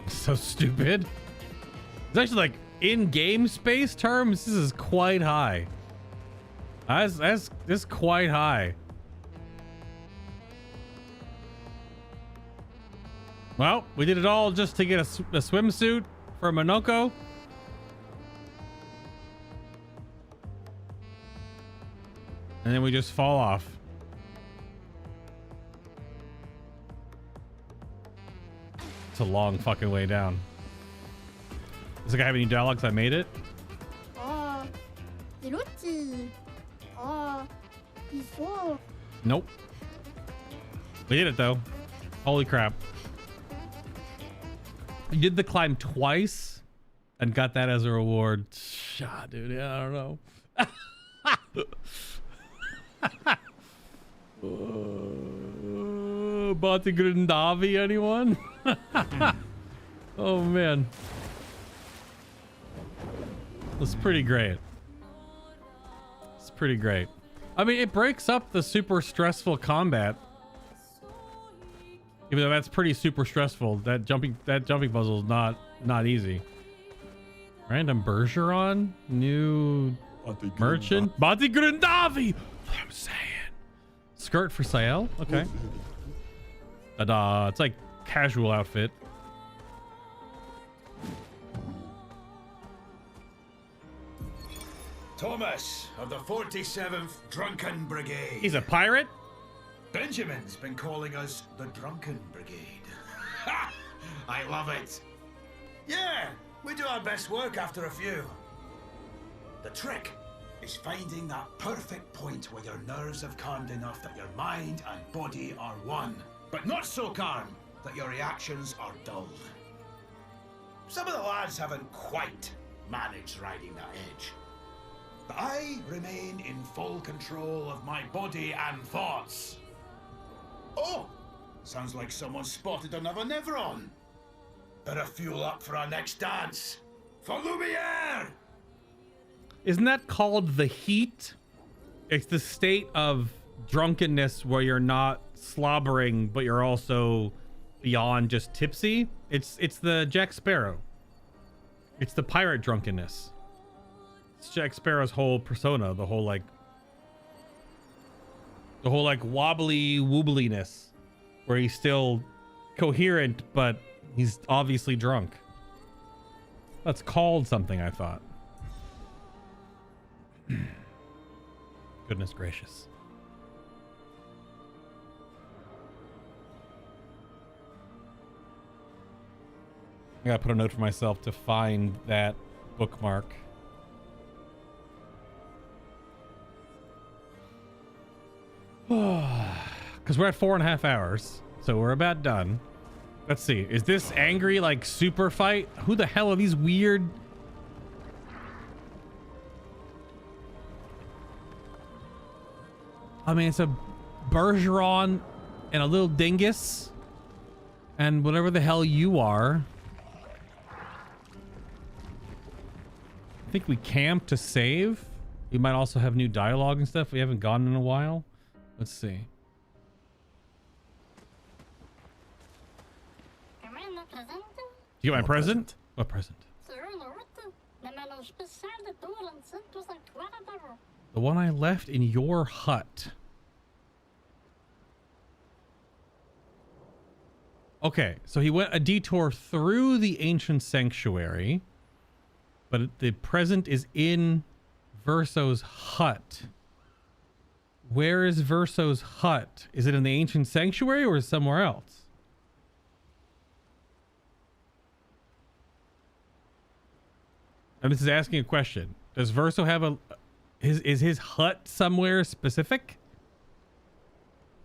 So stupid. It's actually like in game space terms, this is quite high. This is quite high. Well, we did it all just to get a swimsuit for Monoko. And then we just fall off. It's a long fucking way down. Does the guy have any dialogues? I made it. Nope. We did it though. Holy crap. You did the climb twice and got that as a reward. Ah, dude, yeah, I don't know. Battlegrounds, anyone? Oh man, that's pretty great. It's pretty great. I mean, it breaks up the super stressful combat. Even though that's pretty super stressful. That jumping puzzle is not easy. Random Burgeon, new merchant, Battlegrounds. What I'm saying. Skirt for sale. Okay. It's like casual outfit. Thomas of the 47th Drunken Brigade. He's a pirate? Benjamin's been calling us the Drunken Brigade. Ha! I love it. Yeah, we do our best work after a few. The trick is finding that perfect point where your nerves have calmed enough that your mind and body are one, but not so calm that your reactions are dulled. Some of the lads haven't quite managed riding that edge. But I remain in full control of my body and thoughts. Oh, sounds like someone spotted another Nevron. Better fuel up for our next dance. For Lumiere! Isn't that called the heat? It's the state of drunkenness where you're not slobbering, but you're also beyond just tipsy. It's the Jack Sparrow. It's the pirate drunkenness. It's Jack Sparrow's whole persona, the whole wobbly wobbliness, where he's still coherent, but he's obviously drunk. That's called something, I thought. Goodness gracious. I gotta put a note for myself to find that bookmark. Because we're at 4.5 hours, so we're about done. Let's see. Is this angry, like, super fight? Who the hell are these weird... I mean, it's a Burgeon and a little dingus. And whatever the hell you are. I think we camp to save. We might also have new dialogue and stuff. We haven't gone in a while. Let's see. You get my present? What present? The one I left in your hut. Okay, so he went a detour through the ancient sanctuary, but the present is in Verso's hut. Where is Verso's hut? Is it in the ancient sanctuary or is it somewhere else? And this is asking a question. Does Verso have is his hut somewhere specific?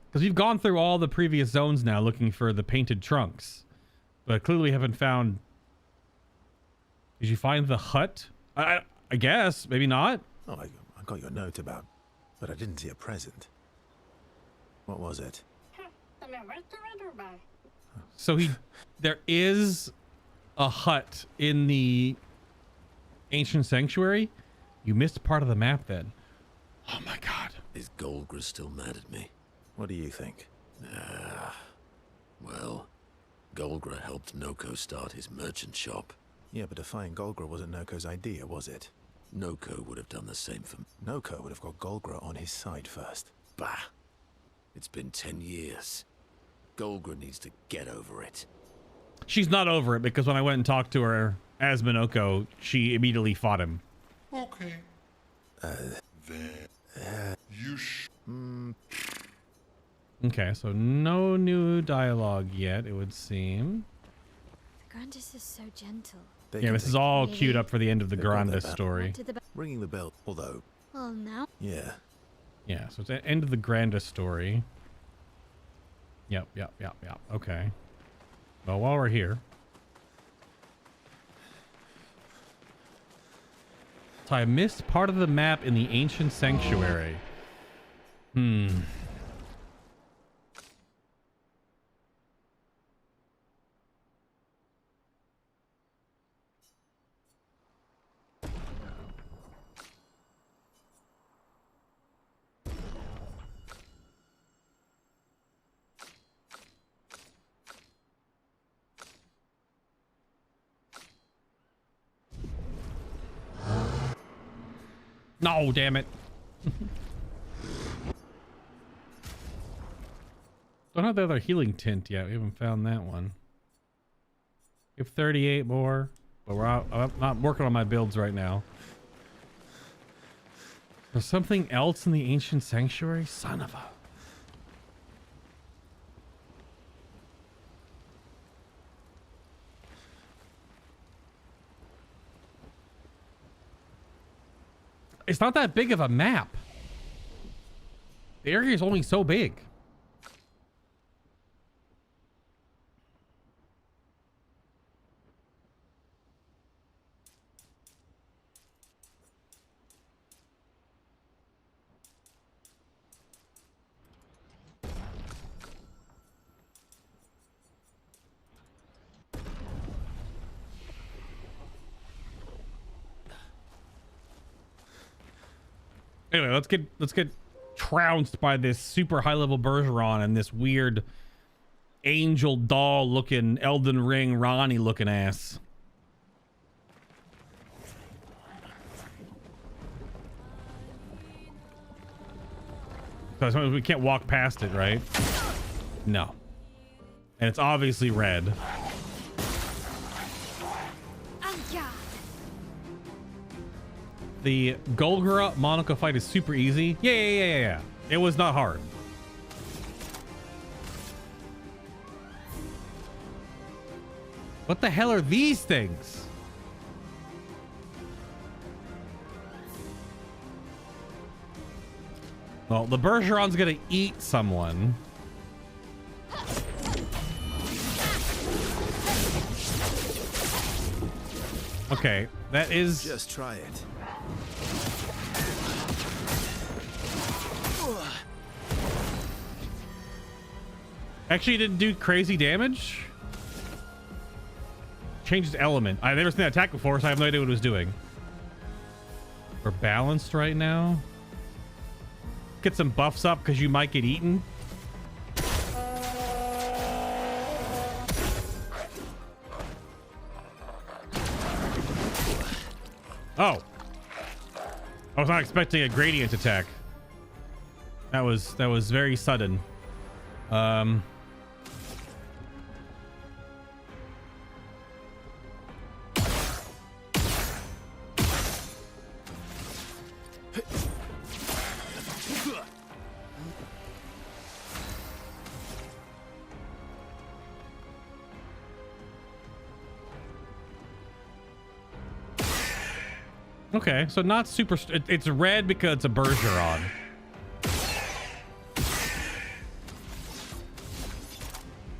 Because we've gone through all the previous zones now looking for the painted trunks, but clearly haven't found. Did you find the hut? I guess maybe not. Oh, I got your note about, but I didn't see a present. What was it? So there is a hut in the ancient sanctuary. You missed part of the map then. Oh my god. Is Golgra still mad at me? What do you think? Well, Golgra helped Noko start his merchant shop. Yeah, but defying Golgra wasn't Noko's idea, was it? Noko would have done the same for me. Noko would have got Golgra on his side first. Bah! It's been 10 years. Golgra needs to get over it. She's not over it because when I went and talked to her as Minoko, she immediately fought him. Okay. Okay, so no new dialogue yet, it would seem. The Grandis is so gentle. Yeah, this is all queued up for the end of the They've got Grandis their story. Ringing the bell, although, Well, now. yeah. Yeah, so it's the end of the Grandis story. Yep. Okay. Well, while we're here. So I missed part of the map in the ancient sanctuary. No, damn it. Don't have the other healing tint yet. We haven't found that one. We have 38 more, but I'm not working on my builds right now. There's something else in the ancient sanctuary? Son of a... It's not that big of a map. The area is only so big. Anyway, let's get trounced by this super high level Burgeon and this weird angel doll looking Elden Ring Ronnie looking ass. So we can't walk past it, right? No. And it's obviously red. The Golgra Monaco fight is super easy. Yeah. It was not hard. What the hell are these things? Well, the Burgeon's gonna eat someone. Okay, that is... Just try it. Actually, it didn't do crazy damage. Changed element. I've never seen that attack before, so I have no idea what it was doing. We're balanced right now. Get some buffs up because you might get eaten. Oh. I was not expecting a gradient attack. That was very sudden. Okay, so not super. It's red because it's a Burgeon.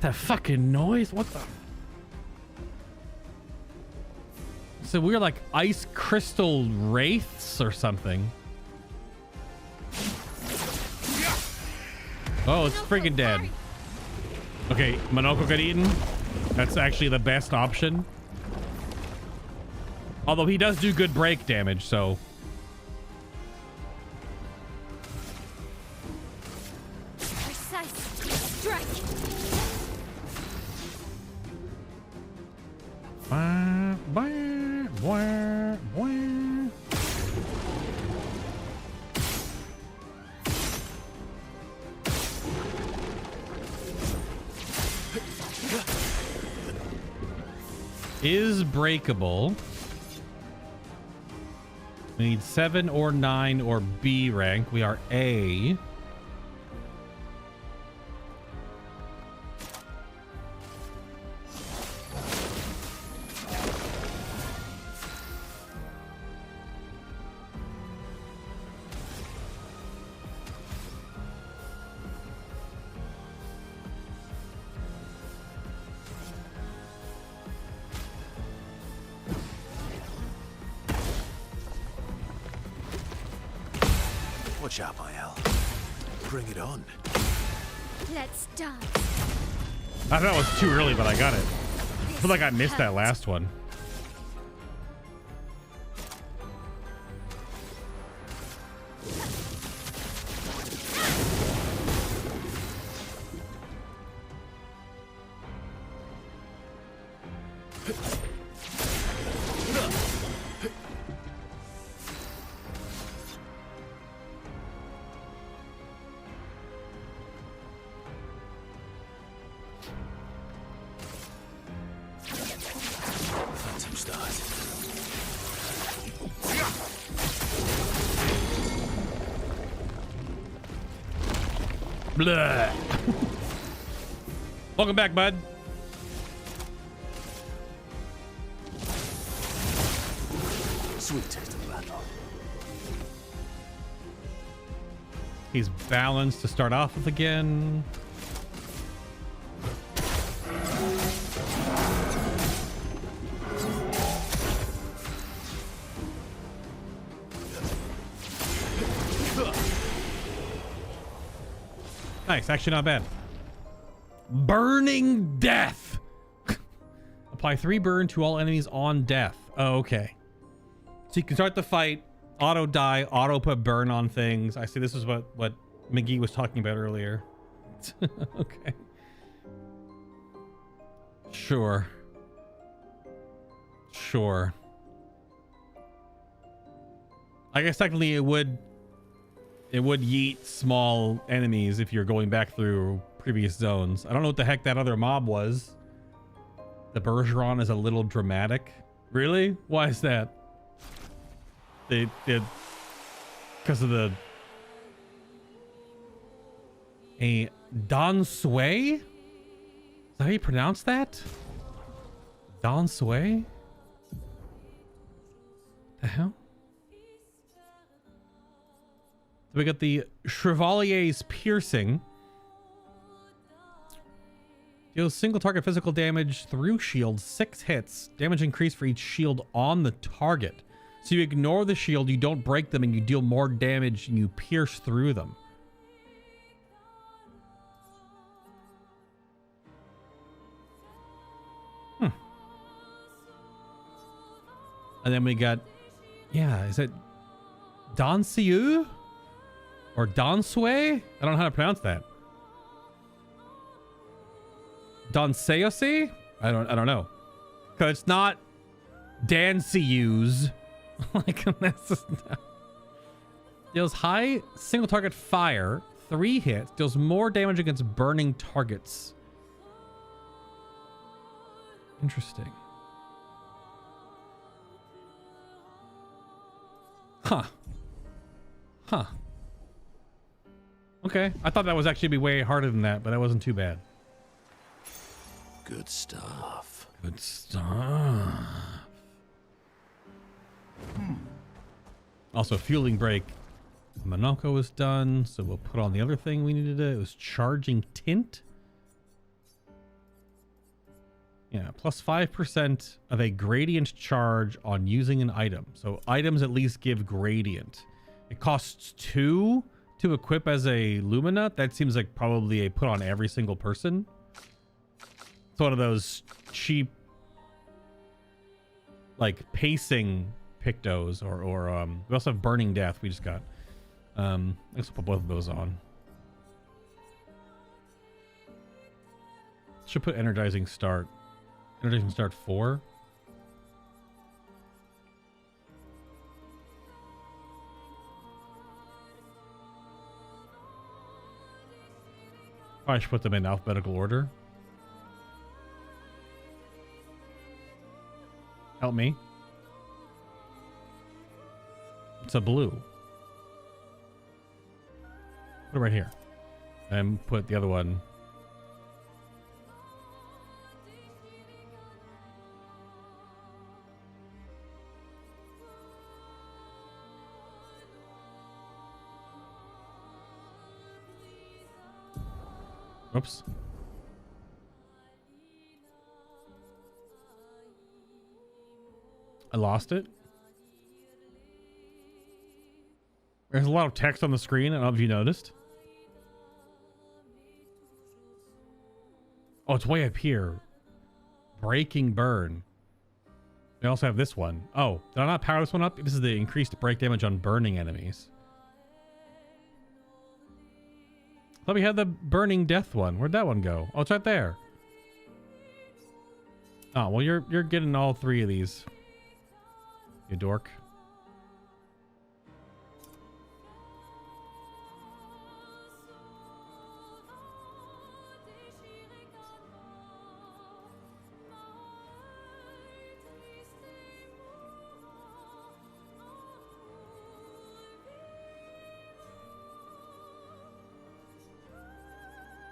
That fucking noise! What the? So we're like ice crystal wraiths or something. Oh, it's freaking dead. Okay, Monoko got eaten. That's actually the best option. Although he does do good break damage, so. Precise strike. Is breakable. We need 7 or 9 or B rank. We are A. Watch out, Mael. Bring it on. Let's dance. I thought it was too early, but I got it. I feel like I missed that last one. Blah. Welcome back, bud. Sweet taste of battle. He's balanced to start off with again. Nice, actually not bad. Burning death. Apply 3 burn to all enemies on death. Oh, okay. So you can start the fight, auto die, auto put burn on things. I see this is what McGee was talking about earlier. Okay. Sure. Sure. I guess technically it would yeet small enemies if you're going back through previous zones. I don't know what the heck that other mob was. The Burgeon is a little dramatic. Really? Why is that? They did because of a Don Sway? Is that how you pronounce that? Don Sway? The hell? We got the Chevalier's Piercing. Deals single target physical damage through shield, 6 hits. Damage increased for each shield on the target. So you ignore the shield, you don't break them, and you deal more damage and you pierce through them. And then we got, yeah, is it Don Siu? Or Donsway? I don't know how to pronounce that. Donseosi? I don't know. Cause it's not Dansius. Like that's just not. Deals high single target fire, 3 hits, deals more damage against burning targets. Interesting. Huh. Huh. Okay, I thought that was actually be way harder than that, but that wasn't too bad. Good stuff. Good stuff. Also, fueling break. Monoko is done, so we'll put on the other thing we needed to. It was charging tint. Yeah, plus 5% of a gradient charge on using an item. So items at least give gradient. It costs 2 to equip as a Lumina. That seems like probably a put on every single person. It's one of those cheap, like, pacing Pictos, or we also have Burning Death we just got. Let's put both of those on. Should put Energizing Start. Energizing Start 4. Probably should put them in alphabetical order. Help me. It's a blue. Put it right here. And put the other one. Oops. I lost it. There's a lot of text on the screen. I don't know if you noticed. Oh, it's way up here. Breaking Burn. We also have this one. Oh, did I not power this one up? This is the increased break damage on burning enemies. Thought we had the Burning Death one. Where'd that one go? Oh, it's right there. Oh, well, you're getting all 3 of these. You dork.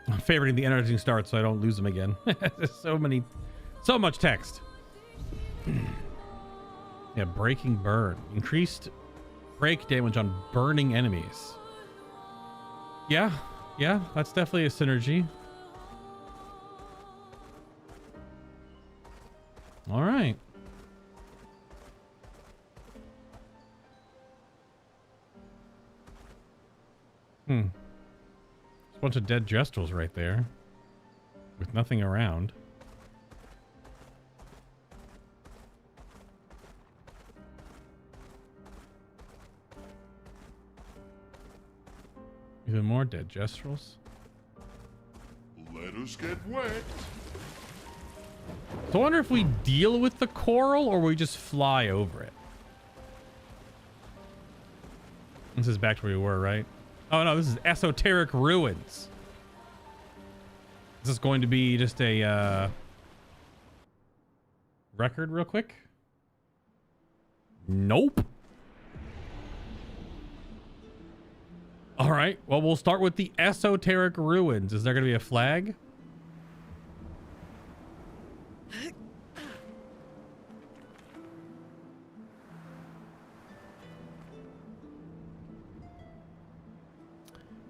I'm favoriting the energizing start so I don't lose them again. There's so much text. Yeah, Breaking Burn. Increased break damage on burning enemies. Yeah, that's definitely a synergy. All right. A bunch of dead Gestrals right there with nothing around. Even more dead Gestrals. Let us get wet. So I wonder if we deal with the coral or we just fly over it. This is back to where we were, right? Oh no, this is Esoteric Ruins. Is this going to be just a record real quick? Nope. All right, well, we'll start with the Esoteric Ruins. Is there going to be a flag?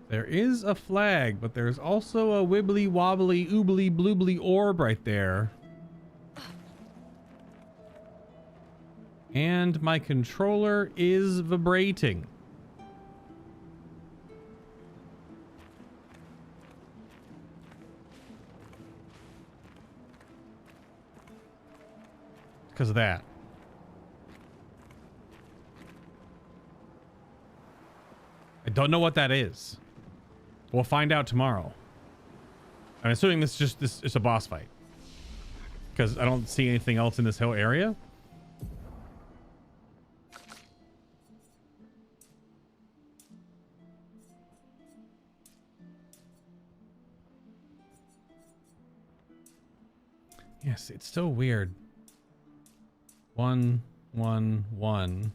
There is a flag, but there's also a wibbly wobbly oobly bloobly orb right there. And my controller is vibrating. Because of that. I don't know what that is. We'll find out tomorrow. I'm assuming this is a boss fight. Because I don't see anything else in this whole area. Yes, it's still weird. 1, 1, 1.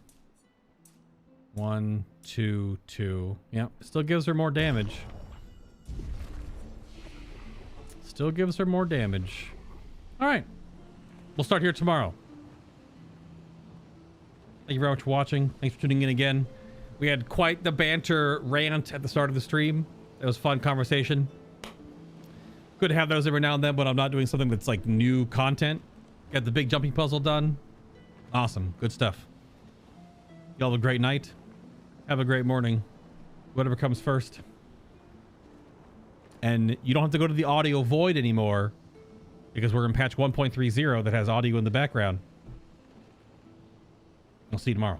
1, 2, 2. Yep, still gives her more damage. Still gives her more damage. All right. We'll start here tomorrow. Thank you very much for watching. Thanks for tuning in again. We had quite the banter rant at the start of the stream. It was fun conversation. Good to have those every now and then, but I'm not doing something that's like new content. Got the big jumping puzzle done. Awesome. Good stuff. Y'all have a great night. Have a great morning. Whatever comes first. And you don't have to go to the audio void anymore because we're in patch 1.30 that has audio in the background. I'll see you tomorrow.